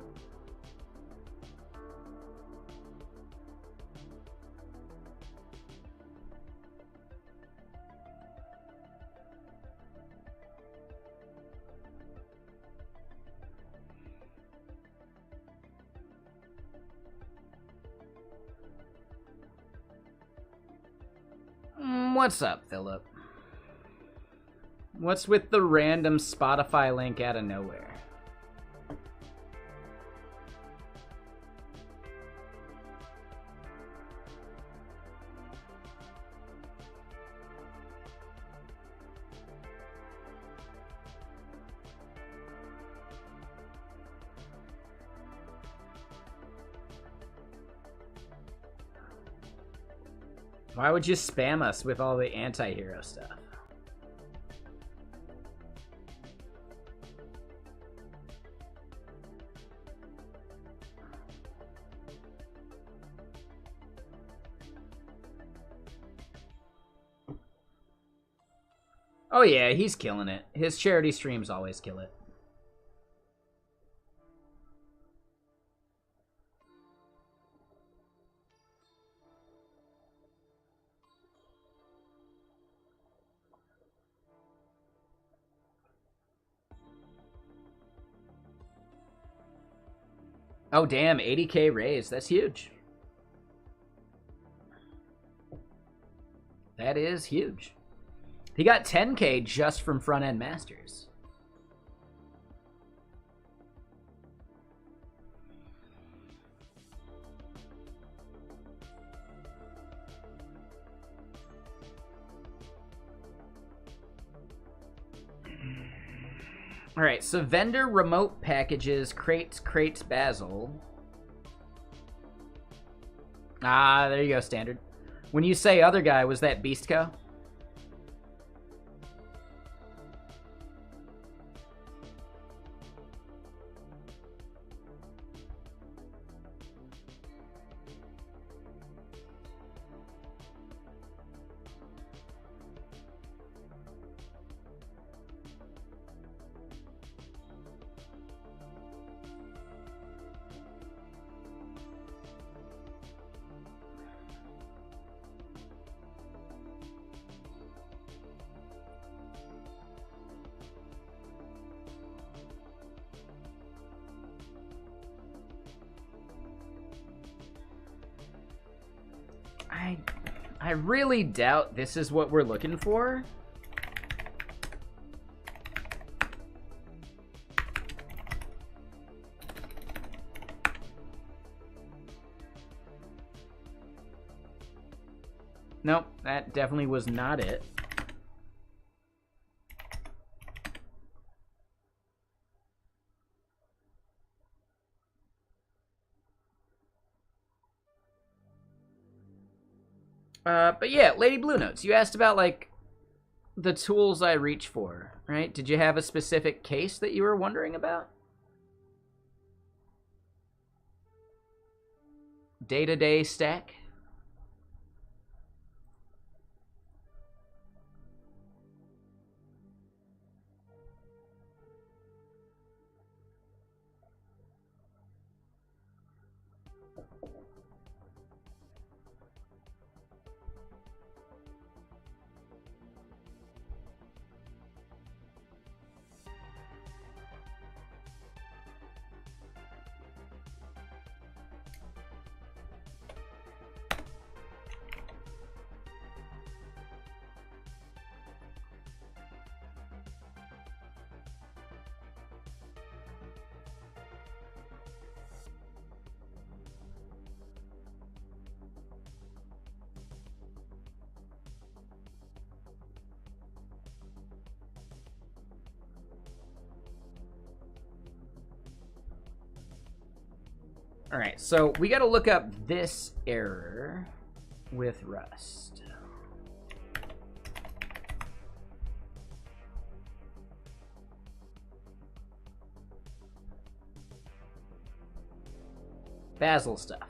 What's up, Philip? What's with the random Spotify link out of nowhere? Why would you spam us with all the anti-hero stuff? Oh yeah, he's killing it. His charity streams always kill it. Oh damn, 80K raise. That's huge. That is huge. He got 10K just from front-end masters. All right, so vendor remote packages, crates, Basil. Ah, there you go, standard. When you say other guy, was that Beastco? I really doubt this is what we're looking for. Nope, that definitely was not it. But yeah, Lady Blue Notes, you asked about, like, the tools I reach for, right? Did you have a specific case that you were wondering about? Day-to-day stack? All right, so we got to look up this error with Rust. Basil stuff.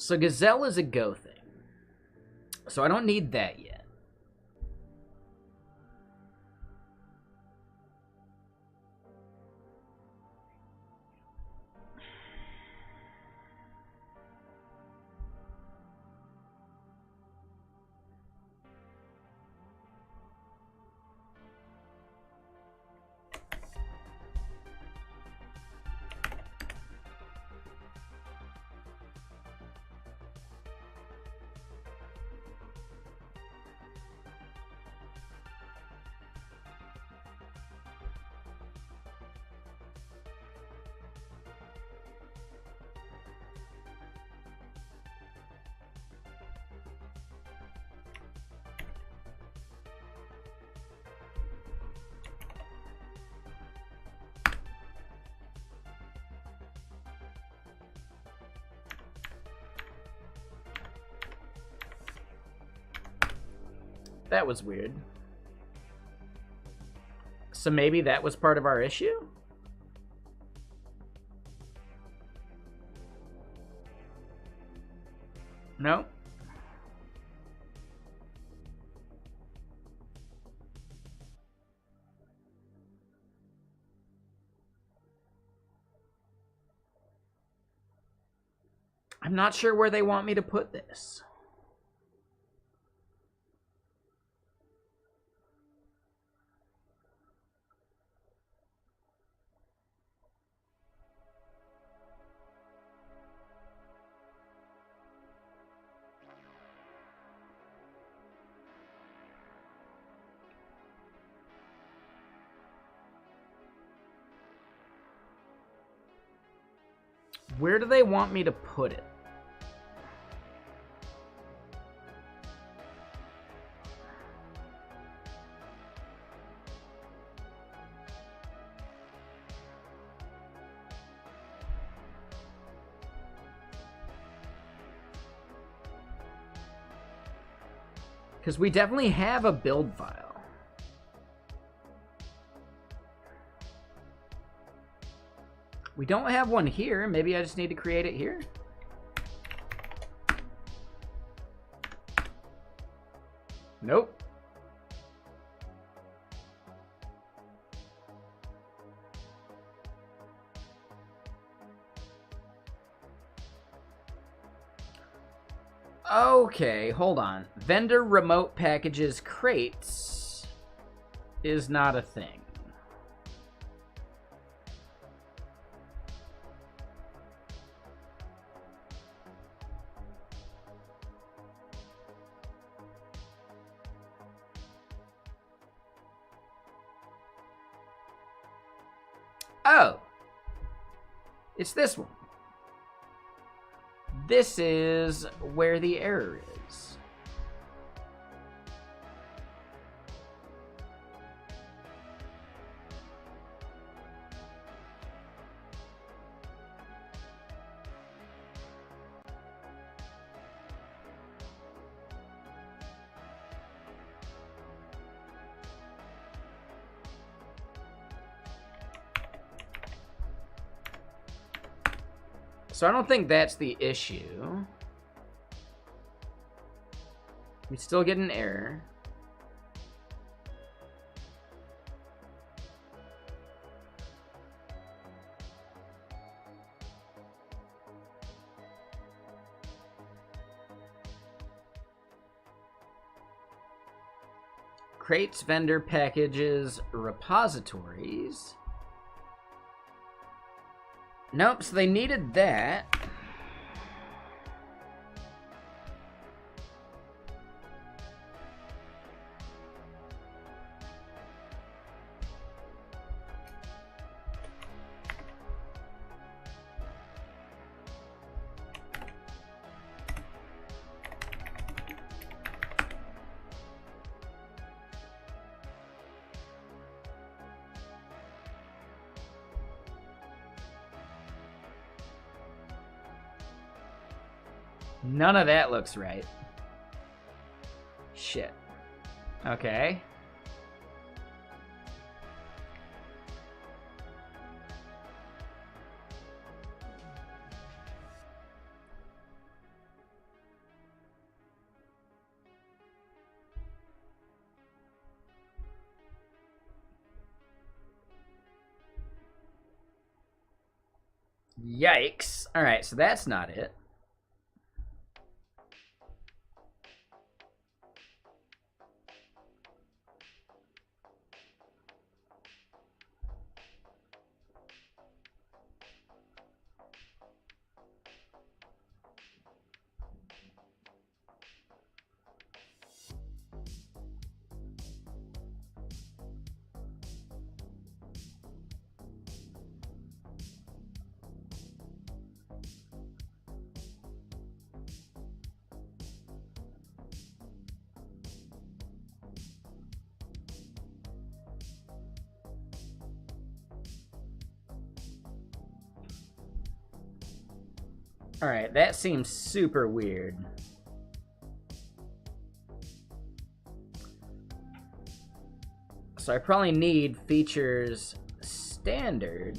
So Gazelle is a Go thing. So I don't need that yet. That was weird. So maybe that was part of our issue? No? I'm not sure where they want me to put this. Where do they want me to put it? Because we definitely have a build file. We don't have one here. Maybe I just need to create it here. Nope. Okay, hold on. Vendor remote packages crates is not a thing. Oh, it's this one. This is where the error is. So I don't think that's the issue. We still get an error. Crates, vendor packages, repositories. Nope, so they needed that. None of that looks right. Shit. Okay. Yikes. All right, so that's not it. All right, that seems super weird. So I probably need features standard.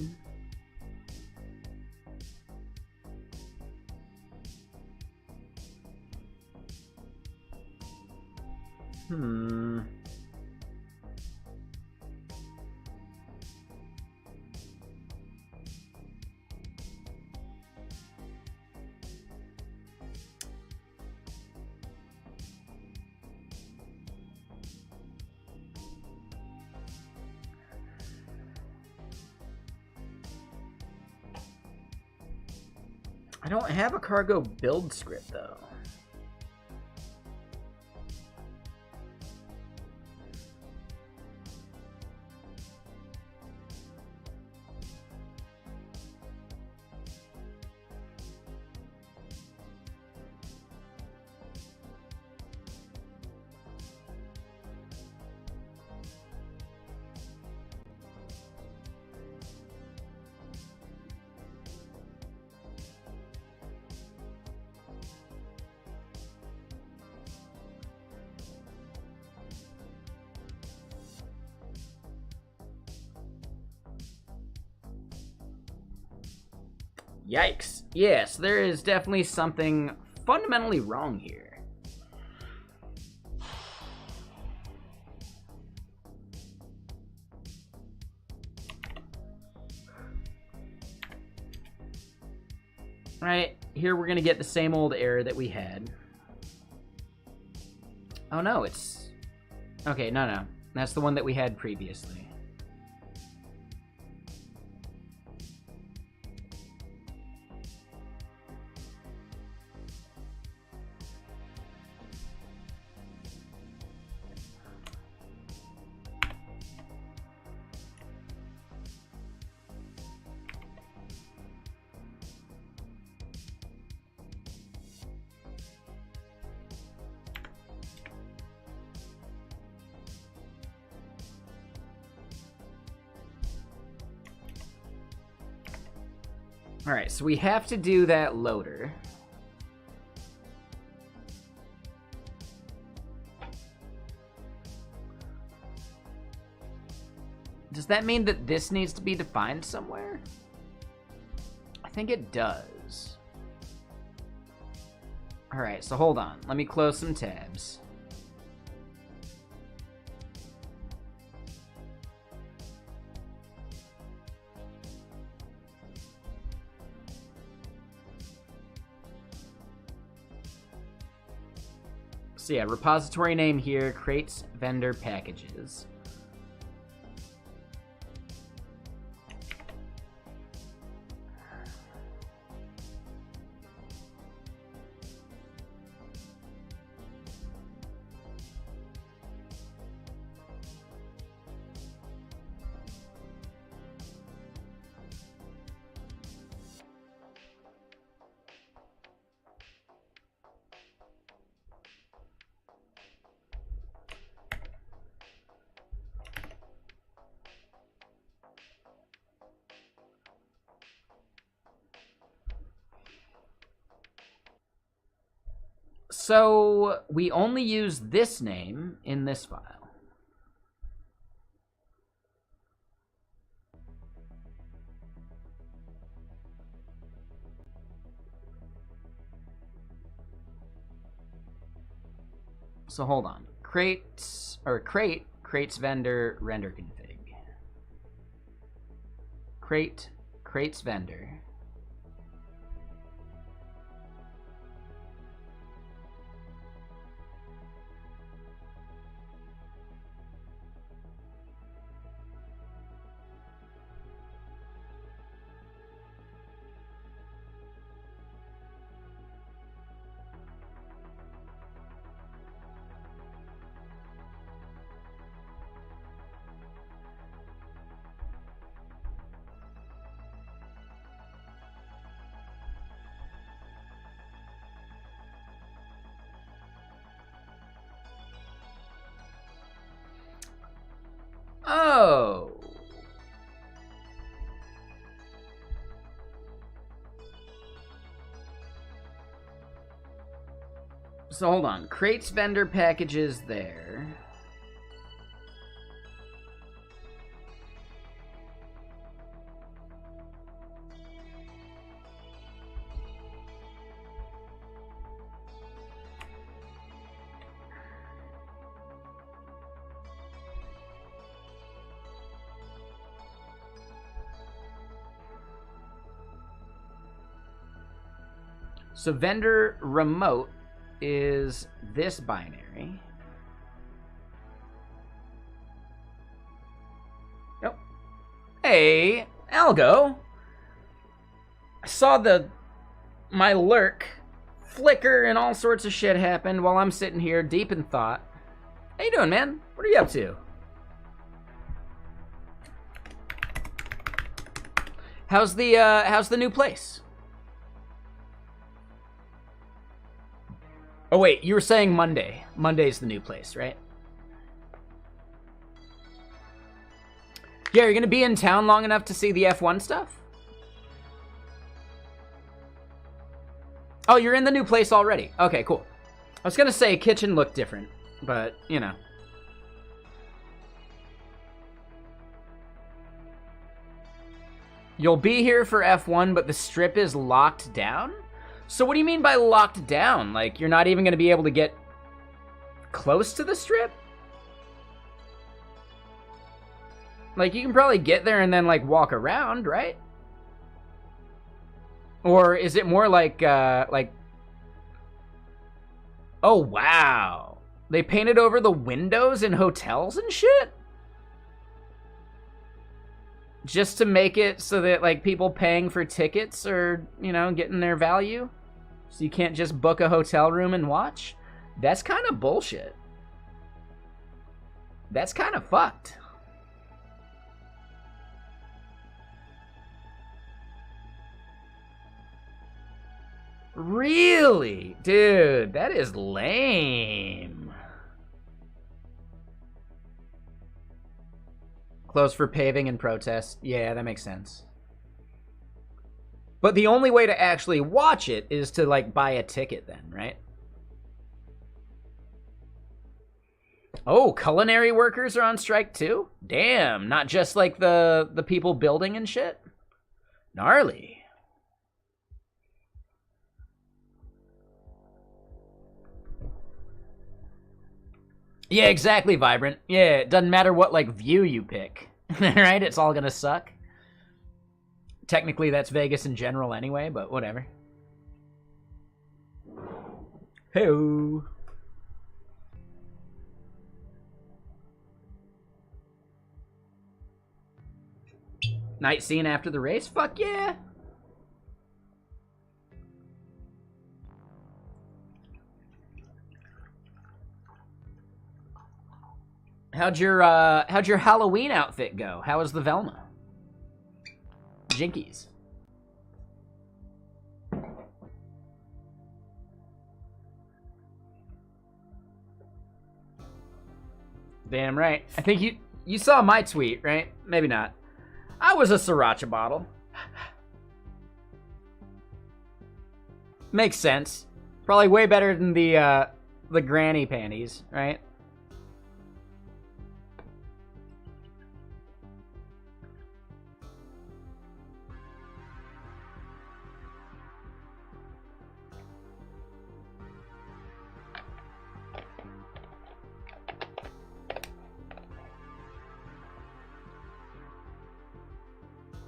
I don't have a cargo build script though. Yikes. Yes, there is definitely something fundamentally wrong here. Right, here we're gonna get the same old error that we had. Oh no, it's... Okay, no. That's the one that we had previously. Alright, so we have to do that loader. Does that mean that this needs to be defined somewhere? I think it does. Alright, so hold on. Let me close some tabs. So yeah, repository name here, crates, vendor, packages. So we only use this name in this file. So hold on. Crates, crates vendor, render config. Crates vendor. Oh. So hold on. Crates vendor packages there. So vendor remote is this binary. Yep. Hey, Algo. I saw my lurk flicker and all sorts of shit happen while I'm sitting here deep in thought. How you doing, man? What are you up to? How's the new place? Oh wait, you were saying Monday. Monday's the new place, right? Yeah, you're gonna be in town long enough to see the F1 stuff? Oh, you're in the new place already. Okay, cool. I was gonna say kitchen looked different, but, you know. You'll be here for F1, but the strip is locked down? So what do you mean by locked down? Like, you're not even going to be able to get close to the strip? Like, you can probably get there and then, like, walk around, right? Or is it more like, oh, wow. They painted over the windows in hotels and shit? Just to make it so that, like, people paying for tickets are, you know, getting their value? So you can't just book a hotel room and watch? That's kind of bullshit. That's kind of fucked. Really? Dude, that is lame. Closed for paving and protest. Yeah, that makes sense. But the only way to actually watch it is to, like, buy a ticket then, right? Oh, culinary workers are on strike too? Damn, not just, like, the people building and shit? Gnarly. Yeah, exactly, Vibrant. Yeah, it doesn't matter what, like, view you pick. Right? It's all gonna suck. Technically, that's Vegas in general anyway, but whatever. Hey-o. Night scene after the race? Fuck yeah! How'd your Halloween outfit go? How was the Velma? Jinkies. Damn right. I think you saw my tweet, right? Maybe not. I was a sriracha bottle. Makes sense. Probably way better than the granny panties, right?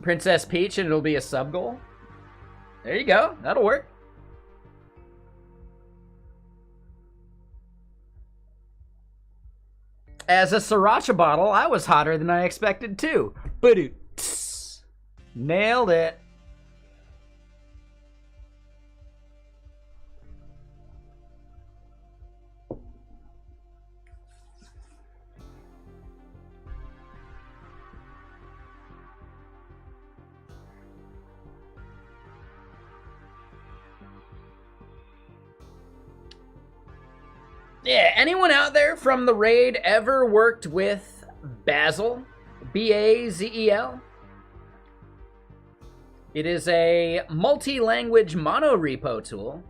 Princess Peach and it'll be a sub goal. There you go. That'll work. As a sriracha bottle, I was hotter than I expected too. Nailed it. Yeah, anyone out there from the raid ever worked with Bazel? B-A-Z-E-L? It is a multi-language mono-repo tool.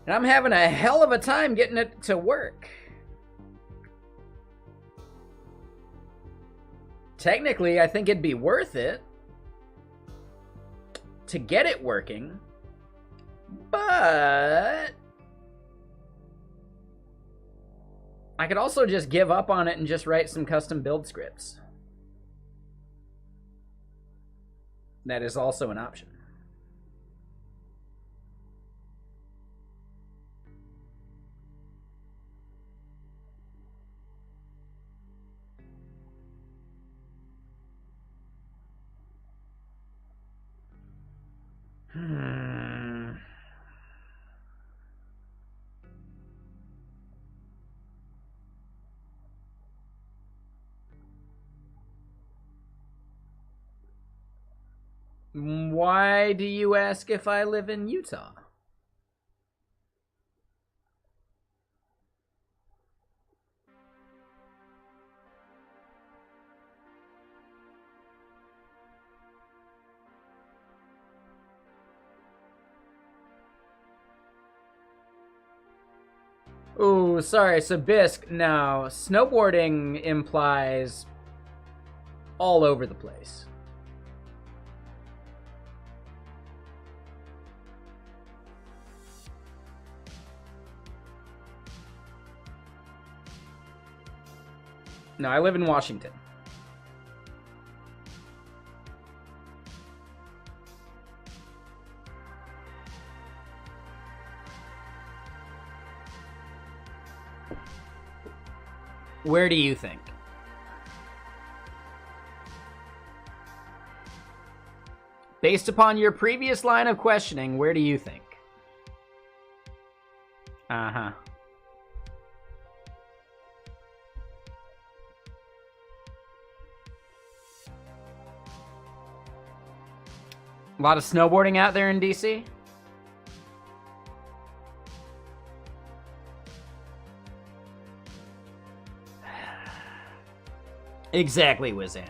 And I'm having a hell of a time getting it to work. Technically, I think it'd be worth it to get it working. But I could also just give up on it and just write some custom build scripts. That is also an option. Why do you ask if I live in Utah? Ooh, sorry, so Bisque, no. Snowboarding implies all over the place. No, I live in Washington. Where do you think? Based upon your previous line of questioning, where do you think? Uh-huh. A lot of snowboarding out there in DC? Exactly, Wizand.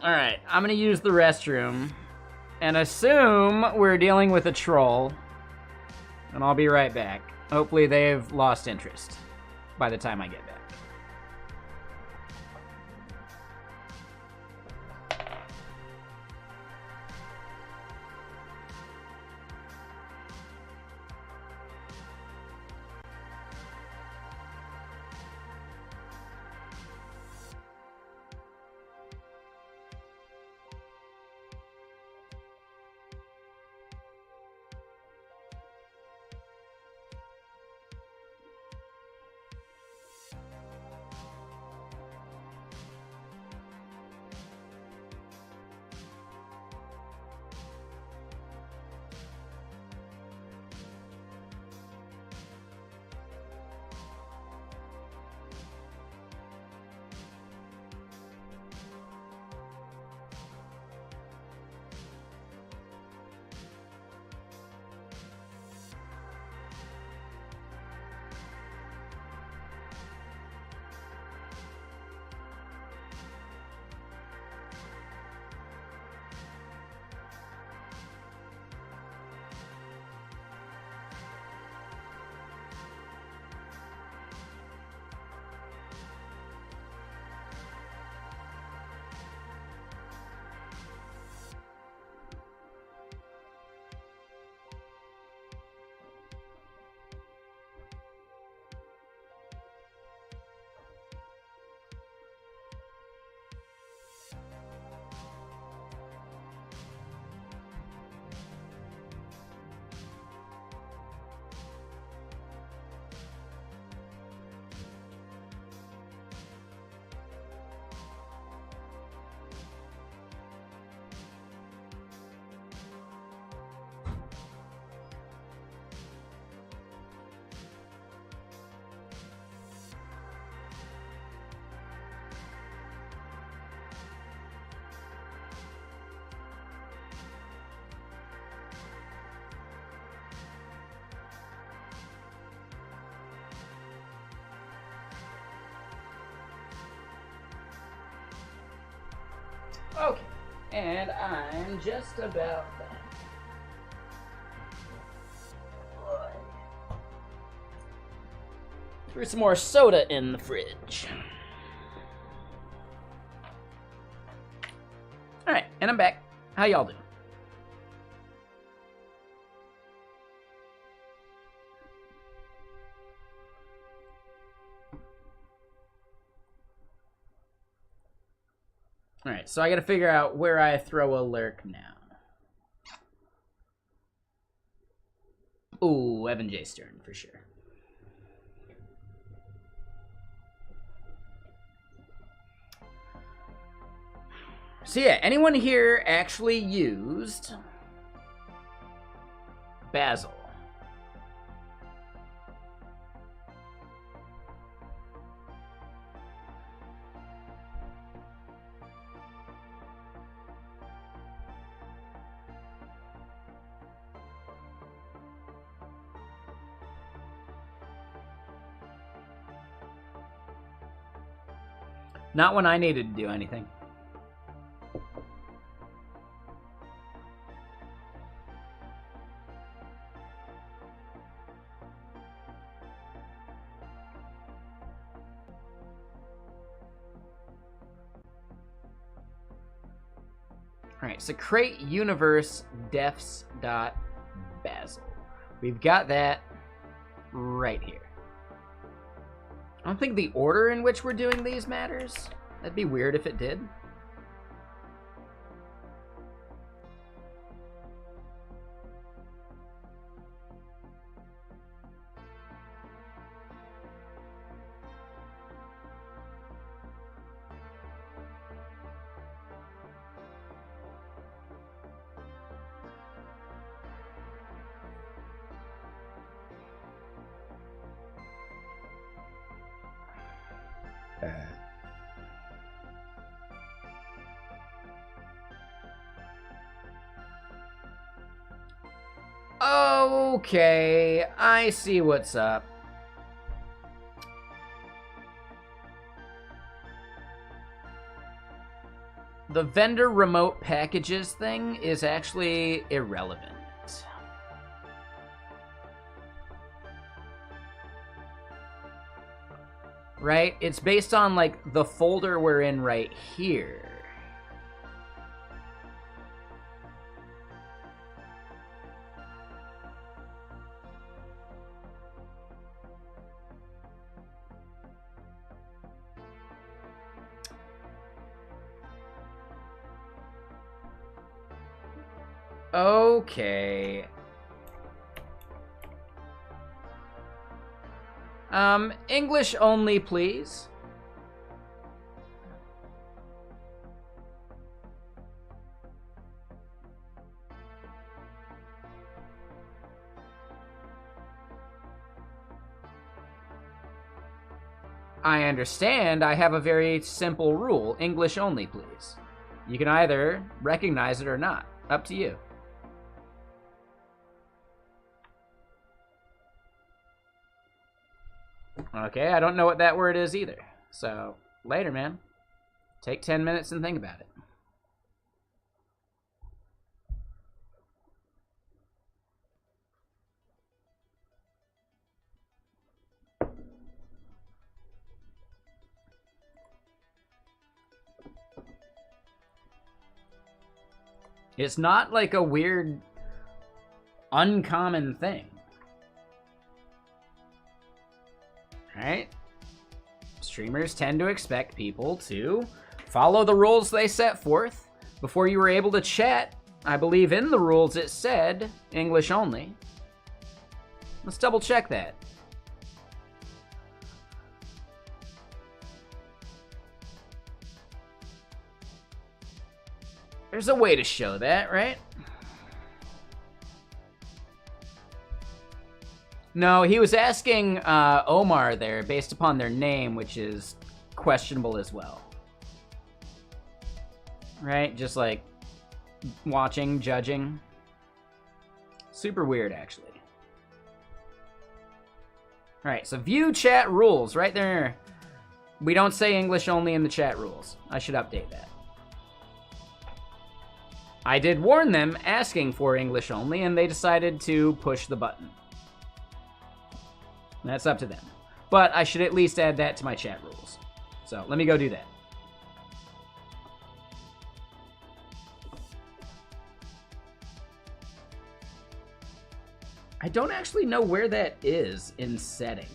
Alright, I'm gonna use the restroom and assume we're dealing with a troll. And I'll be right back. Hopefully they've lost interest by the time I get back. Okay, and I'm just about done. Threw some more soda in the fridge. Alright, and I'm back. How y'all doing? Alright, so I gotta figure out where I throw a lurk now. Ooh, Evan J. Stern, for sure. So yeah, anyone here actually used Basil? Not when I needed to do anything. Alright, so create universe defs Basil. We've got that right here. I don't think the order in which we're doing these matters. That'd be weird if it did. Okay, I see what's up. The vendor remote packages thing is actually irrelevant. Right? It's based on, like, the folder we're in right here. Okay. English only, please. I understand. I have a very simple rule. English only, please. You can either recognize it or not. Up to you. Okay, I don't know what that word is either. So, later, man. Take 10 minutes and think about it. It's not like a weird, uncommon thing. Right? Streamers tend to expect people to follow the rules they set forth. Before you were able to chat, I believe in the rules it said English only. Let's double check that. There's a way to show that, right? No, he was asking Omar there based upon their name, which is questionable as well. Right? Just like watching, judging. Super weird, actually. Alright, so view chat rules right there. We don't say English only in the chat rules. I should update that. I did warn them asking for English only, and they decided to push the button. That's up to them. But I should at least add that to my chat rules. So let me go do that. I don't actually know where that is in settings.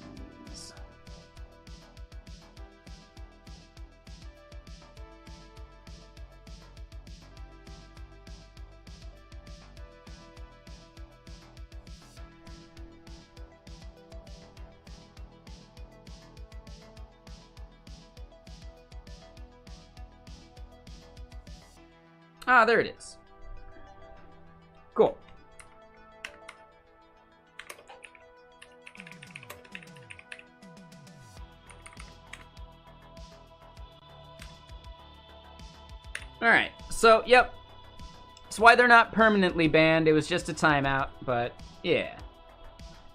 Ah, there it is. Cool. Alright, so, yep. That's why they're not permanently banned. It was just a timeout, but, yeah.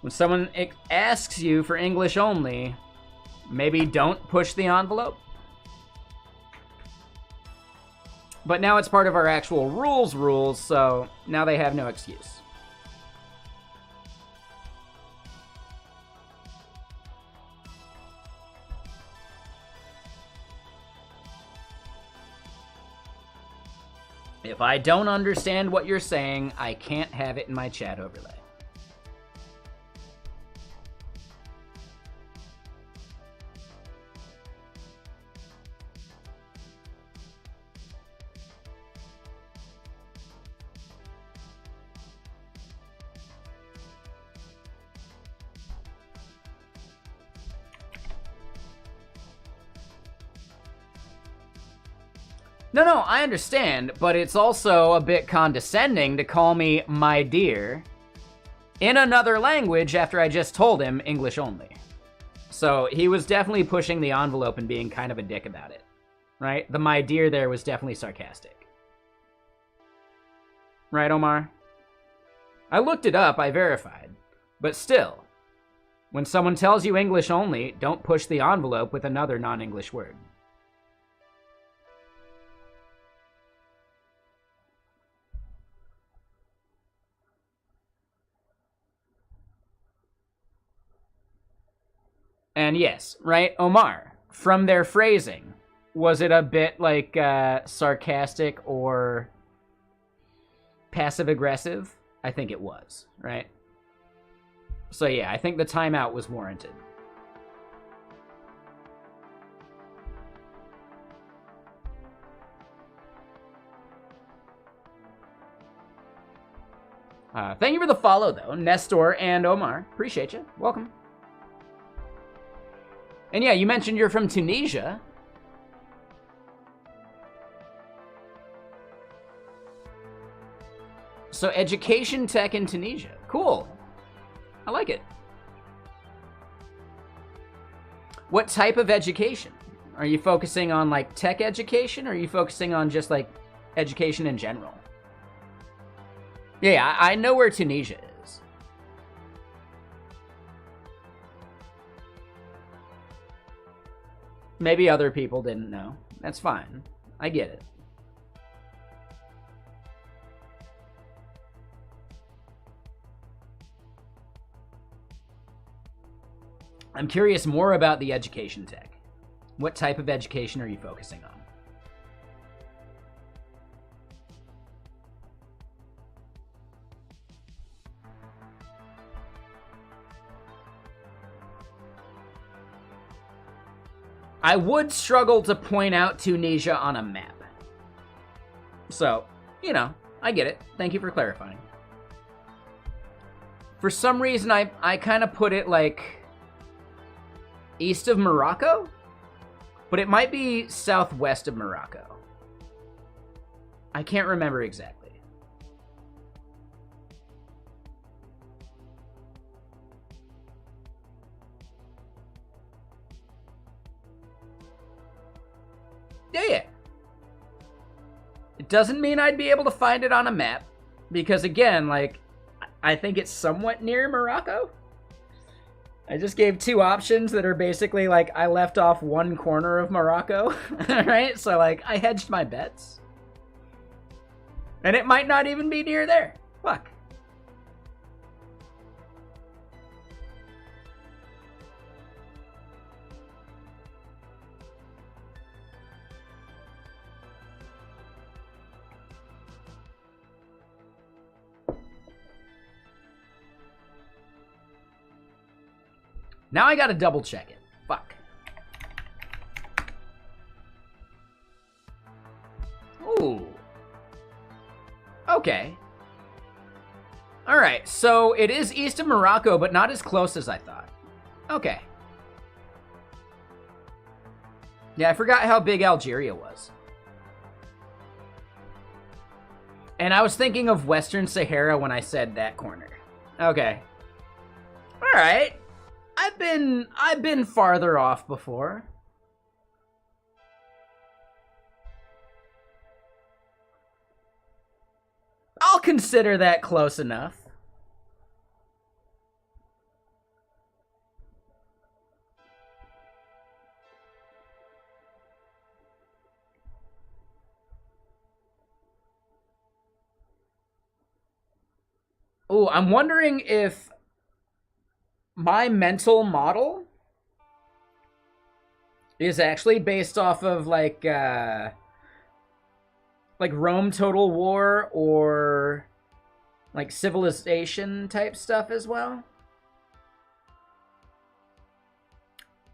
When someone asks you for English only, maybe don't push the envelope. But now it's part of our actual rules, so now they have no excuse. If I don't understand what you're saying, I can't have it in my chat overlay. No, I understand, but it's also a bit condescending to call me my dear in another language after I just told him English only. So he was definitely pushing the envelope and being kind of a dick about it, right? The my dear there was definitely sarcastic. Right, Omar? I looked it up, I verified. But still, when someone tells you English only, don't push the envelope with another non-English word. And yes, right, Omar, from their phrasing, was it a bit like sarcastic or passive-aggressive? I think it was, right? So yeah, I think the timeout was warranted. Thank you for the follow, though, Nestor and Omar. Appreciate you. Welcome. And yeah, you mentioned you're from Tunisia. So education tech in Tunisia. Cool. I like it. What type of education? Are you focusing on like tech education or are you focusing on just like education in general? Yeah, I know where Tunisia is. Maybe other people didn't know. That's fine. I get it. I'm curious more about the education tech. What type of education are you focusing on? I would struggle to point out Tunisia on a map. So, you know, I get it. Thank you for clarifying. For some reason, I kind of put it like east of Morocco, but it might be southwest of Morocco. I can't remember exactly. Yeah. It doesn't mean I'd be able to find it on a map, because again, like, I think it's somewhat near Morocco. I just gave two options that are basically like I left off one corner of Morocco, right? So like I hedged my bets. And it might not even be near there. Fuck. Now I gotta double check it. Fuck. Ooh. Okay. Alright, so it is east of Morocco, but not as close as I thought. Okay. Yeah, I forgot how big Algeria was. And I was thinking of Western Sahara when I said that corner. Okay. Alright. I've been farther off before. I'll consider that close enough. Ooh, I'm wondering if my mental model is actually based off of like like Rome Total War or like Civilization type stuff as well.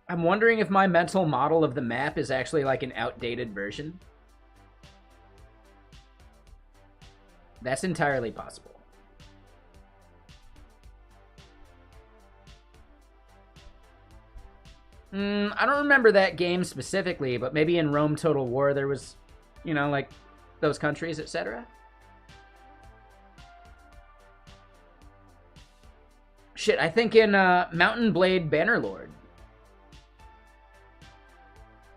I'm wondering if my mental model of the map is actually like an outdated version. That's entirely possible. I don't remember that game specifically, but maybe in Rome Total War there was, you know, like those countries, etc. Shit, I think in Mountain Blade Bannerlord,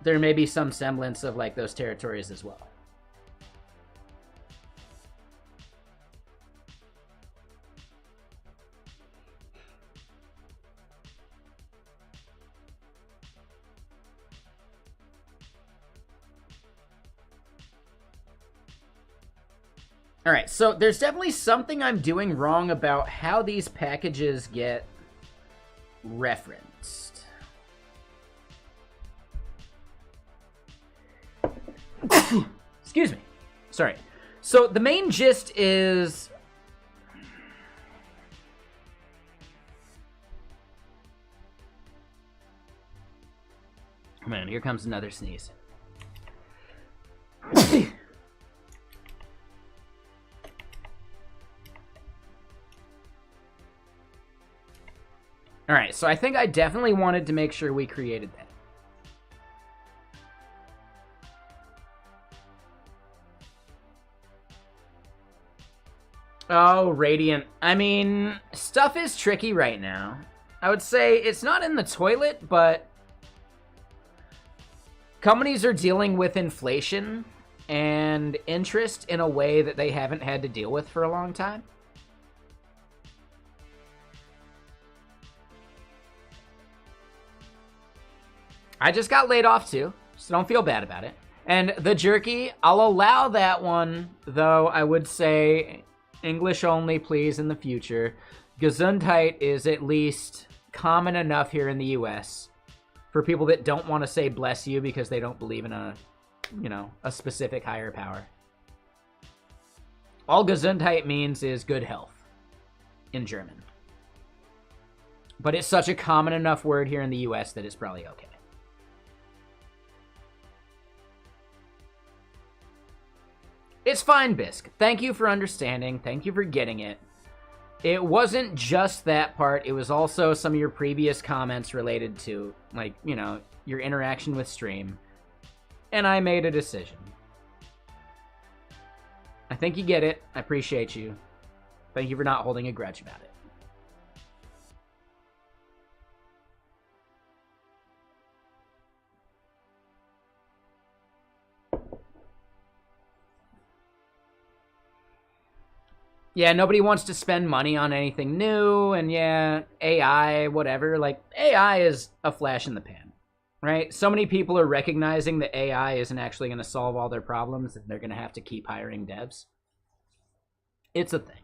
there may be some semblance of like those territories as well. All right, so there's definitely something I'm doing wrong about how these packages get referenced. Excuse me. Sorry. So the main gist is... Man, here comes another sneeze. All right, so I think I definitely wanted to make sure we created that. Oh, Radiant. I mean, stuff is tricky right now. I would say it's not in the toilet, but companies are dealing with inflation and interest in a way that they haven't had to deal with for a long time. I just got laid off too, so don't feel bad about it. And the jerky, I'll allow that one, though I would say English only, please, in the future. Gesundheit is at least common enough here in the US for people that don't want to say bless you because they don't believe in a, you know, a specific higher power. All Gesundheit means is good health in German. But it's such a common enough word here in the US that it's probably okay. It's fine, Bisque. Thank you for understanding. Thank you for getting it. It wasn't just that part. It was also some of your previous comments related to, like, you know, your interaction with stream. And I made a decision. I think you get it. I appreciate you. Thank you for not holding a grudge about it. Yeah, nobody wants to spend money on anything new, and yeah, AI, whatever. Like, AI is a flash in the pan, right? So many people are recognizing that AI isn't actually going to solve all their problems, and they're going to have to keep hiring devs. It's a thing.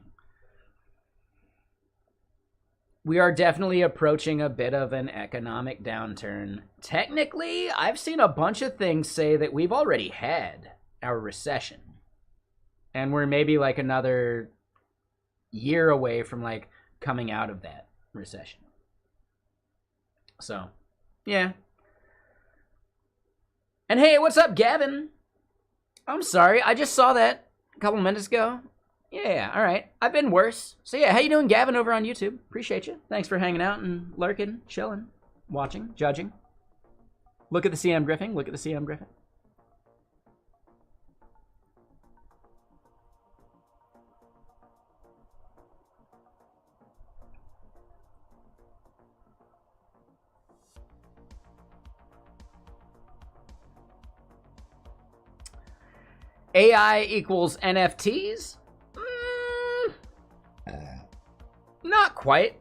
We are definitely approaching a bit of an economic downturn. Technically, I've seen a bunch of things say that we've already had our recession, and we're maybe like another year away from like coming out of that recession. So, yeah. And hey, what's up, Gavin? I'm sorry, I just saw that a couple minutes ago. Yeah, all right. I've been worse. So yeah, how you doing, Gavin, over on YouTube? Appreciate you. Thanks for hanging out and lurking, chilling, watching, judging. Look at the CM Griffin. Look at the CM Griffin. AI equals NFTs? Not quite.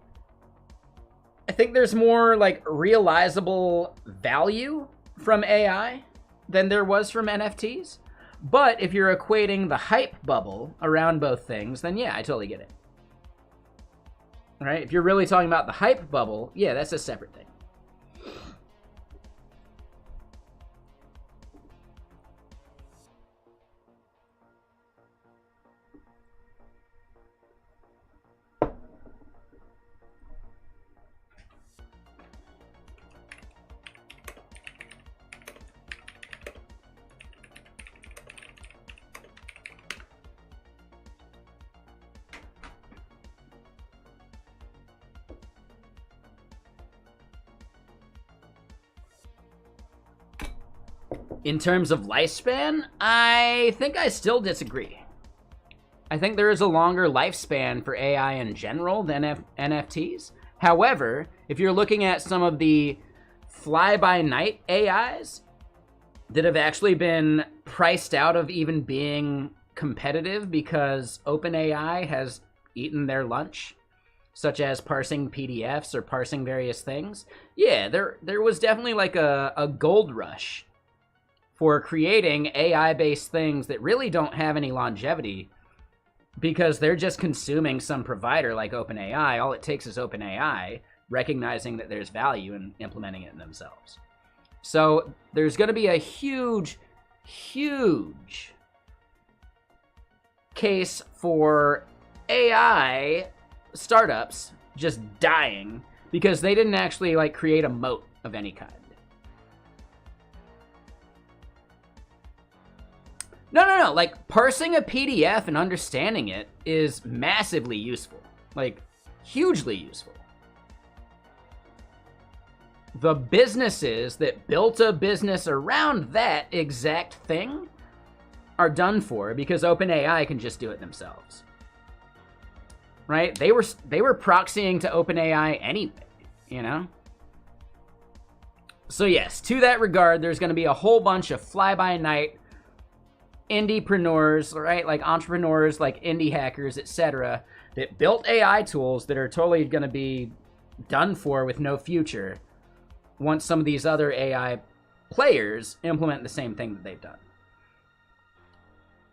I think there's more like realizable value from AI than there was from NFTs. But if you're equating the hype bubble around both things, then yeah, I totally get it. All right, if you're really talking about the hype bubble, yeah, that's a separate thing. In terms of lifespan, I think I still disagree. I think there is a longer lifespan for AI in general than NFTs. However, if you're looking at some of the fly-by-night AIs that have actually been priced out of even being competitive because OpenAI has eaten their lunch, such as parsing PDFs or parsing various things, yeah, there was definitely like a gold rush for creating AI-based things that really don't have any longevity because they're just consuming some provider like OpenAI. All it takes is OpenAI recognizing that there's value in implementing it in themselves. So there's going to be a huge, huge case for AI startups just dying because they didn't actually like create a moat of any kind. No. Like, parsing a PDF and understanding it is massively useful. Like, hugely useful. The businesses that built a business around that exact thing are done for because OpenAI can just do it themselves. Right? They were proxying to OpenAI anyway, you know? So yes, to that regard, there's going to be a whole bunch of fly-by-night indiepreneurs, right? Like entrepreneurs, like indie hackers, etc., that built AI tools that are totally going to be done for with no future once some of these other AI players implement the same thing that they've done.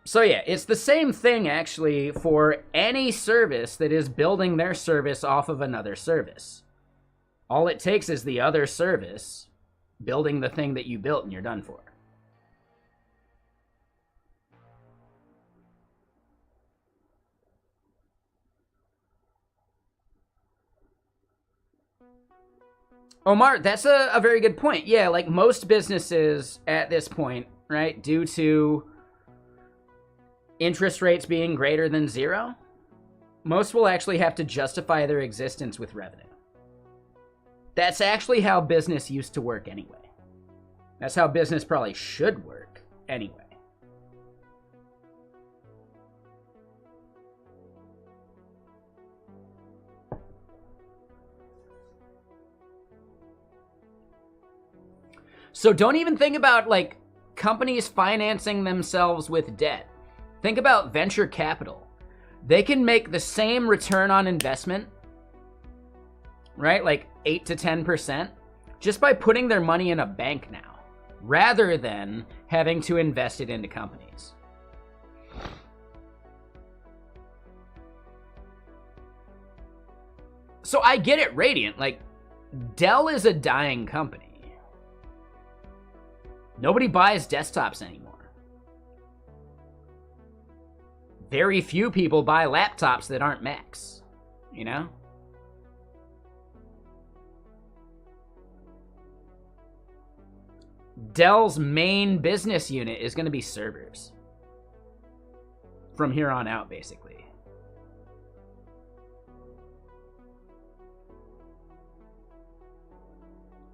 So yeah, it's the same thing actually for any service that is building their service off of another service. All it takes is the other service building the thing that you built and you're done for. Omar, that's a very good point. Yeah, like most businesses at this point, right, due to interest rates being greater than zero, most will actually have to justify their existence with revenue. That's actually how business used to work anyway. That's how business probably should work anyway. So don't even think about like companies financing themselves with debt. Think about venture capital. They can make the same return on investment, right? Like 8 to 10% just by putting their money in a bank now, rather than having to invest it into companies. So I get it, Radiant. Like, Dell is a dying company. Nobody buys desktops anymore. Very few people buy laptops that aren't Macs, you know? Dell's main business unit is going to be servers. From here on out, basically.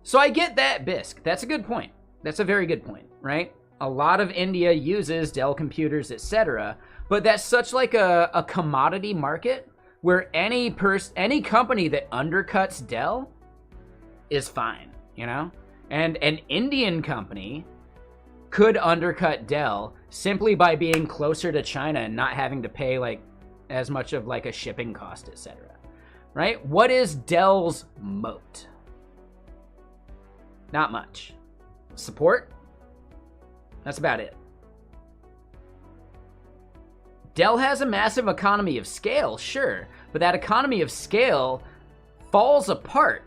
So I get that, Bisque. That's a good point. That's a very good point, right? A lot of India uses Dell computers, etc., but that's such like a commodity market where any company that undercuts Dell is fine, you know? And an Indian company could undercut Dell simply by being closer to China and not having to pay like as much of like a shipping cost, etc. Right? What is Dell's moat? Not much. Support? That's about it. Dell has a massive economy of scale, sure, but that economy of scale falls apart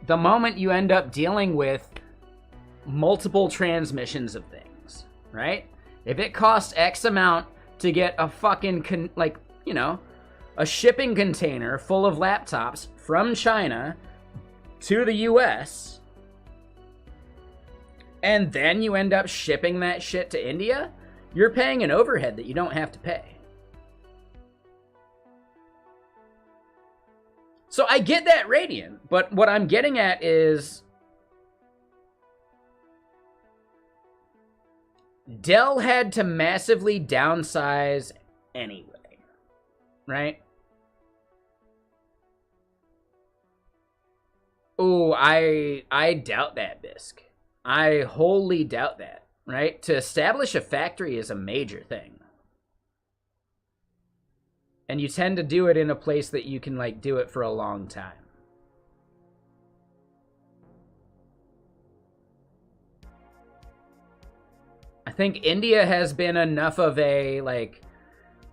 the moment you end up dealing with multiple transmissions of things, right? If it costs X amount to get a fucking, a shipping container full of laptops from China to the US, and then you end up shipping that shit to India, you're paying an overhead that you don't have to pay. So I get that, Radiant, but what I'm getting at is Dell had to massively downsize anyway, right? Oh, I doubt that, Bisque. I wholly doubt that, right? To establish a factory is a major thing. And you tend to do it in a place that you can, like, do it for a long time. I think India has been enough of a, like,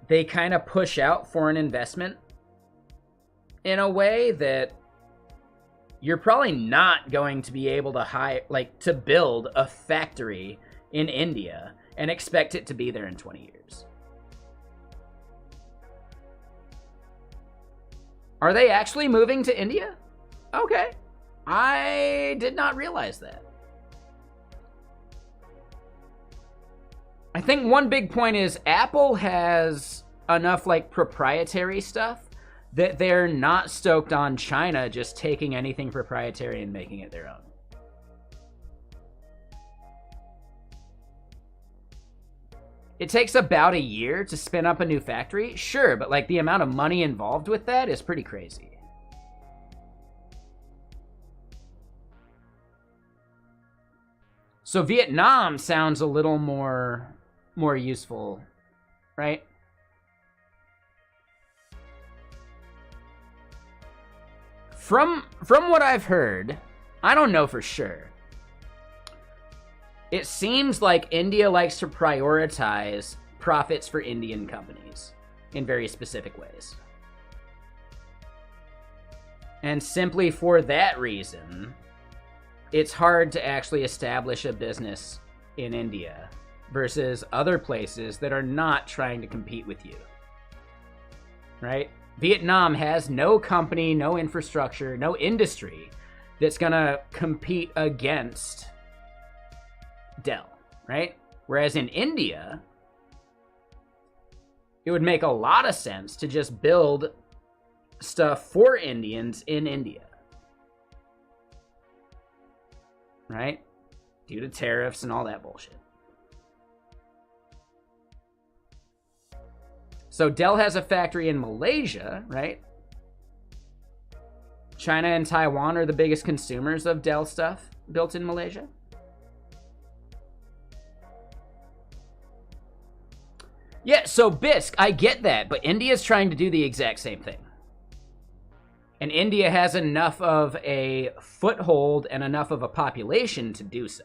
they kind of push out foreign investment in a way that you're probably not going to be able to build a factory in India and expect it to be there in 20 years. Are they actually moving to India? Okay. I did not realize that. I think one big point is Apple has enough, like, proprietary stuff that they're not stoked on China just taking anything proprietary and making it their own. It takes about a year to spin up a new factory, sure, but, like, the amount of money involved with that is pretty crazy. So Vietnam sounds a little more useful, right? From what I've heard, I don't know for sure. It seems like India likes to prioritize profits for Indian companies in very specific ways. And simply for that reason, it's hard to actually establish a business in India versus other places that are not trying to compete with you. Right? Vietnam has no company, no infrastructure, no industry that's gonna compete against Dell, right? Whereas in India, it would make a lot of sense to just build stuff for Indians in India. Right? Due to tariffs and all that bullshit. So Dell has a factory in Malaysia, right? China and Taiwan are the biggest consumers of Dell stuff built in Malaysia. Yeah, so Bisque, I get that, but India's trying to do the exact same thing. And India has enough of a foothold and enough of a population to do so.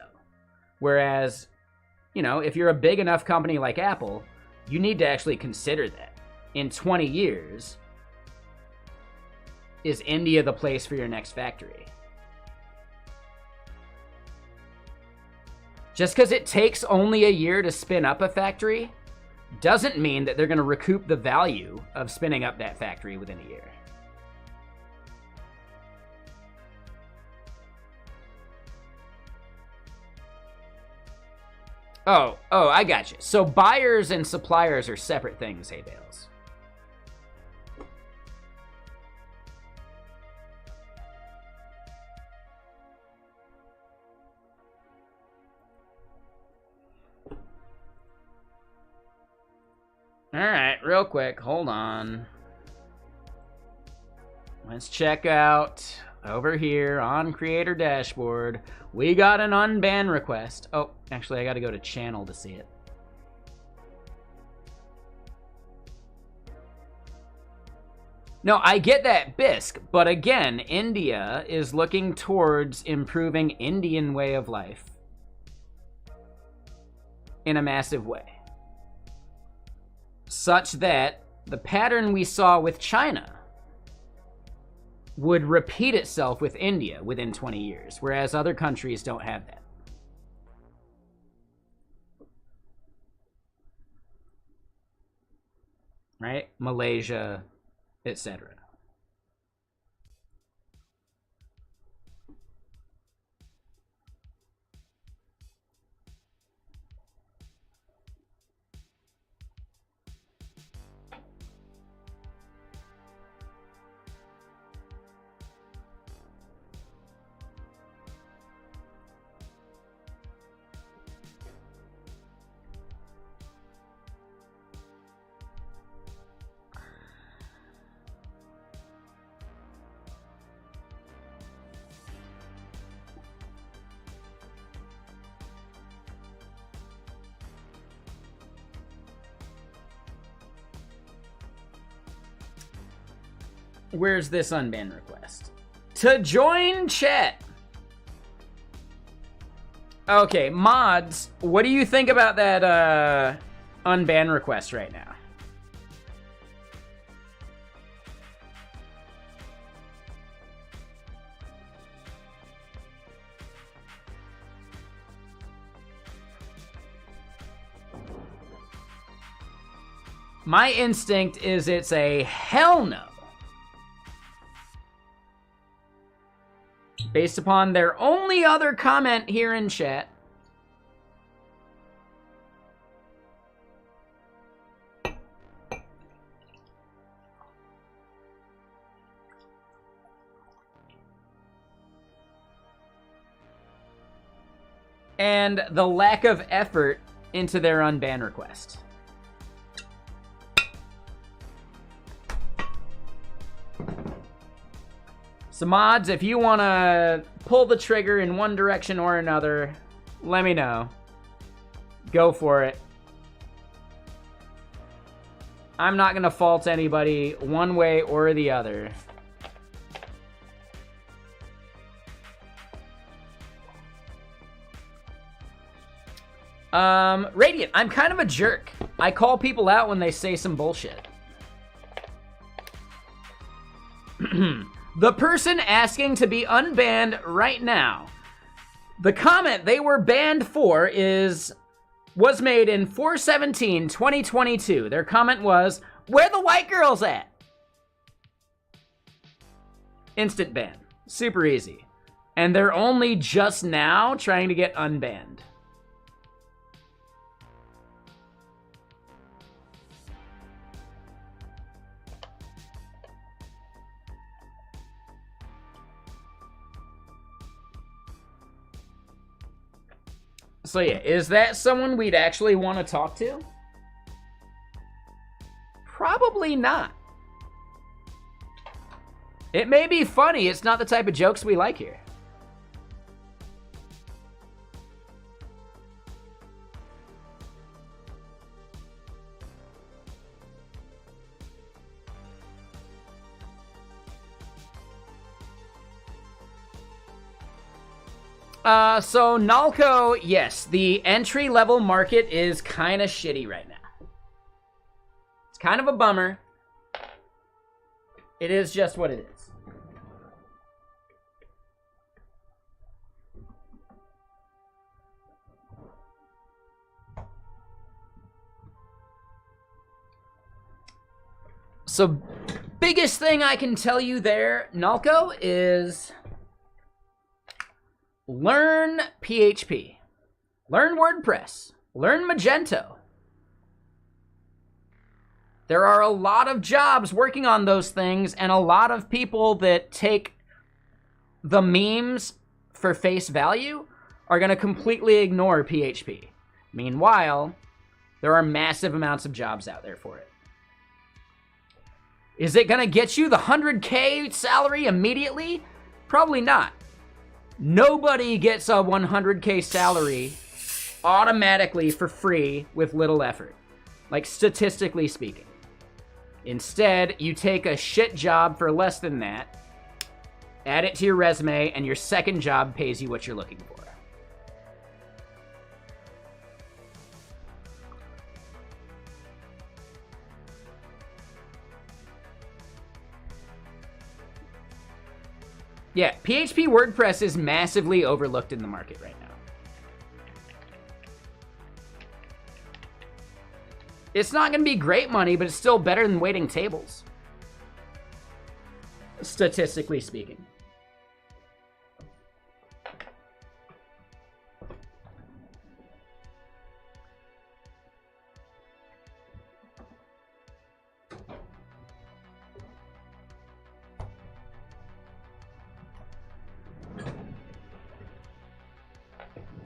Whereas, you know, if you're a big enough company like Apple, you need to actually consider that. In 20 years, is India the place for your next factory? Just because it takes only a year to spin up a factory doesn't mean that they're going to recoup the value of spinning up that factory within a year. Oh, I got you. So buyers and suppliers are separate things, hey Bales. All right, real quick, hold on. Let's check out over here on Creator Dashboard. We got an unban request. Oh, actually, I got to go to channel to see it. No, I get that, Bisque, but again, India is looking towards improving Indian way of life in a massive way. Such that the pattern we saw with China would repeat itself with India within 20 years, whereas other countries don't have that. Right? Malaysia, etc. Where's this unban request? To join chat. Okay, mods, what do you think about that unban request right now? My instinct is it's a hell no. Based upon their only other comment here in chat. And the lack of effort into their unban request. So mods, if you want to pull the trigger in one direction or another, let me know. Go for it. I'm not going to fault anybody one way or the other. Radiant, I'm kind of a jerk. I call people out when they say some bullshit. The person asking to be unbanned right now, the comment they were banned for was made in 4/17/2022. Their comment was, "Where the white girls at?" Instant ban. Super easy. And they're only just now trying to get unbanned. So yeah, is that someone we'd actually want to talk to? Probably not. It may be funny, it's not the type of jokes we like here. So Nalco, yes, the entry-level market is kind of shitty right now. It's kind of a bummer. It is just what it is. So, biggest thing I can tell you there, Nalco, is learn PHP, learn WordPress, learn Magento. There are a lot of jobs working on those things, and a lot of people that take the memes for face value are going to completely ignore PHP. Meanwhile, there are massive amounts of jobs out there for it. Is it going to get you the 100K salary immediately? Probably not. Nobody gets a 100K salary automatically for free with little effort, like statistically speaking. Instead, you take a shit job for less than that, add it to your resume, and your second job pays you what you're looking for. Yeah, PHP WordPress is massively overlooked in the market right now. It's not going to be great money, but it's still better than waiting tables. Statistically speaking.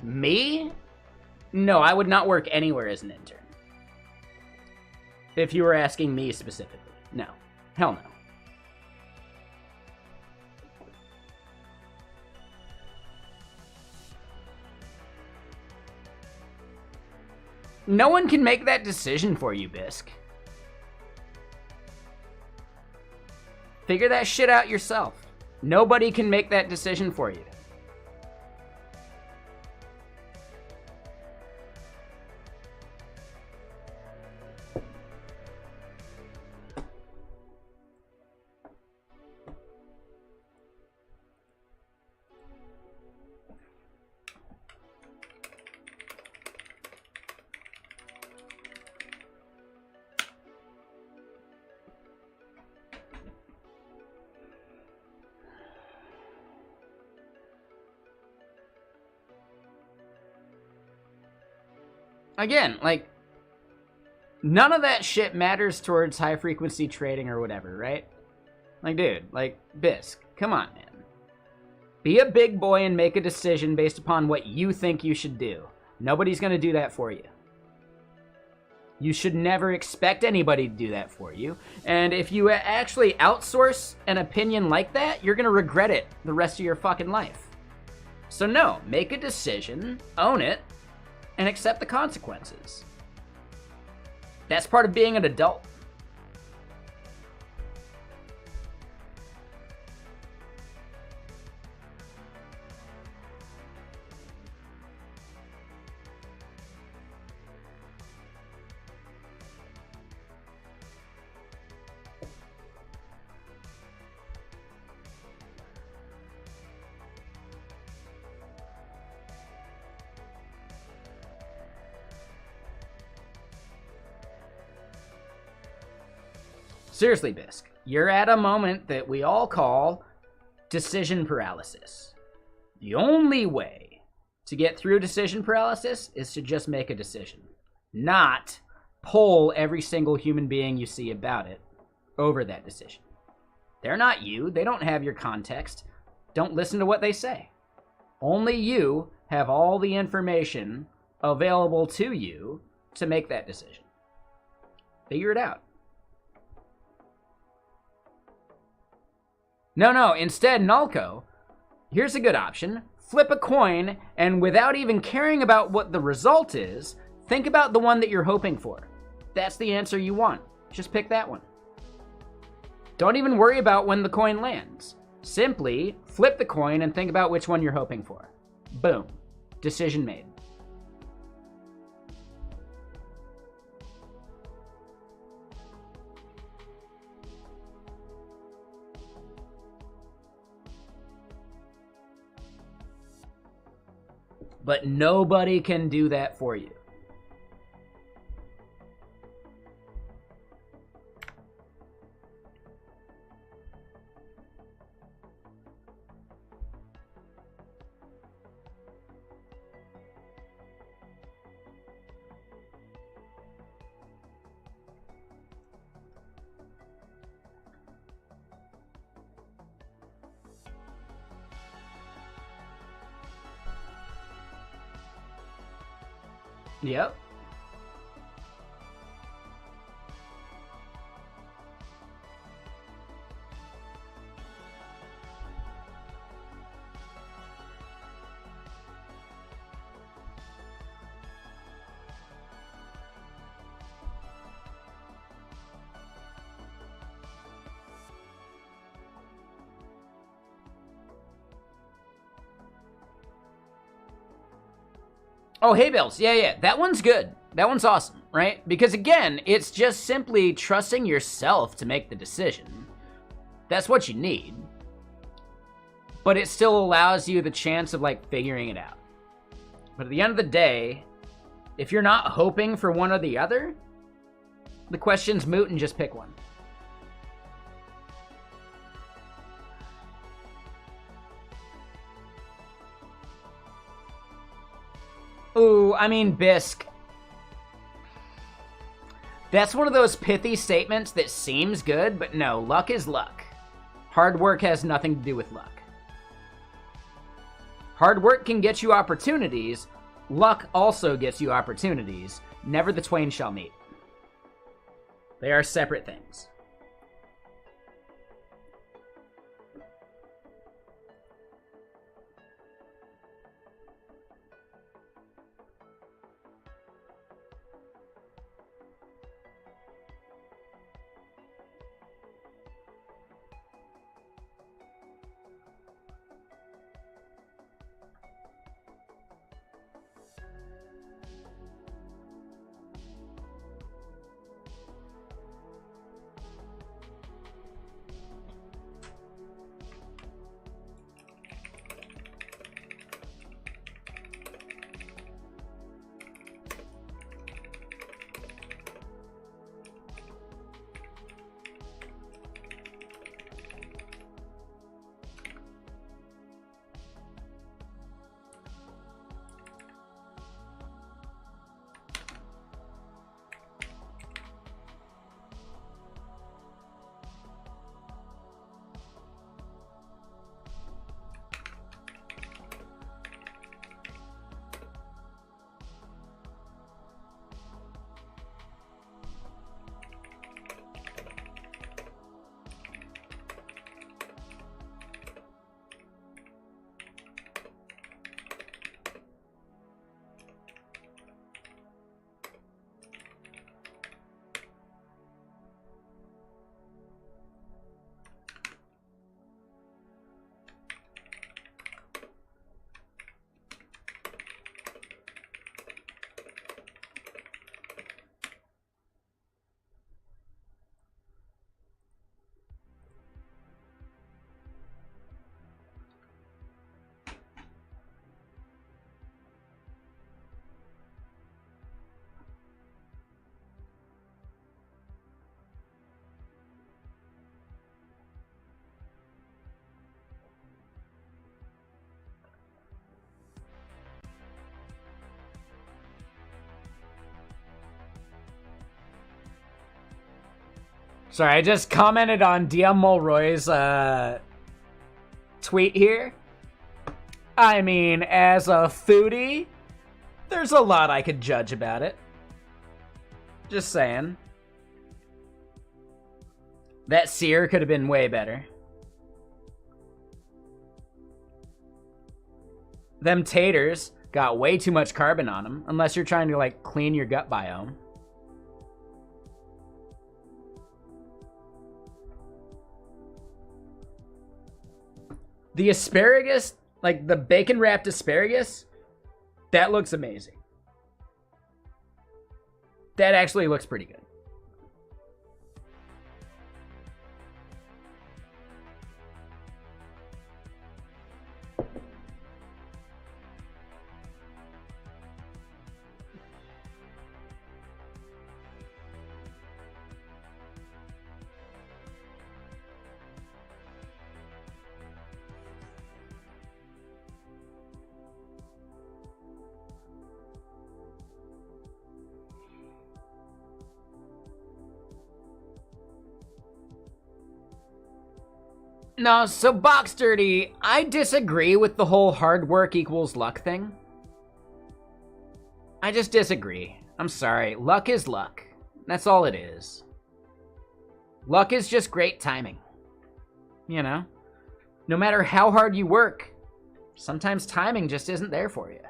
Me? No, I would not work anywhere as an intern. If you were asking me specifically. No. Hell no. No one can make that decision for you, Bisque. Figure that shit out yourself. Nobody can make that decision for you. Again, like, none of that shit matters towards high frequency trading or whatever, right? Like, dude, like, Bisc, come on, man. Be a big boy and make a decision based upon what you think you should do. Nobody's gonna do that for you. You should never expect anybody to do that for you. And if you actually outsource an opinion like that, you're gonna regret it the rest of your fucking life. So no, make a decision, own it, and accept the consequences. That's part of being an adult. Seriously, Bisc, you're at a moment that we all call decision paralysis. The only way to get through decision paralysis is to just make a decision, not poll every single human being you see about it over that decision. They're not you. They don't have your context. Don't listen to what they say. Only you have all the information available to you to make that decision. Figure it out. No, instead, Nalco, here's a good option. Flip a coin, and without even caring about what the result is, think about the one that you're hoping for. That's the answer you want. Just pick that one. Don't even worry about when the coin lands. Simply flip the coin and think about which one you're hoping for. Boom. Decision made. But nobody can do that for you. Yep. Oh, hey, Bills. Yeah. That one's good. That one's awesome, right? Because, again, it's just simply trusting yourself to make the decision. That's what you need. But it still allows you the chance of, like, figuring it out. But at the end of the day, if you're not hoping for one or the other, the question's moot and just pick one. Ooh, I mean, Bisc. That's one of those pithy statements that seems good, but no, luck is luck. Hard work has nothing to do with luck. Hard work can get you opportunities. Luck also gets you opportunities. Never the twain shall meet. They are separate things. Sorry, I just commented on DM Mulroy's tweet here. I mean, as a foodie, there's a lot I could judge about it. Just saying. That sear could have been way better. Them taters got way too much carbon on them, unless you're trying to, like, clean your gut biome. The asparagus, like the bacon wrapped asparagus, that looks amazing. That actually looks pretty good. No, so Box Dirty, I disagree with the whole hard work equals luck thing. I just disagree. I'm sorry. Luck is luck. That's all it is. Luck is just great timing. You know? No matter how hard you work, sometimes timing just isn't there for you.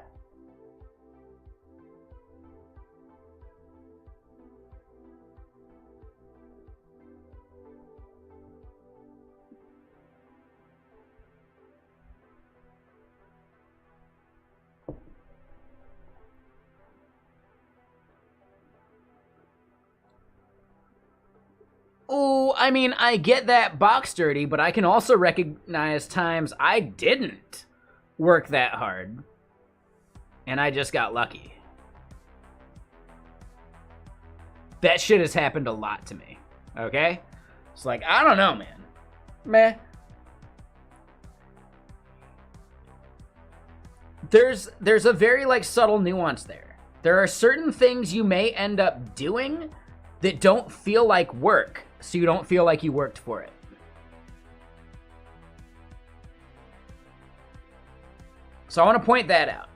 Oh, I mean, I get that Box Dirty, but I can also recognize times I didn't work that hard. And I just got lucky. That shit has happened a lot to me, okay? It's like, I don't know, man. Meh. There's a very, like, subtle nuance there. There are certain things you may end up doing that don't feel like work, so you don't feel like you worked for it. So I want to point that out.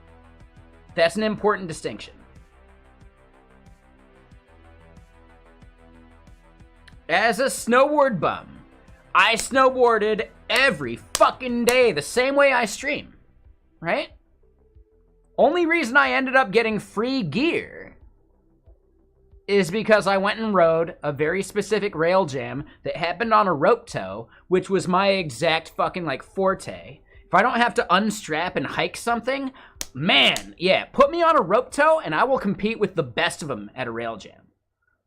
That's an important distinction. As a snowboard bum, I snowboarded every fucking day the same way I stream, right? Only reason I ended up getting free gear is because I went and rode a very specific rail jam that happened on a rope tow, which was my exact fucking, like, forte. If I don't have to unstrap and hike something, man, yeah, put me on a rope tow and I will compete with the best of them at a rail jam.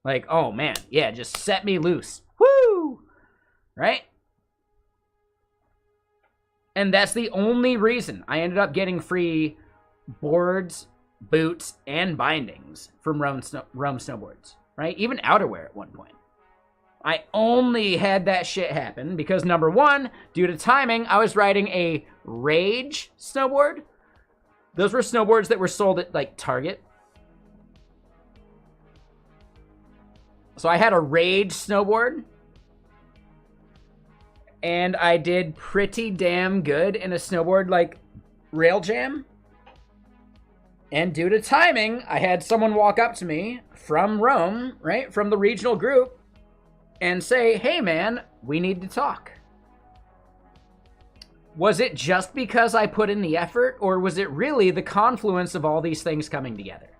Like, oh man, yeah, just set me loose. Woo! Right? And that's the only reason I ended up getting free boards, boots, and bindings from Rome Snowboards, right? Even outerwear at one point. I only had that shit happen because, number one, due to timing, I was riding a Rage snowboard. Those were snowboards that were sold at, like, Target. So I had a Rage snowboard. And I did pretty damn good in a snowboard, like, rail jam. And due to timing, I had someone walk up to me from Rome, right, from the regional group, and say, hey man, we need to talk. Was it just because I put in the effort, or was it really the confluence of all these things coming together?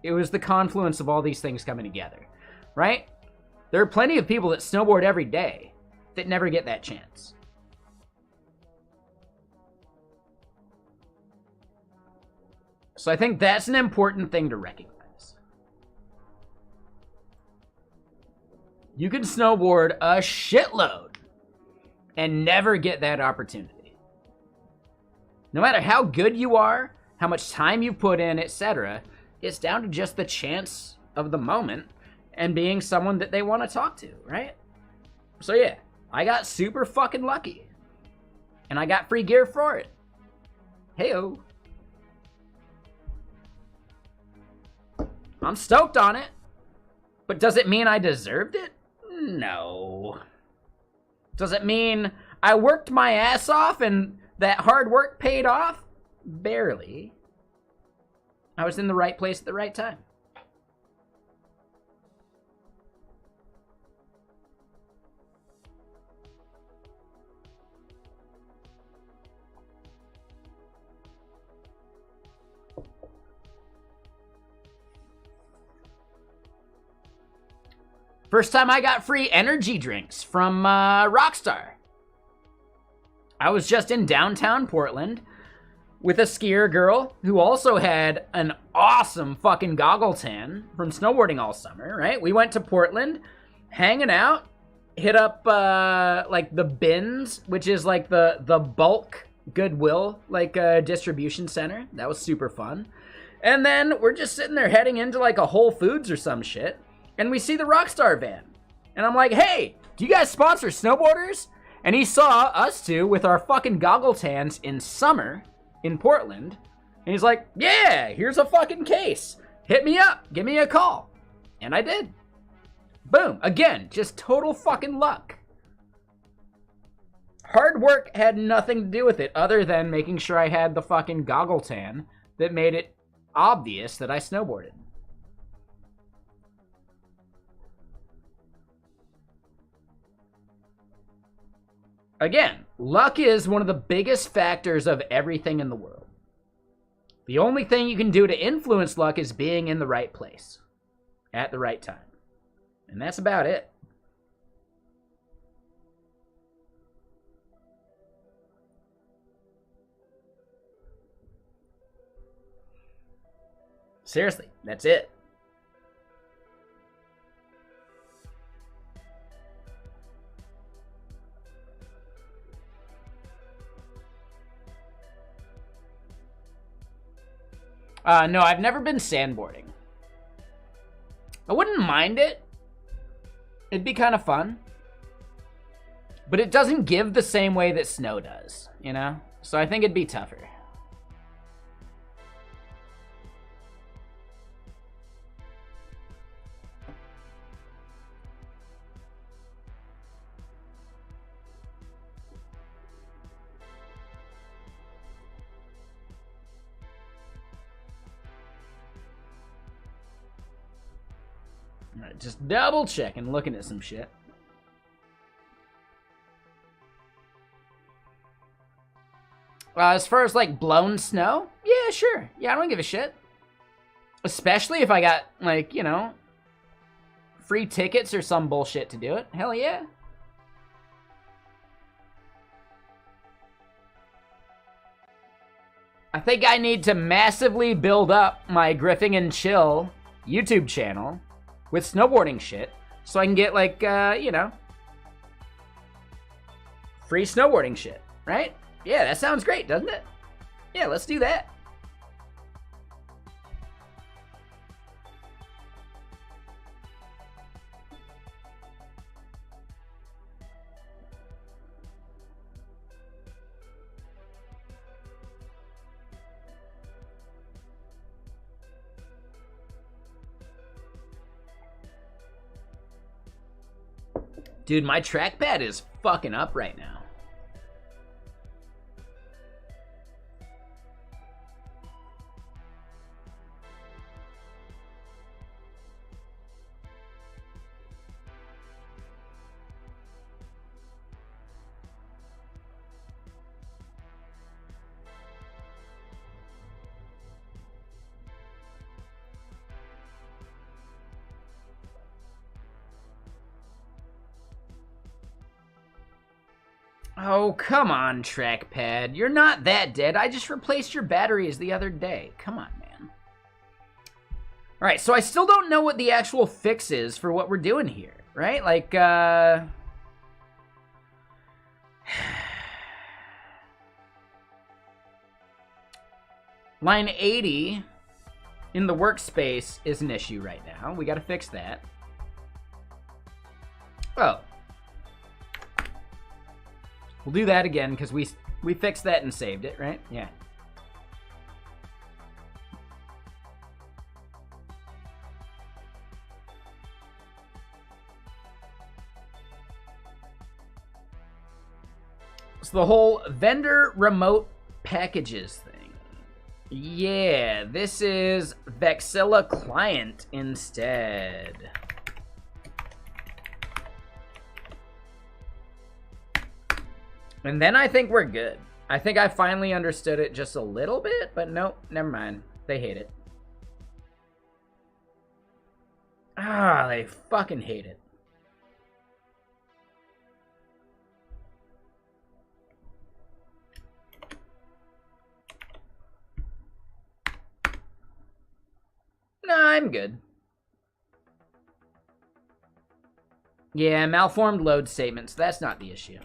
It was the confluence of all these things coming together, right? There are plenty of people that snowboard every day that never get that chance. So I think that's an important thing to recognize. You can snowboard a shitload and never get that opportunity. No matter how good you are, how much time you put in, etc., it's down to just the chance of the moment and being someone that they want to talk to, right? So yeah, I got super fucking lucky. And I got free gear for it. Heyo. I'm stoked on it. But does it mean I deserved it? No. Does it mean I worked my ass off and that hard work paid off? Barely. I was in the right place at the right time. First time I got free energy drinks from Rockstar. I was just in downtown Portland with a skier girl who also had an awesome fucking goggle tan from snowboarding all summer, right? We went to Portland, hanging out, hit up like the bins, which is like the bulk Goodwill like distribution center. That was super fun. And then we're just sitting there heading into like a Whole Foods or some shit. And we see the Rockstar van. And I'm like, hey, do you guys sponsor snowboarders? And he saw us two with our fucking goggle tans in summer in Portland. And he's like, yeah, here's a fucking case. Hit me up. Give me a call. And I did. Boom. Again, just total fucking luck. Hard work had nothing to do with it other than making sure I had the fucking goggle tan that made it obvious that I snowboarded. Again, luck is one of the biggest factors of everything in the world. The only thing you can do to influence luck is being in the right place at the right time. And that's about it. Seriously, that's it. No, I've never been sandboarding. I wouldn't mind it. It'd be kind of fun. But it doesn't give the same way that snow does, you know? So I think it'd be tougher. Alright, just double checking, looking at some shit. As far as like blown snow, yeah, sure. Yeah, I don't give a shit. Especially if I got like, you know, free tickets or some bullshit to do it. Hell yeah. I think I need to massively build up my Griffing and Chill YouTube channel with snowboarding shit so I can get like, you know, free snowboarding shit, right? Yeah, that sounds great, doesn't it? Yeah, let's do that. Dude, my trackpad is fucking up right now. Oh, come on, trackpad. You're not that dead. I just replaced your batteries the other day. Come on, man. All right, so I still don't know what the actual fix is for what we're doing here, right? Like, line 80 in the workspace is an issue right now. We got to fix that. Oh. We'll do that again because we fixed that and saved it, right? Yeah. the whole vendor remote packages thing. Yeah, this is Vexilla client instead. And then I think we're good. I think I finally understood it just a little bit, but nope, never mind. They hate it. Ah, they fucking hate it. Nah, I'm good. Yeah, malformed load statements. That's not the issue.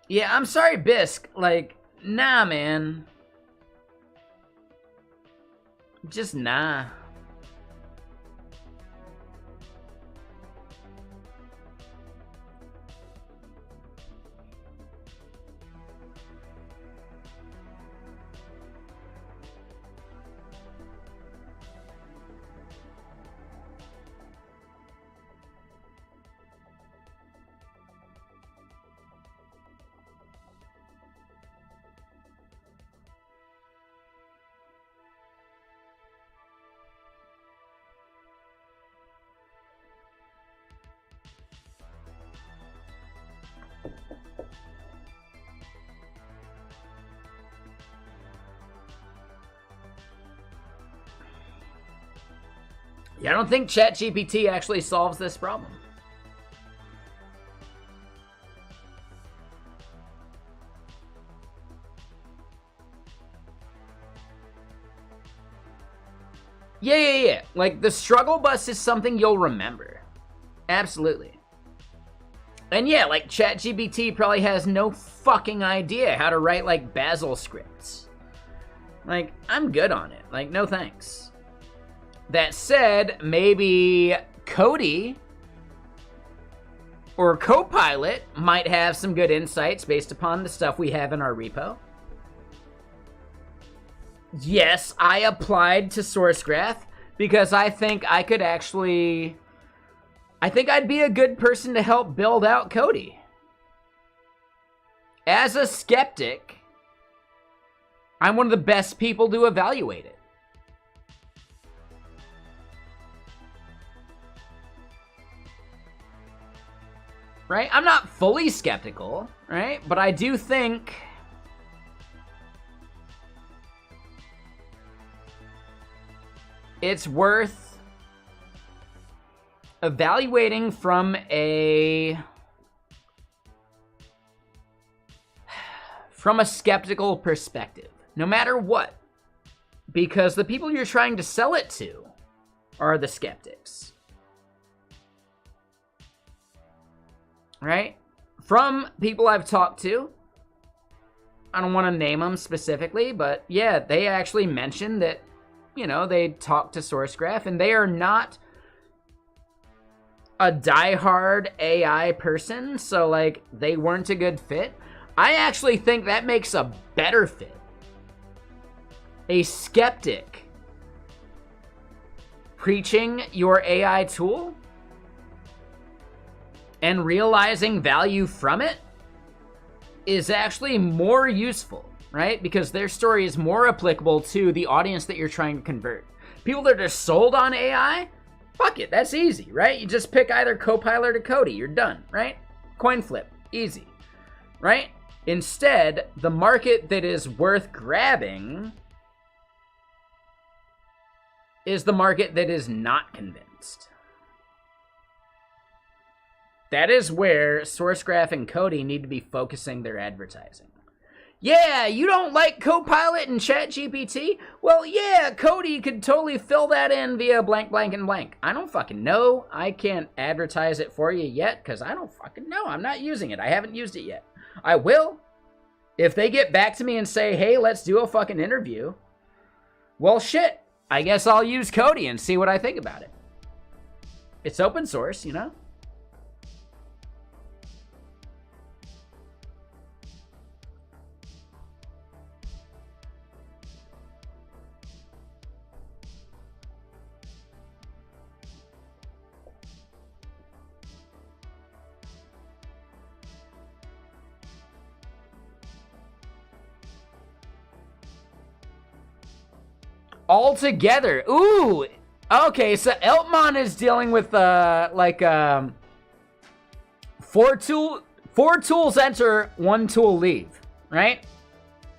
Yeah, I'm sorry, Bisque. Like, nah, man. Just nah. Yeah, I don't think ChatGPT actually solves this problem. Yeah. Like, the struggle bus is something you'll remember. Absolutely. And yeah, like, ChatGPT probably has no fucking idea how to write, like, Bazel scripts. Like, I'm good on it. Like, no thanks. That said, maybe Cody or Copilot might have some good insights based upon the stuff we have in our repo. Yes, I applied to SourceGraph because I think I could actually... I think I'd be a good person to help build out Cody. As a skeptic, I'm one of the best people to evaluate it. Right? I'm not fully skeptical, right? But I do think it's worth evaluating from a skeptical perspective, no matter what, because the people you're trying to sell it to are the skeptics. Right? From people I've talked to, I don't want to name them specifically, but yeah, they actually mentioned that, you know, they talked to SourceGraph, and they are not a diehard AI person, so, like, they weren't a good fit. I actually think that makes a better fit. A skeptic preaching your AI tool and realizing value from it is actually more useful, right? Because their story is more applicable to the audience that you're trying to convert. People that are sold on AI, fuck it, that's easy, right? You just pick either Copilot or Cody, you're done, right? Coin flip, easy, right? Instead, the market that is worth grabbing is the market that is not convinced. That is where SourceGraph and Cody need to be focusing their advertising. Yeah, you don't like Copilot and ChatGPT? Well, yeah, Cody could totally fill that in via blank, blank, and blank. I don't fucking know. I can't advertise it for you yet because I don't fucking know. I'm not using it. I haven't used it yet. I will. If they get back to me and say, hey, let's do a fucking interview, well, shit. I guess I'll use Cody and see what I think about it. It's open source, you know? all together. Ooh. Okay, so Eltmon is dealing with four tools enter, one tool leave, right?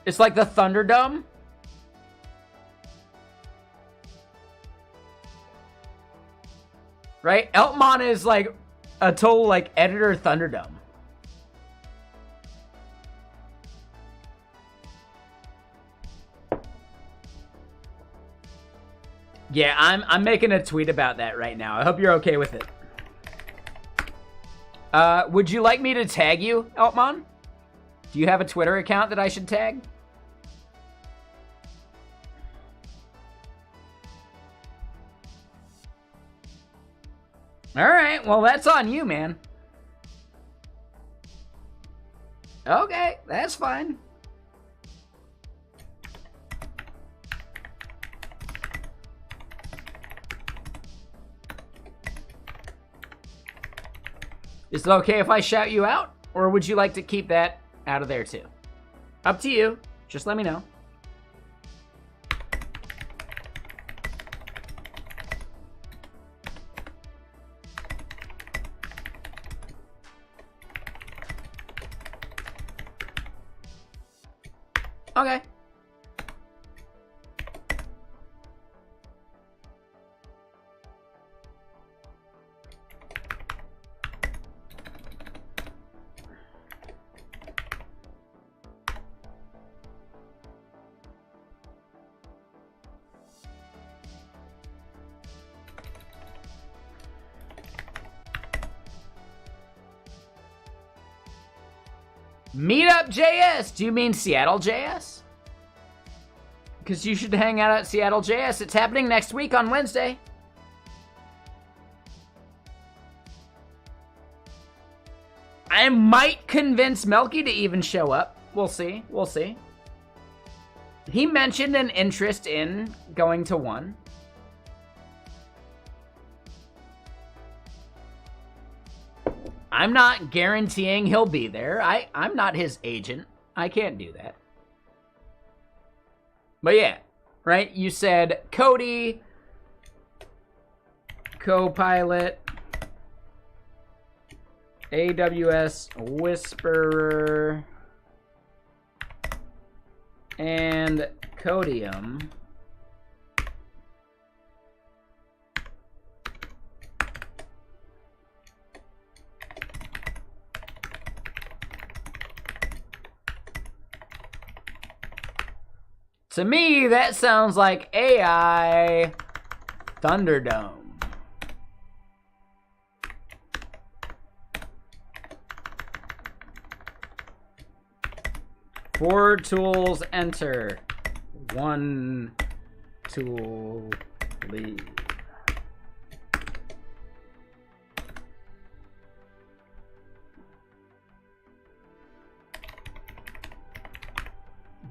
It's like the Thunderdome. Right? Eltmon is like a total like editor Thunderdome. Yeah, I'm making a tweet about that right now. I hope you're okay with it. Would you like me to tag you, Eltmon? Do you have a Twitter account that I should tag? All right, well, that's on you, man. Okay, that's fine. Is it okay if I shout you out? Or would you like to keep that out of there too? Up to you. Just let me know. Okay. Meetup JS. Do you mean Seattle JS? Because you should hang out at Seattle JS. It's happening next week on Wednesday. I might convince Melky to even show up. We'll see. We'll see. He mentioned an interest in going to one. I'm not guaranteeing he'll be there. I'm not his agent. I can't do that. But yeah, right? You said Cody, Copilot, AWS Whisperer, and Codium. To me, that sounds like AI Thunderdome. Four tools enter. One tool leave.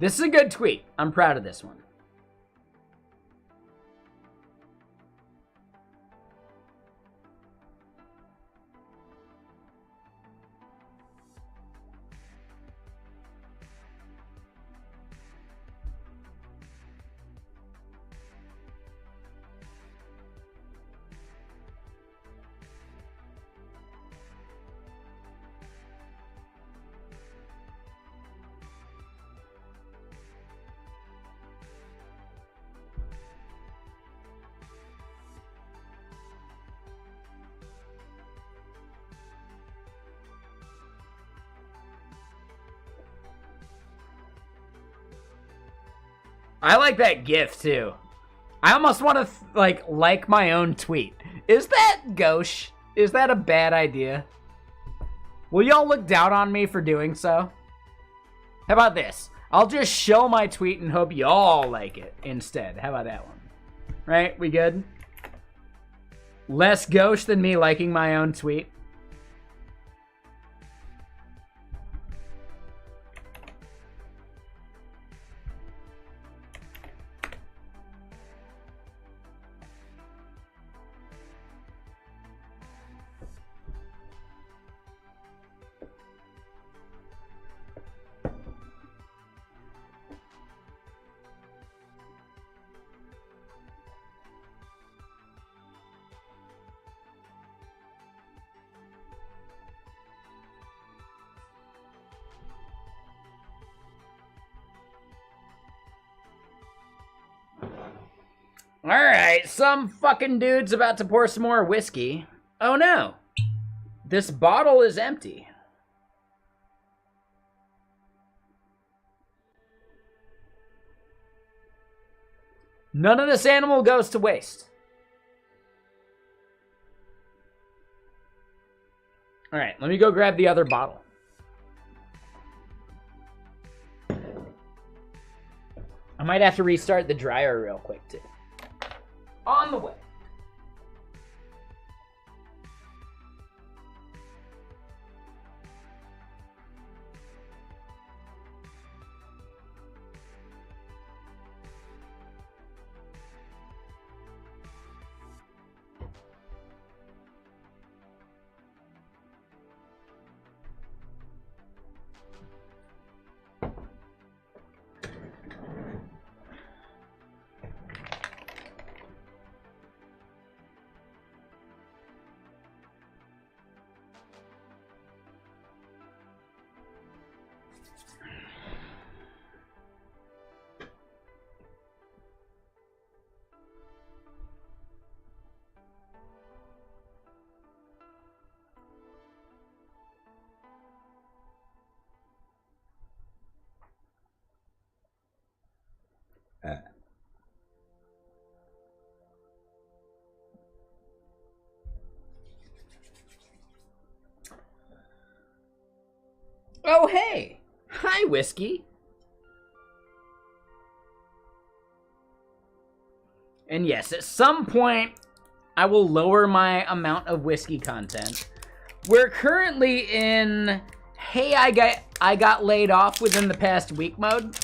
This is a good tweet. I'm proud of this one. I like that GIF too. I almost want to like my own tweet. Is that gauche? Is that a bad idea? Will y'all look down on me for doing so? How about this? I'll just show my tweet and hope y'all like it instead. How about that one? Right? We good? Less gauche than me liking my own tweet. Alright, some fucking dude's about to pour some more whiskey. Oh no. This bottle is empty. None of this animal goes to waste. Alright, let me go grab the other bottle. I might have to restart the dryer real quick, too. On the way. Oh, hey! Hi, Whiskey. And yes, at some point, I will lower my amount of whiskey content. We're currently in, hey, I got laid off within the past week mode.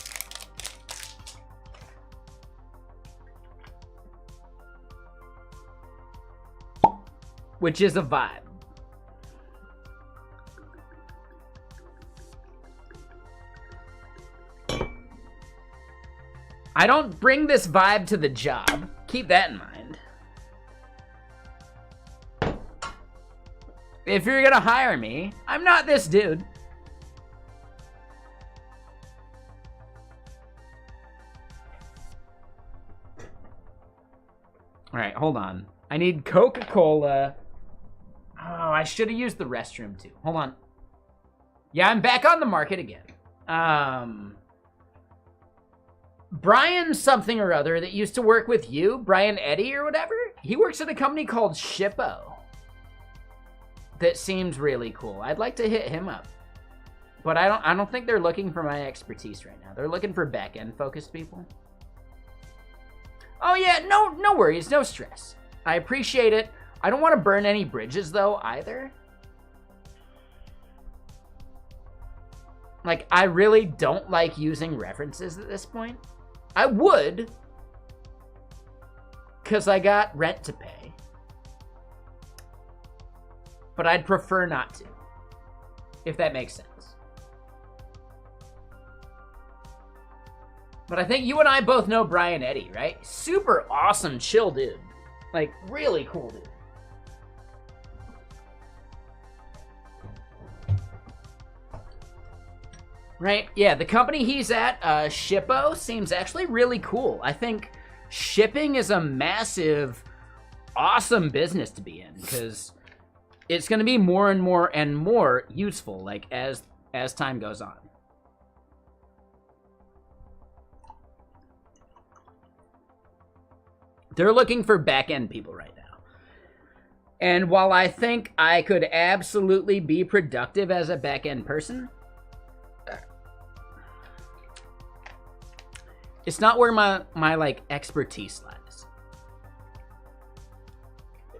Which is a vibe. I don't bring this vibe to the job. Keep that in mind. If you're gonna hire me, I'm not this dude. All right, hold on. I need Coca-Cola. Oh, I should have used the restroom too. Hold on. Yeah, I'm back on the market again. Brian something or other that used to work with you, Brian Eddy or whatever, he works at a company called Shippo. That seems really cool. I'd like to hit him up. But I don't think they're looking for my expertise right now. They're looking for back-end focused people. Oh yeah, no worries, no stress. I appreciate it. I don't want to burn any bridges though either. Like, I really don't like using references at this point. I would, because I got rent to pay. But I'd prefer not to, if that makes sense. But I think you and I both know Brian Eddy, right? Super awesome, chill dude. Like, really cool dude. Right? Yeah, the company he's at, Shippo, seems actually really cool. I think shipping is a massive, awesome business to be in, because it's going to be more and more and more useful, like, as time goes on. They're looking for back-end people right now. And while I think I could absolutely be productive as a back-end person, it's not where my like expertise lies.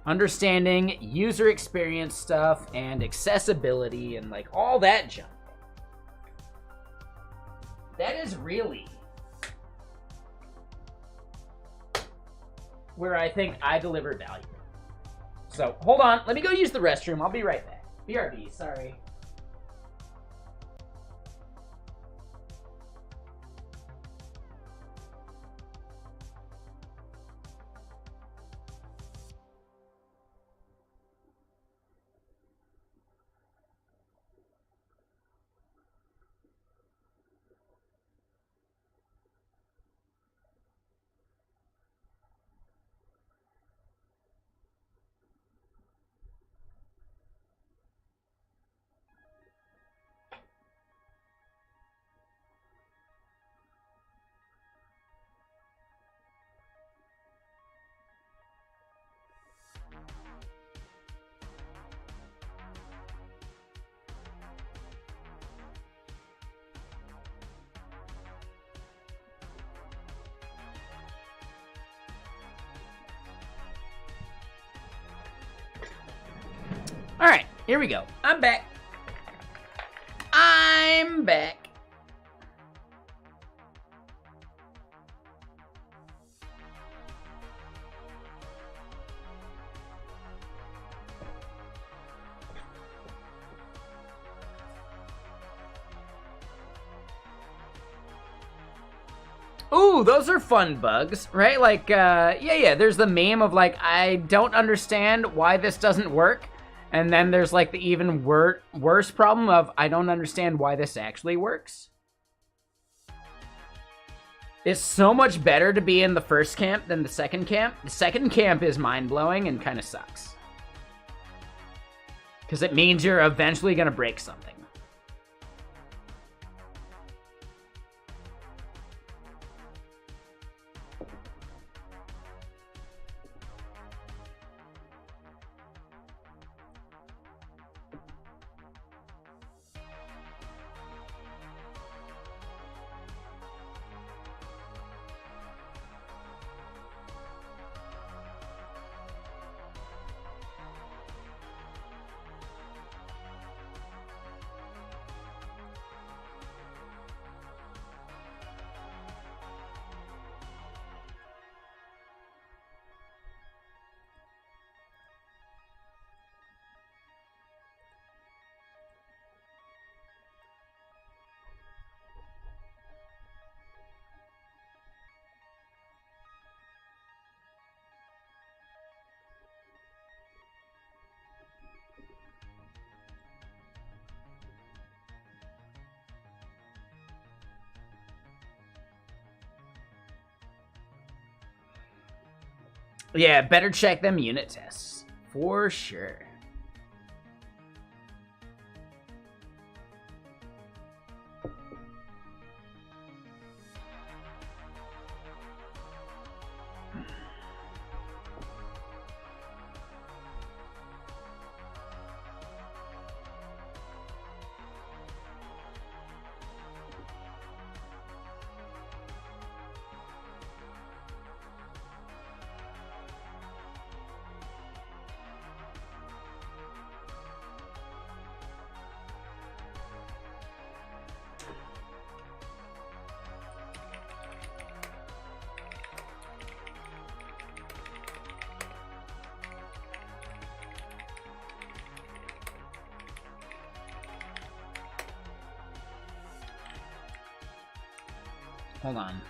Understanding user experience stuff and accessibility and like all that junk. That is really where I think I deliver value. So hold on, let me go use the restroom. I'll be right back. BRB, sorry. All right, here we go. I'm back. I'm back. Ooh, those are fun bugs, right? Like, yeah, there's the meme of, like, I don't understand why this doesn't work. And then there's, like, the even worse problem of, I don't understand why this actually works. It's so much better to be in the first camp than the second camp. The second camp is mind-blowing and kind of sucks. Because it means you're eventually going to break something. Yeah, better check them unit tests. For sure. Hold on.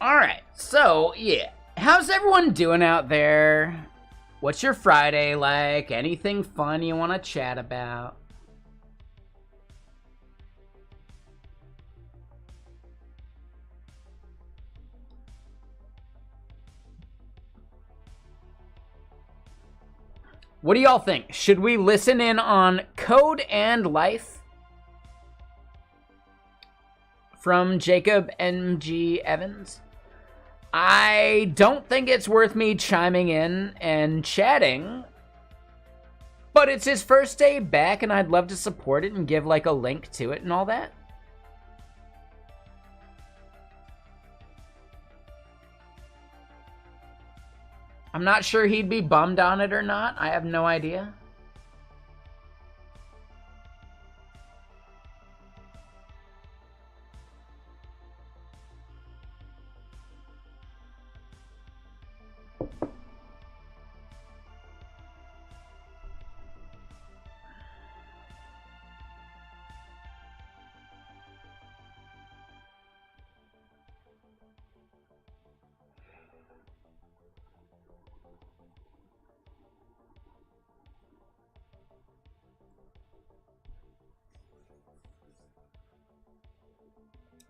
Alright, so, yeah. How's everyone doing out there? What's your Friday like? Anything fun you want to chat about? What do y'all think? Should we listen in on Code and Life from Jacob MG Evans? I don't think it's worth me chiming in and chatting, but it's his first day back and I'd love to support it and give like a link to it and all that. I'm not sure he'd be bummed on it or not. I have no idea.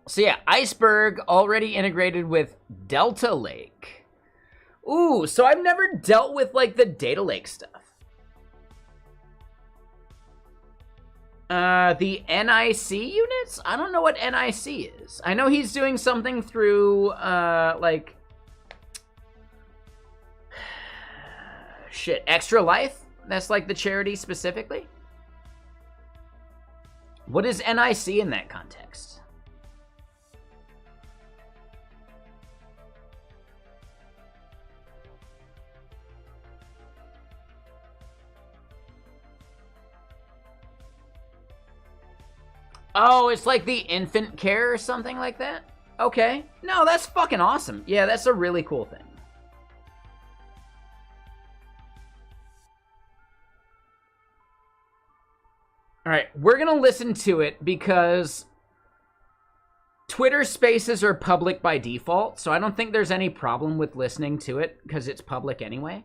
So yeah, Iceberg already integrated with Delta Lake. Ooh, so I've never dealt with like the data lake stuff. The NIC units? I don't know what NIC is. I know he's doing something through, like... Shit, Extra Life? That's like the charity specifically? What is NIC in that context? Oh, it's like the infant care or something like that? Okay. No, that's fucking awesome. Yeah, that's a really cool thing. Alright, we're gonna listen to it because Twitter Spaces are public by default, so I don't think there's any problem with listening to it because it's public anyway.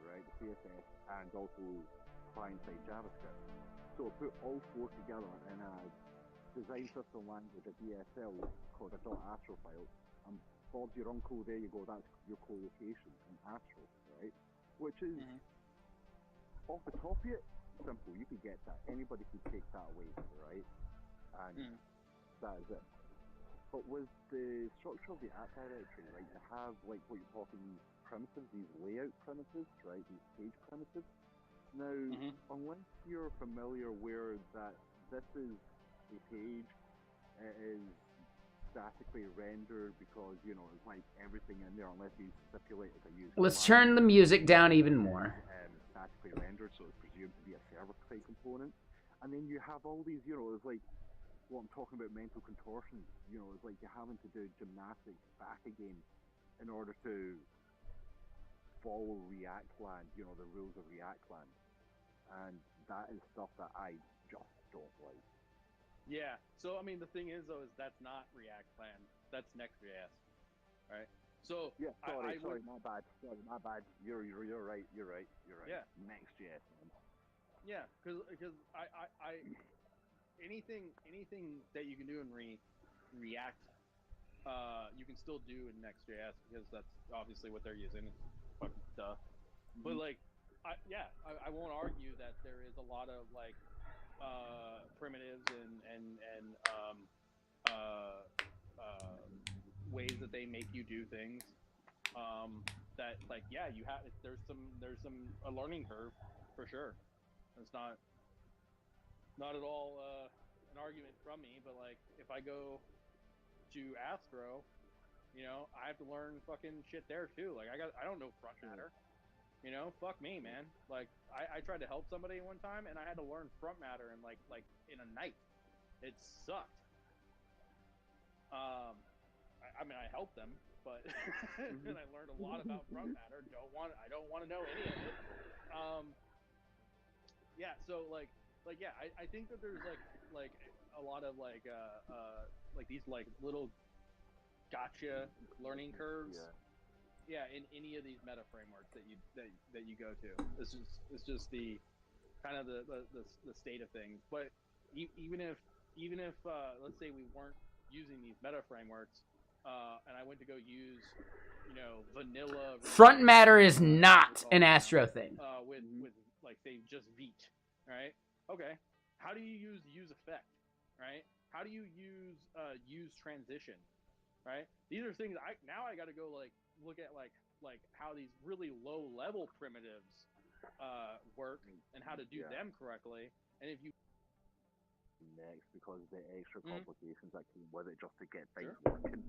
Right, the CSS, and also client-side JavaScript. So put all four together in a design system language, a DSL called a .astro file, and Bob's your uncle, there you go, that's your co-location in Astro, right? Which is, off the top of it, simple, you could get that, anybody could take that away, right? And that is it. But with the structure of the app directory, right, to have like what you're talking primitives, these layout primitives, right, these page primitives. Now, unless you're familiar where that this is a page, it is statically rendered because, you know, it's like everything in there unless you stipulate like a user. Let's turn the music down even more. Statically rendered, so it's presumed to be a server-side component. And then you have all these, you know, it's like what I'm talking about, mental contortions. You know, it's like you're having to do gymnastics back again in order to follow React land, you know, the rules of React land. And that is stuff that I just don't like. Yeah, so I mean the thing is though is that's not React land, that's Next.js, right? So yeah, sorry, my bad. Sorry, my bad. You're right. Yeah, Next.js. Yeah, because I anything that you can do in React, you can still do in Next.js because that's obviously what they're using. It's fucking duh. But like, I won't argue that there is a lot of like primitives and ways that they make you do things. That like you have there's some a learning curve for sure. It's not at all an argument from me, but like if I go to Astro, you know, I have to learn fucking shit there too. Like I don't know front matter. You know, fuck me, man. Like I tried to help somebody one time and I had to learn front matter in like in a night. It sucked. I mean I helped them, but and I learned a lot about front matter. I don't want to know any of it. Yeah, so like yeah, I think that there's like a lot of like these like little gotcha learning curves. Yeah, in any of these meta frameworks that you go to. It's just the kind of the state of things. But even if let's say we weren't using these meta frameworks, and I went to go use, you know, vanilla front matter is not an Astro thing. With like say just Vite, right? Okay, how do you use effect, right? How do you use transition, right? These are things I got to go like look at like how these really low level primitives work and how to do them correctly. And if you next because the extra complications that came with it just to get things working.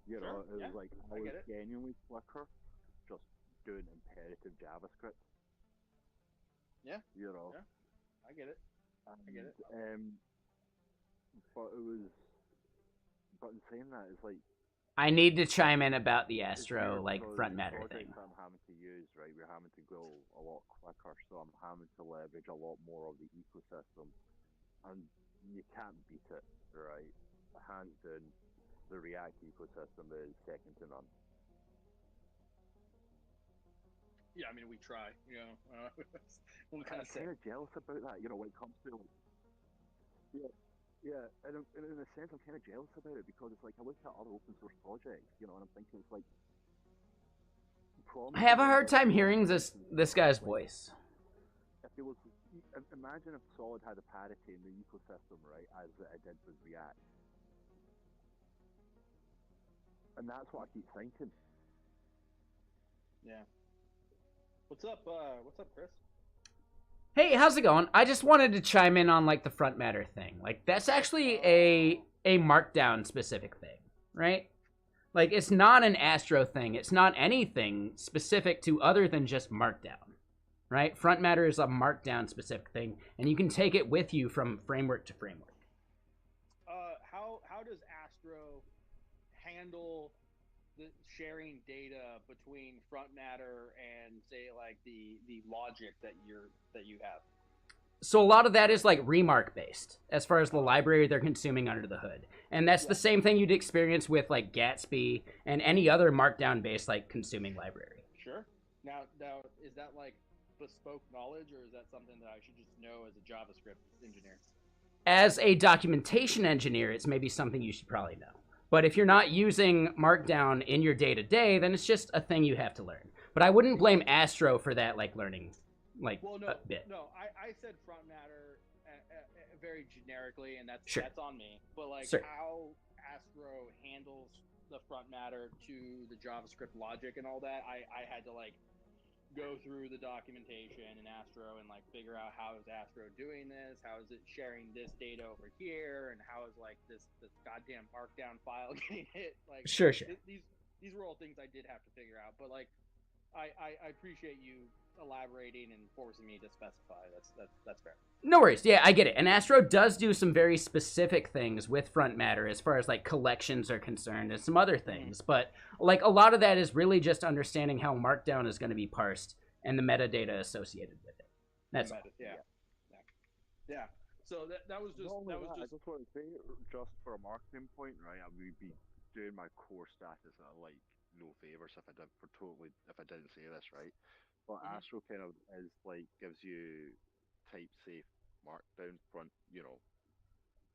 You know, it was like I was genuinely Flickr just doing imperative JavaScript. Yeah. You know. Yeah. I get it. I get it. But it was. But in saying that, it's like. I need to chime in about the Astro like front matter thing. I'm having to use, right? We're having to go a lot quicker, so I'm having to leverage a lot more of the ecosystem, and you can't beat it, right? Hands down, the React ecosystem is second to none. Yeah, I mean, we try. What can I I'm say? kind of jealous about that, you know, when it comes to like, yeah, yeah, and in a sense, I'm kind of jealous about it because it's like I look at other open source projects, you know, and I'm thinking it's like I promise me have a that hard this time solid hearing parity in this code, guy's like voice. if there was, imagine if solid had a parity in the ecosystem, right, as it did with React, and that's what I keep thinking. Yeah. What's up, Chris? Hey, how's it going? I just wanted to chime in on like the front matter thing. Like that's actually Oh, a markdown specific thing, right? Like it's not an Astro thing. It's not anything specific to other than just markdown, right? Front matter is a markdown specific thing, and you can take it with you from framework to framework. how does Astro handle the sharing data between front matter and say like the logic that you have? So a lot of that is like remark based as far as the Okay. library they're consuming under the hood. And that's Yeah. the same thing you'd experience with like Gatsby and any other markdown based like consuming library. Sure. Now, is that like bespoke knowledge, or is that something that I should just know as a JavaScript engineer? As a documentation engineer, it's maybe something you should probably know. But if you're not using markdown in your day to day, then it's just a thing you have to learn. But I wouldn't blame Astro for that like learning like Well, a no, bit. no. I said front matter very generically, and Sure. that's on me. But like Sure. how Astro handles the front matter to the JavaScript logic and all that, I had to like go through the documentation in Astro and like figure out how is Astro doing this, how is it sharing this data over here, and how is like this goddamn markdown file getting hit. Like Sure, sure. these were all things I did have to figure out. But like I appreciate you elaborating and forcing me to specify. That's fair. No worries. Yeah, I get it. And Astro does do some very specific things with front matter as far as like collections are concerned and some other things. But like a lot of that is really just understanding how Markdown is going to be parsed and the metadata associated with it. That's all. Yeah. Yeah. Yeah. So that was just Not only that was that, I just just want to say, just for a marketing point, right, I would be doing my core status at like no favors if if I didn't say this right. But mhm. Astro kind of is like gives you type safe markdown front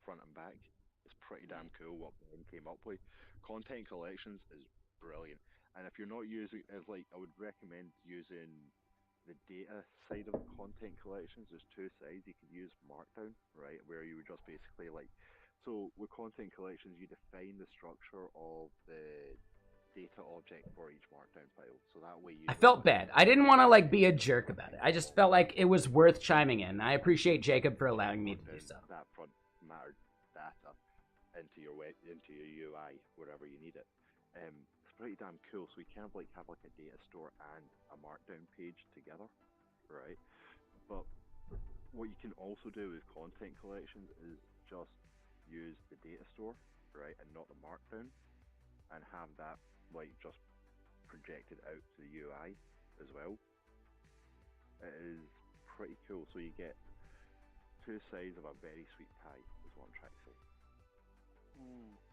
and back. It's pretty Mhm. damn cool what Ben came up with. Content collections is brilliant, and if you're not using, as like I would recommend using the data side of content collections. There's two sides. You could use Markdown, right, where you would just basically like, so with content collections, you define the structure of the data object for each Markdown file. So that way you I don't felt have bad. I didn't want to like be a jerk about it. I just felt like it was worth chiming in. I appreciate Jacob for allowing me to do Markdown so. that front matter data into your UI wherever you need it. It's pretty damn cool. So we kind of like have like a data store and a Markdown page together, right? But what you can also do with content collections is just use the data store, right, and not the markdown, and have that like just projected out to the UI as well. It is pretty cool. So you get two sides of a very sweet tie, is what I'm trying to say.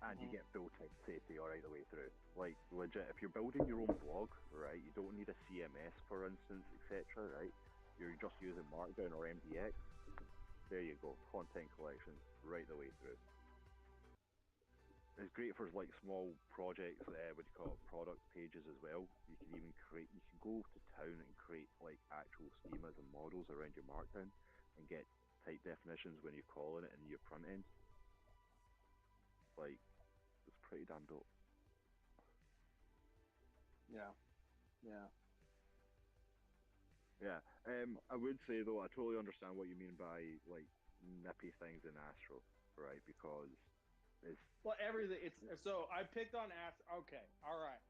And you Mhm. get full type safety all right the way through. Like legit, if you're building your own blog, right, you don't need a CMS, for instance, etc. Right, you're just using Markdown or MDX. There you go, content collections right the way through. It's great for like small projects, what do you call it, product pages as well. You can even create, you can go to town and create like actual schemas and models around your Markdown and get type definitions when you're calling it in your front end. Like, it's pretty damn dope. Yeah. Yeah. Yeah. I would say though, I totally understand what you mean by like nippy things in Astro, right? Because it's Well, everything. It's so I picked on Astro. Okay, all right,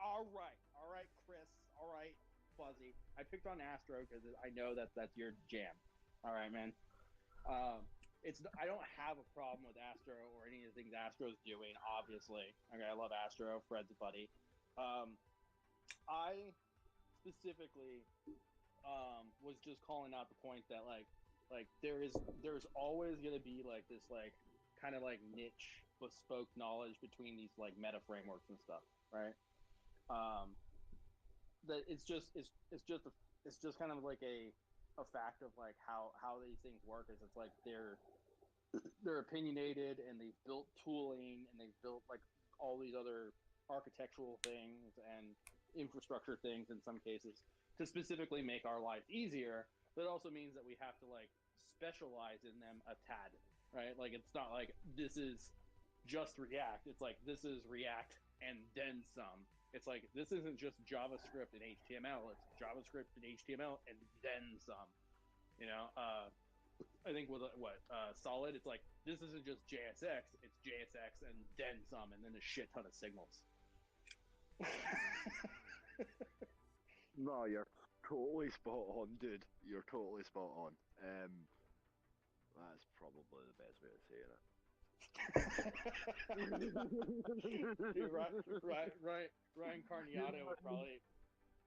Chris, all right, Fuzzy. I picked on Astro because I know that's your jam. All right, man. It's I don't have a problem with Astro or any of the things Astro's doing. Obviously, okay, I love Astro. Fred's a buddy. Um, I specifically was just calling out the point that like there's always gonna be like this like kind of like niche bespoke knowledge between these like meta frameworks and stuff, right? Um, that it's just kind of like a fact of like how these things work is it's like they're opinionated and they've built tooling and they've built like all these other architectural things and infrastructure things in some cases to specifically make our lives easier. But it also means that we have to like specialize in them a tad, right? Like it's not like this is just React. It's like this is React and then some. It's like this isn't just JavaScript and HTML. It's JavaScript and HTML and then some. You know, I think with Solid, it's like this isn't just JSX. It's JSX and then some, and then a shit ton of signals. No, you're totally spot on, dude. You're totally spot on. That's probably the best way of saying it. Dude, Ryan Carniato would probably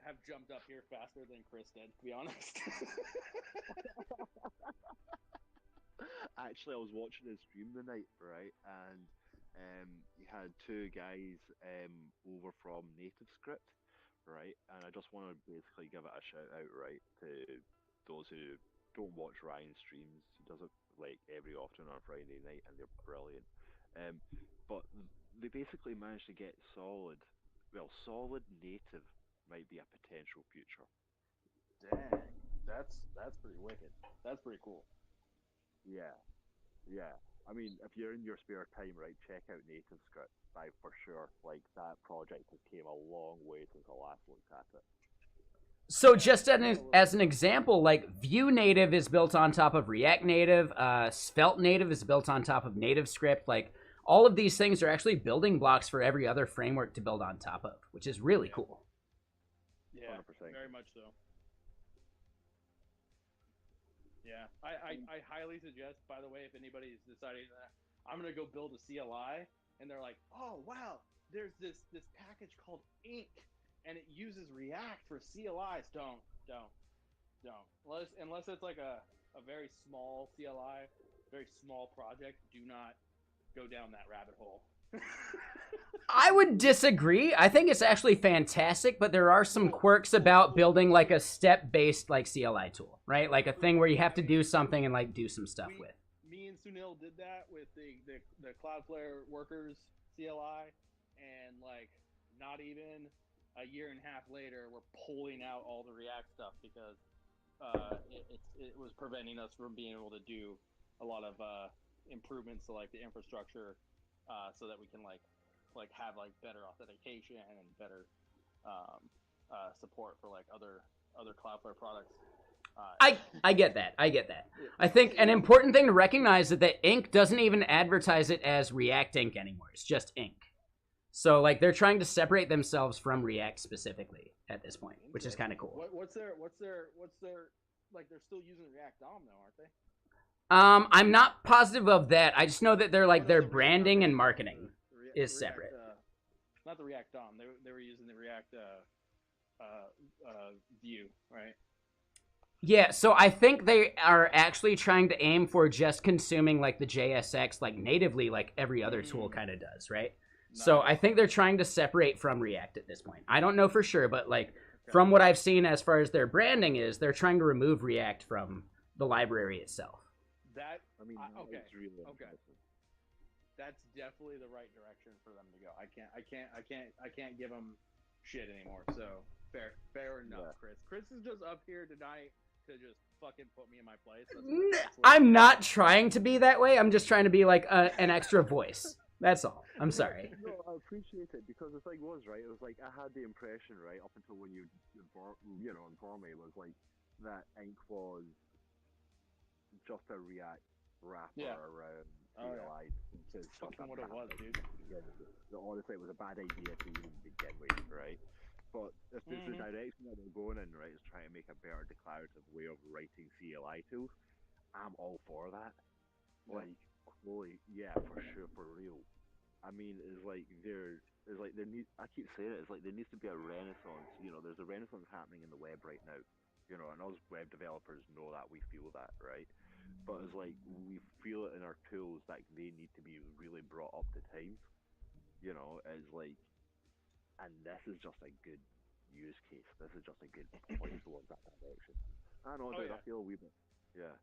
have jumped up here faster than Chris did, to be honest. Actually, I was watching his stream tonight, right, and he had two guys over from NativeScript, right, and I just want to basically give it a shout out, right, to those who don't watch Ryan's streams. He does it like every often on a Friday night, and they're brilliant. But they basically managed to get solid. Well, solid native might be a potential future. Dang, that's pretty wicked. That's pretty cool. Yeah, yeah. I mean, if you're in your spare time, right, check out NativeScript. I for sure like that project has came a long way since I last looked at it. So just as an example, like Vue Native is built on top of React Native, Svelte Native is built on top of NativeScript. Like all of these things are actually building blocks for every other framework to build on top of, which is really cool. Yeah, 100%. Very much so. Yeah, I highly suggest, by the way, if anybody's deciding that I'm gonna go build a CLI, and they're like, oh wow, there's this package called Ink, and it uses React for CLIs. Don't unless it's like a very small CLI, very small project. Do not go down that rabbit hole. I would disagree. I think it's actually fantastic, but there are some quirks about building like a step-based like CLI tool, right? Like a thing where you have to do something and like do some stuff with. Me and Sunil did that with the Cloudflare Workers CLI, and like not even a year and a half later, we're pulling out all the React stuff because it was preventing us from being able to do a lot of improvements to like the infrastructure, so that we can like have like better authentication and better support for like other Cloudflare products. I get that. I think an important thing to recognize is that Ink doesn't even advertise it as React Ink anymore. It's just Ink. So like they're trying to separate themselves from React specifically at this point, which is kind of cool. What's their like they're still using React DOM though, aren't they? I'm not positive of that. I just know that they're like their branding and marketing is separate. Not the React DOM. They were using the React Vue, right? Yeah, so I think they are actually trying to aim for just consuming like the JSX like natively like every other tool kind of does, right? Nice. So I think they're trying to separate from React at this point. I don't know for sure, but like from what I've seen as far as their branding is, they're trying to remove React from the library itself. Okay. That's definitely the right direction for them to go. I can't give them shit anymore. So fair enough, yeah. Chris is just up here tonight to just fucking put me in my place. I'm not trying to be that way. I'm just trying to be like an extra voice. That's all. I'm sorry. No, I appreciate it because the thing was, right, it was like I had the impression, right, up until when you informed me, was like that Ink was just a React wrapper around CLI. That's fucking what it was, dude. Honestly, it was a bad idea to even begin with, right? But if there's the direction that they're going in, right, is trying to make a better declarative way of writing CLI tools, I'm all for that. Yeah. Like, holy, yeah, for sure, for real. I mean, I keep saying it, it's like there needs to be a renaissance. You know, there's a renaissance happening in the web right now. You know, and us web developers know that, we feel that, right? But it's like, we feel it in our tools that they need to be really brought up to times. You know, it's like, and this is just a good use case. This is just a good point towards that direction. I know, Oh dude. yeah. I feel a wee bit. Yeah.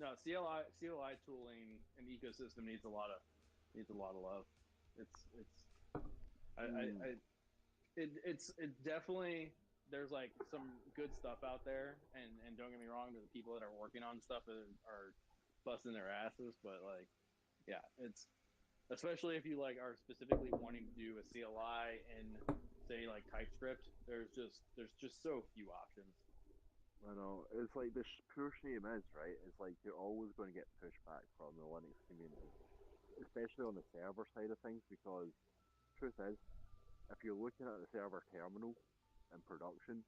No, CLI tooling and ecosystem needs a lot of love. It's it's definitely, there's like some good stuff out there, and don't get me wrong, the people that are working on stuff are busting their asses, but like, yeah, it's, especially if you like are specifically wanting to do a CLI in say like TypeScript, there's just so few options. I know. It's like this poor shame is, right? It's like you're always going to get pushback from the Linux community, especially on the server side of things, because truth is, if you're looking at the server terminal in production,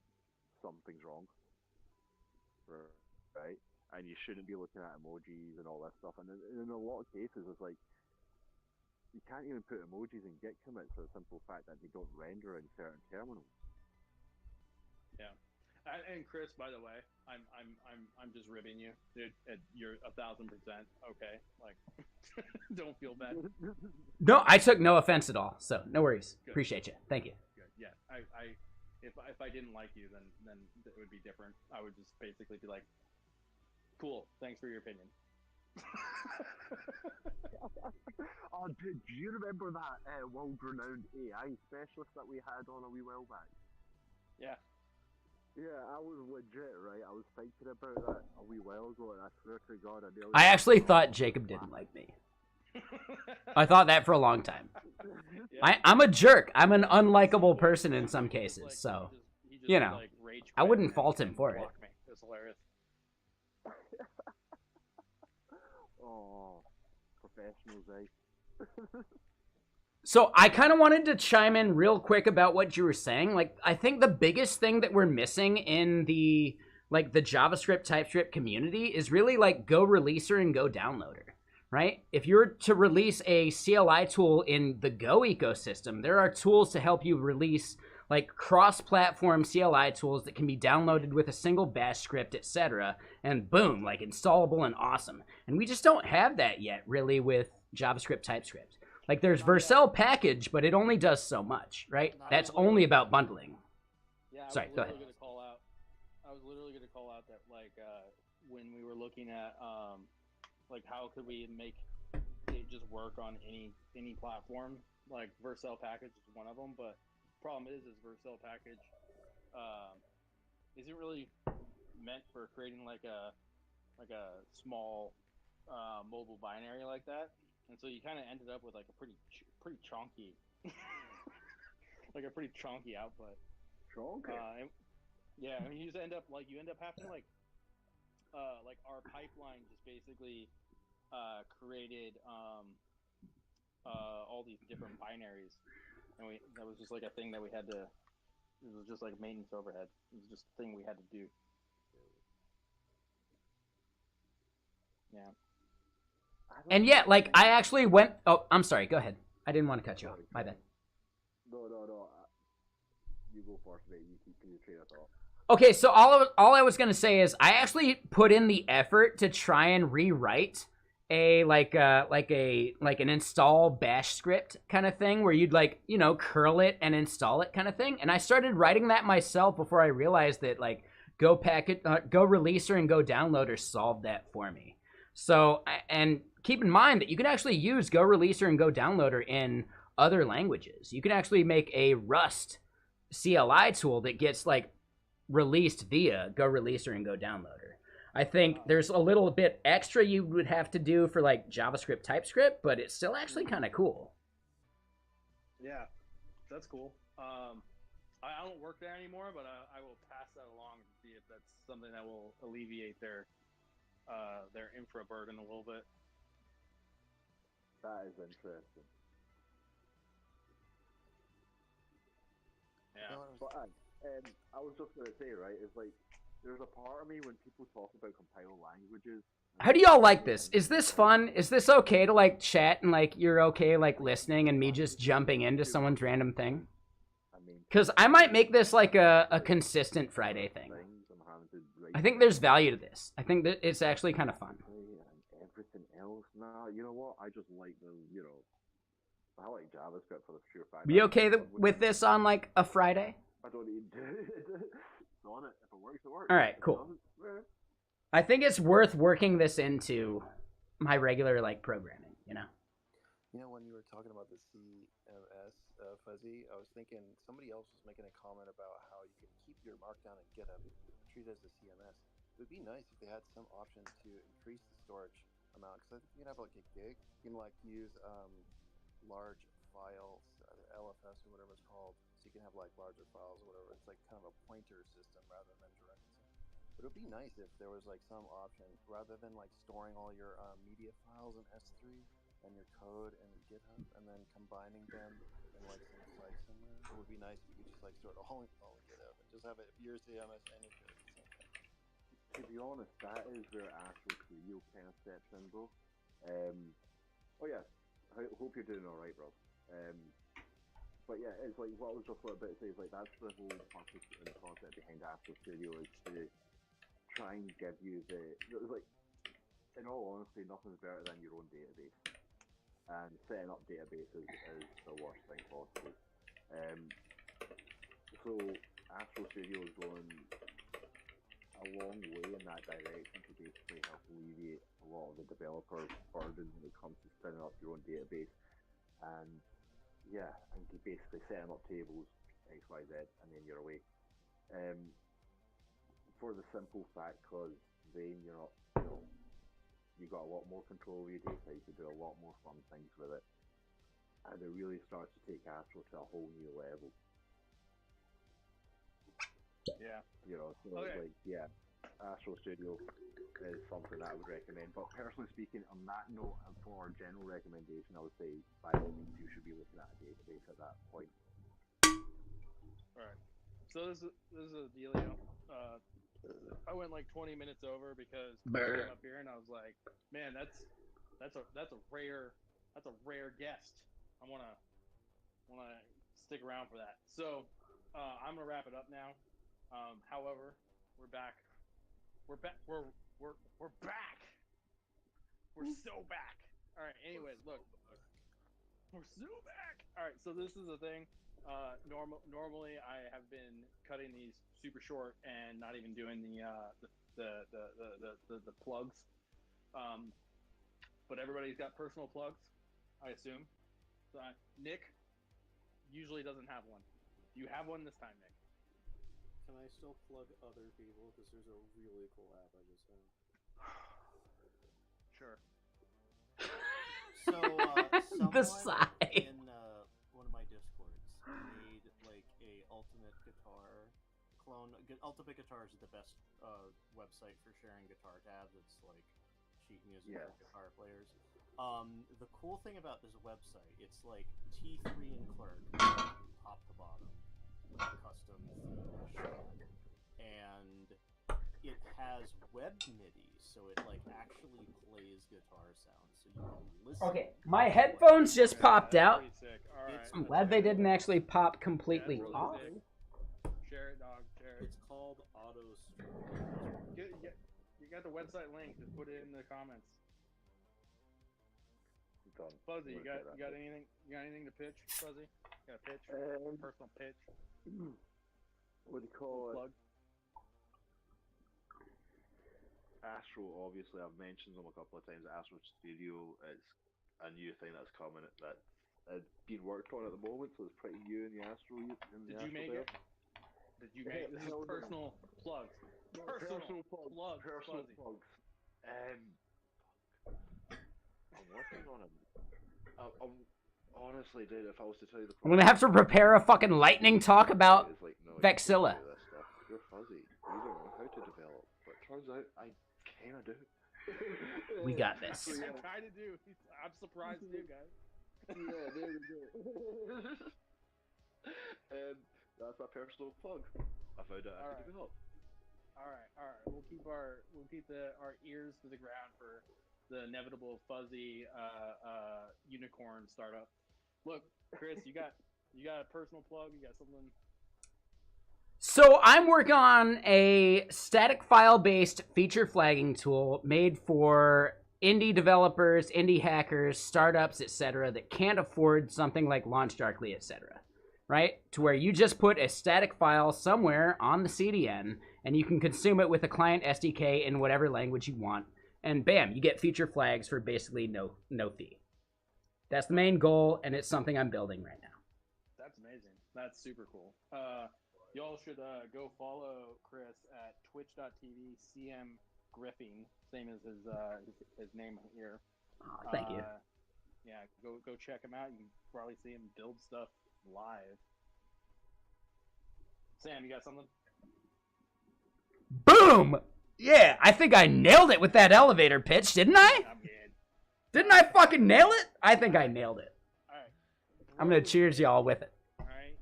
something's wrong, right? And you shouldn't be looking at emojis and all this stuff. And in a lot of cases, it's like you can't even put emojis in Git commits for the simple fact that they don't render in certain terminals. Yeah. And Chris, by the way, I'm just ribbing you, dude. You're 1,000% okay. Like, don't feel bad. No, I took no offense at all, so no worries. Good. Appreciate you. Thank you. Good. Yeah. If I didn't like you, then it would be different. I would just basically be like, cool. Thanks for your opinion. Oh, dude, do you remember that world-renowned AI specialist that we had on a wee while back? Yeah. Yeah, I was legit, right? I was thinking about that a wee while ago, and I swear to God, I actually thought Jacob didn't like me. I thought that for a long time. Yeah. I'm a jerk. I'm an unlikable person in some cases, Like, so he just you know, like, rage I wouldn't quit fault and him for it. blocked me. It was hilarious. Oh, professionals, eh? So I kind of wanted to chime in real quick about what you were saying. Like, I think the biggest thing that we're missing in the JavaScript TypeScript community is really like Go releaser and Go downloader, right? If you were to release a CLI tool in the Go ecosystem, there are tools to help you release like cross-platform CLI tools that can be downloaded with a single bash script, etc. And boom, like installable and awesome. And we just don't have that yet, really, with JavaScript TypeScript. Like, there's Vercel package, but it only does so much, right? That's only about bundling. Yeah, Sorry, go ahead. I was literally going to call out that, like, when we were looking at, like, how could we make it just work on any platform? Like, Vercel package is one of them, but the problem is Vercel package isn't really meant for creating like a small mobile binary like that. And so you kind of ended up with like a pretty chunky, like a pretty chunky output. Chunky. Yeah, I mean, you end up having to like our pipeline just basically created all these different binaries, and that was just like a thing that we had to. It was just like maintenance overhead. It was just a thing we had to do. Yeah. And yeah, like, I actually went... Oh, I'm sorry. Go ahead. I didn't want to cut you off. My bad. No. You go first, mate. You keep your train of thought. Okay, so all I was going to say is I actually put in the effort to try and rewrite an install bash script kind of thing where you'd like, you know, curl it and install it kind of thing. And I started writing that myself before I realized that like Go releaser and Go downloader solved that for me. So, and keep in mind that you can actually use Go releaser and Go downloader in other languages. You can actually make a Rust CLI tool that gets like released via Go releaser and Go downloader. I think there's a little bit extra you would have to do for like JavaScript TypeScript, but it's still actually kind of cool. Yeah, that's cool. I don't work there anymore, but I will pass that along to see if that's something that will alleviate their infra burden a little bit. That is interesting. Yeah. But I was just gonna say, right? It's like there's a part of me when people talk about compiled languages. How do y'all like this? Is this fun? Is this okay to like chat and like you're okay like listening and me just jumping into someone's random thing? Because I might make this like a consistent Friday thing. I think there's value to this. I think that it's actually kind of fun. Everything else, nah. You know what? I just like I like JavaScript for the sheer fact. Be okay with this on like a Friday? I don't need to. It's on it. If it works, it works. All right, cool. I think it's worth working this into my regular like programming. You know, when you were talking about the CMS fuzzy, I was thinking somebody else was making a comment about how you can keep your markdown in GitHub, treat it as a CMS. It would be nice if they had some option to increase the storage amount, because I think you can have like a gig. You can like use large files, LFS or whatever it's called, so you can have like larger files or whatever. It's like kind of a pointer system rather than direct. But it would be nice if there was like some option rather than like storing all your media files in S3 and your code in GitHub and then combining them in like some site somewhere. It would be nice if you could just like store it all in GitHub and just have it your CMS and your code at the same time. To be honest, that is where Astro Studio kind of steps in, bro. Oh yeah, I hope you're doing all right, bro. But yeah, it's like what I was just about to say is like that's the whole purpose and concept behind Astro Studio is to try and give you like, in all honesty, nothing's better than your own database. And setting up databases is the worst thing possible. So Astro Studio is going a long way in that direction to basically help alleviate a lot of the developer burden when it comes to spinning up your own database. And yeah, and basically setting up tables, X, Y, Z, and then you're away. For the simple fact, because then you're not, you got a lot more control of your data, you can do a lot more fun things with it. And it really starts to take Astro to a whole new level. Yeah. So okay. Like, yeah, Astro Studio is something that I would recommend. But personally speaking, on that note, for general recommendation, I would say by all means you should be looking at a database at that point. Alright. So this is a dealio. I went like 20 minutes over because I came up here and I was like, man, that's a rare guest. I wanna stick around for that. So I'm gonna wrap it up now. However, we're back. We're back. We're back. We're so back. All right. Anyways, look, we're so back. All right. So this is the thing. Normally I have been cutting these super short and not even doing the plugs. But everybody's got personal plugs, I assume. So Nick usually doesn't have one. Do you have one this time, Nick? Can I still plug other people? Because there's a really cool app I just found. Sure. So, The someone side. in one of my Discords made like a Ultimate Guitar clone. Ultimate Guitar is the best website for sharing guitar tabs. It's like sheet music for guitar players. The cool thing about this website, it's like T3 and Clerk, top to bottom, custom theme, and it has web MIDI, so it like actually plays guitar sounds, so you can listen. Okay, my headphones just popped out. Right. I'm glad they didn't actually pop completely off. Share it, dog. Share it. It's called Auto Stream. You got the website link. Just put it in the comments. Done. Fuzzy, you got anything? You got anything to pitch, Fuzzy? You got a pitch? Personal pitch? What do you call Plug? Astro, obviously, I've mentioned them a couple of times. Astro Studio is a new thing that's coming that's being worked on at the moment, so it's pretty new in the Astro. Did you make it? Did you make it? This is personal plugs. Personal plugs. Personal plugs. I'm working on it. Honestly, dude, if I was to tell you the I'm gonna have to prepare a fucking lightning talk about like, no, Vexilla. You're fuzzy. You don't know how to develop. But it turns out I kinda do. We got this. I kinda do. I'm surprised too, guys. Yeah, there we go. That's my personal plug. I found out I could develop. All right. We'll keep our ears to the ground for the inevitable fuzzy unicorn startup. Look, Chris, you got a personal plug. You got something. So I'm working on a static file-based feature flagging tool made for indie developers, indie hackers, startups, etc. that can't afford something like LaunchDarkly, etc. right? To where you just put a static file somewhere on the CDN, and you can consume it with a client SDK in whatever language you want. And bam, you get feature flags for basically no fee. That's the main goal, and it's something I'm building right now. That's amazing. That's super cool. Y'all should go follow Chris at twitch.tv/CMGriffing, same as his name here. Oh, thank you. Yeah, go check him out. You can probably see him build stuff live. Sam, you got something? Boom! Yeah, I think I nailed it with that elevator pitch, didn't I? I'm good. Didn't I fucking nail it? I think I nailed it. All right. I'm gonna cheers y'all with it. All right.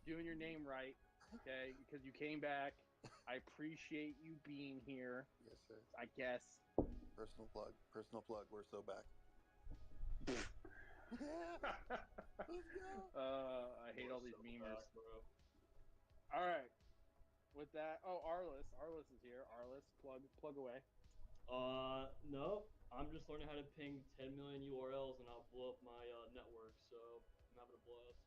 Doing your name right, okay? Because you came back. I appreciate you being here. Yes, sir. I guess. Personal plug. We're so back. I hate all these memers. All right. With that, Arliss is here. Arliss, plug away. No, I'm just learning how to ping 10 million URLs and I'll blow up my network. So I'm having a blast.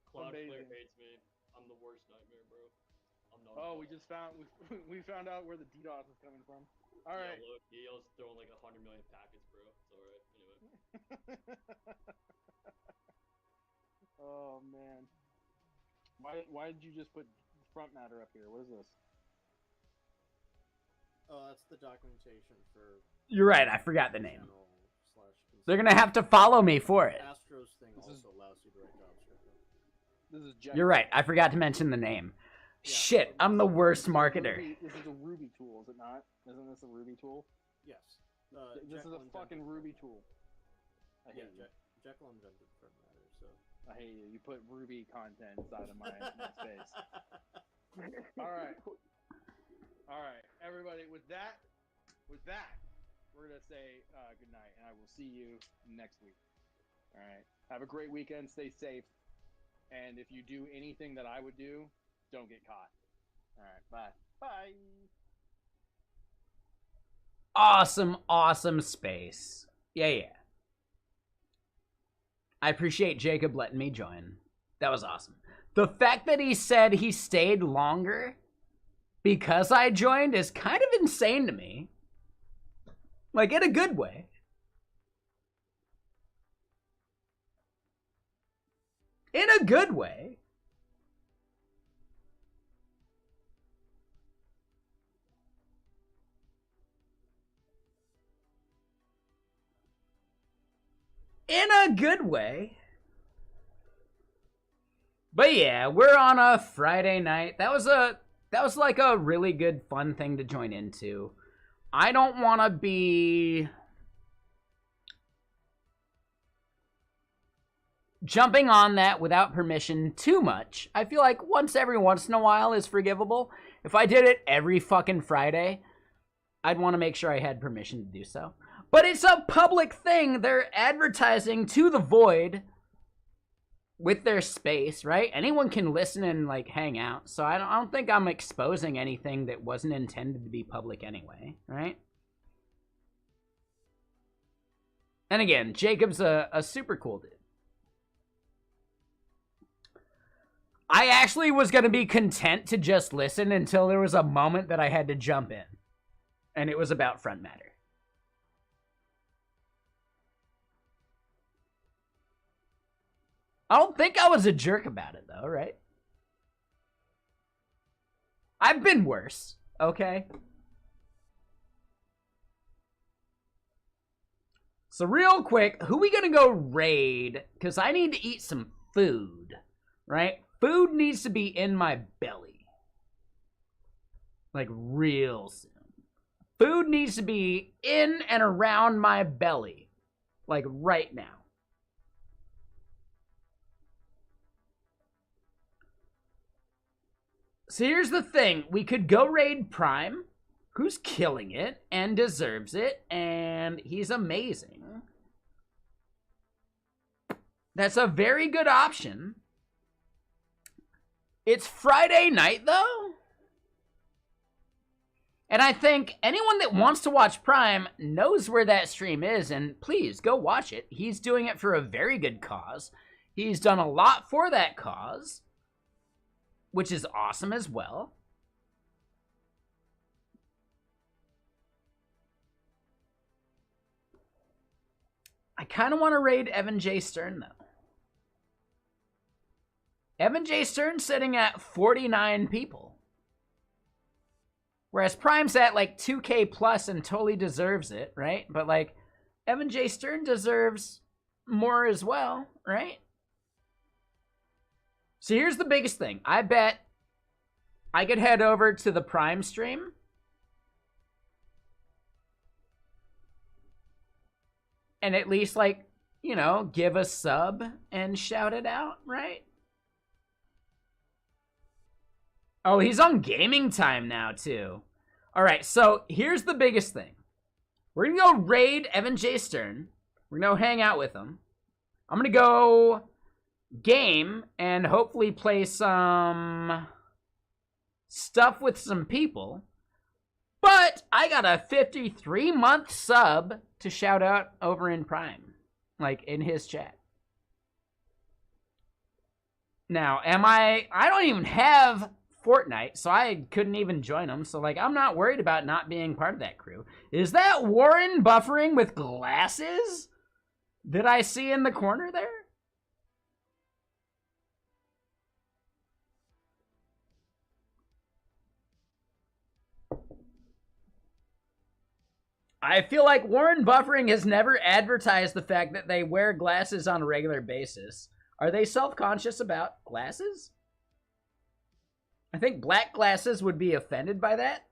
Cloudflare hates me. I'm the worst nightmare, bro. I'm not. Oh, we found out where the DDoS is coming from. All right. Yeah, look, he was throwing like 100 million packets, bro. It's alright. Anyway. Oh man. Why did you just put front matter up here? What is this? Oh, that's the documentation for. You're right, I forgot the name. /. They're gonna have to follow me for it. Astro's thing also allows you to write JavaScript. This is You're right, I forgot to mention the name. Yeah, Shit, I'm the worst marketer. This is a Ruby tool, is it not? Isn't this a Ruby tool? Yes. This is a fucking Ruby tool. I hate you. Jekyll invented front matter, so. I hate you. You put Ruby content inside of my space. All right, everybody. With that, we're gonna say good night, and I will see you next week. All right. Have a great weekend. Stay safe, and if you do anything that I would do, don't get caught. All right. Bye. Bye. Awesome space. Yeah. I appreciate Jacob letting me join. That was awesome. The fact that he said he stayed longer because I joined is kind of insane to me. Like, in a good way. In a good way. In a good way. But yeah, we're on a Friday night. That was like a really good fun thing to join into. I don't want to be jumping on that without permission too much. I feel like every once in a while is forgivable. If I did it every fucking Friday, I'd want to make sure I had permission to do so. But it's a public thing. They're advertising to the void with their space, right? Anyone can listen and like hang out. So I don't think I'm exposing anything that wasn't intended to be public anyway, right? And again, Jacob's a super cool dude. I actually was going to be content to just listen until there was a moment that I had to jump in. And it was about front matter. I don't think I was a jerk about it, though, right? I've been worse, okay? So real quick, who we gonna go raid? Because I need to eat some food, right? Food needs to be in my belly. Like, real soon. Food needs to be in and around my belly. Like, right now. So here's the thing. We could go raid Prime, who's killing it and deserves it, and he's amazing. That's a very good option. It's Friday night, though. And I think anyone that wants to watch Prime knows where that stream is, and please go watch it. He's doing it for a very good cause. He's done a lot for that cause, which is awesome as well. I kind of want to raid Evan J. Stern, though. Evan J. Stern sitting at 49 people. Whereas Prime's at like 2K plus and totally deserves it, right? But like, Evan J. Stern deserves more as well, right? So here's the biggest thing. I bet I could head over to the Prime stream and at least, like, you know, give a sub and shout it out, right? Oh, he's on gaming time now, too. All right, so here's the biggest thing. We're going to go raid Evan J. Stern. We're going to hang out with him. I'm going to go game and hopefully play some stuff with some people. But I got a 53-month sub to shout out over in Prime, like in his chat. Now, I don't even have Fortnite, so I couldn't even join him. So, like, I'm not worried about not being part of that crew. Is that Warren buffering with glasses that I see in the corner there? I feel like Warren Buffering has never advertised the fact that they wear glasses on a regular basis. Are they self-conscious about glasses? I think black glasses would be offended by that.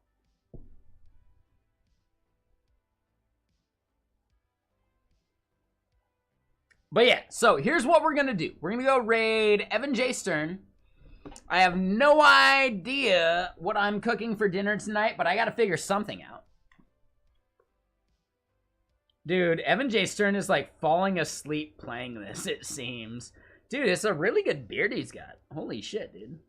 But yeah, so here's what we're going to do. We're going to go raid Evan J. Stern. I have no idea what I'm cooking for dinner tonight, but I got to figure something out. Dude, Evan J. Stern is like falling asleep playing this, it seems. Dude, it's a really good beard he's got. Holy shit, dude.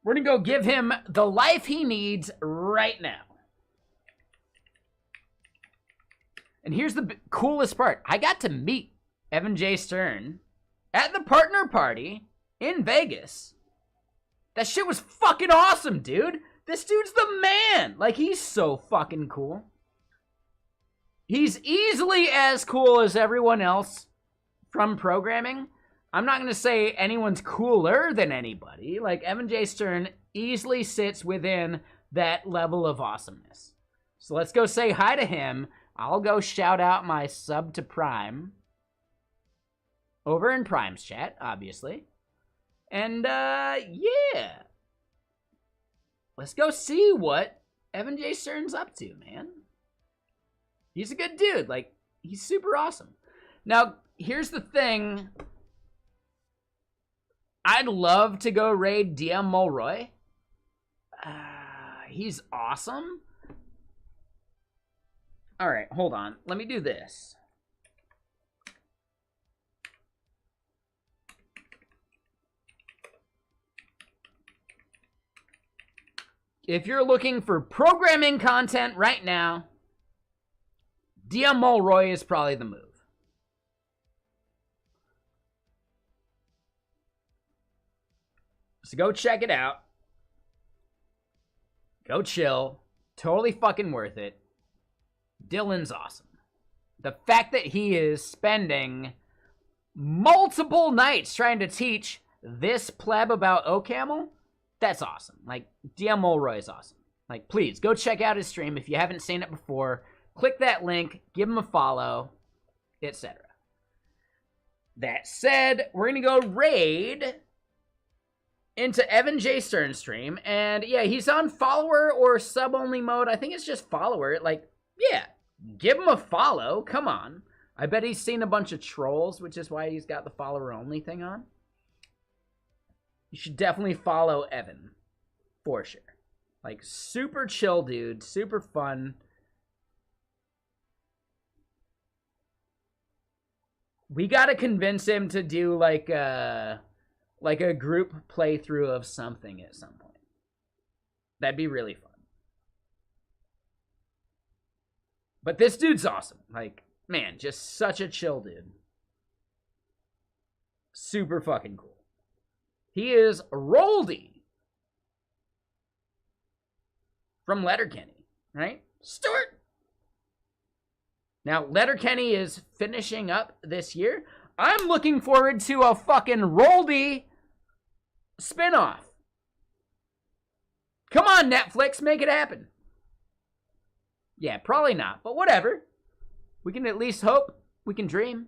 We're gonna go give him the life he needs right now. And here's the coolest part. I got to meet Evan J. Stern at the partner party in Vegas. That shit was fucking awesome, dude. This dude's the man. Like, he's so fucking cool. He's easily as cool as everyone else from programming. I'm not going to say anyone's cooler than anybody. Like, Evan J. Stern easily sits within that level of awesomeness. So let's go say hi to him. I'll go shout out my sub to Prime. Over in Prime's chat, obviously. And, yeah. Let's go see what Evan J. Stern's up to, man. He's a good dude. Like, he's super awesome. Now, here's the thing. I'd love to go raid DM Mulroy. He's awesome. All right, hold on. Let me do this. If you're looking for programming content right now, DM Mulroy is probably the move. So go check it out. Go chill. Totally fucking worth it. Dylan's awesome. The fact that he is spending multiple nights trying to teach this pleb about OCaml, that's awesome. Like, DM Mulroy is awesome. Like, please, go check out his stream if you haven't seen it before. Click that link, give him a follow, etc. That said, we're going to go raid into Evan J. Stern's stream. And yeah, he's on follower or sub-only mode. I think it's just follower. Like, yeah, give him a follow. Come on. I bet he's seen a bunch of trolls, which is why he's got the follower-only thing on. You should definitely follow Evan. For sure. Like, super chill dude. Super fun. We gotta convince him to do like a group playthrough of something at some point. That'd be really fun. But this dude's awesome. Like, man, just such a chill dude. Super fucking cool. He is Roldy from Letterkenny, right? Stuart! Now, Letterkenny is finishing up this year. I'm looking forward to a fucking Roldy spinoff. Come on, Netflix, make it happen. Yeah, probably not, but whatever. We can at least hope. We can dream.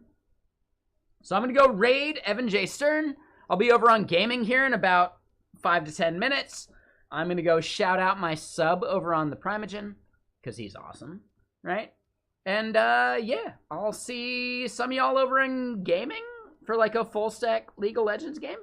So I'm going to go raid Evan J. Stern. I'll be over on gaming here in about 5 to 10 minutes. I'm going to go shout out my sub over on the Primogen, because he's awesome, right? And, yeah, I'll see some of y'all over in gaming for like a full stack League of Legends game.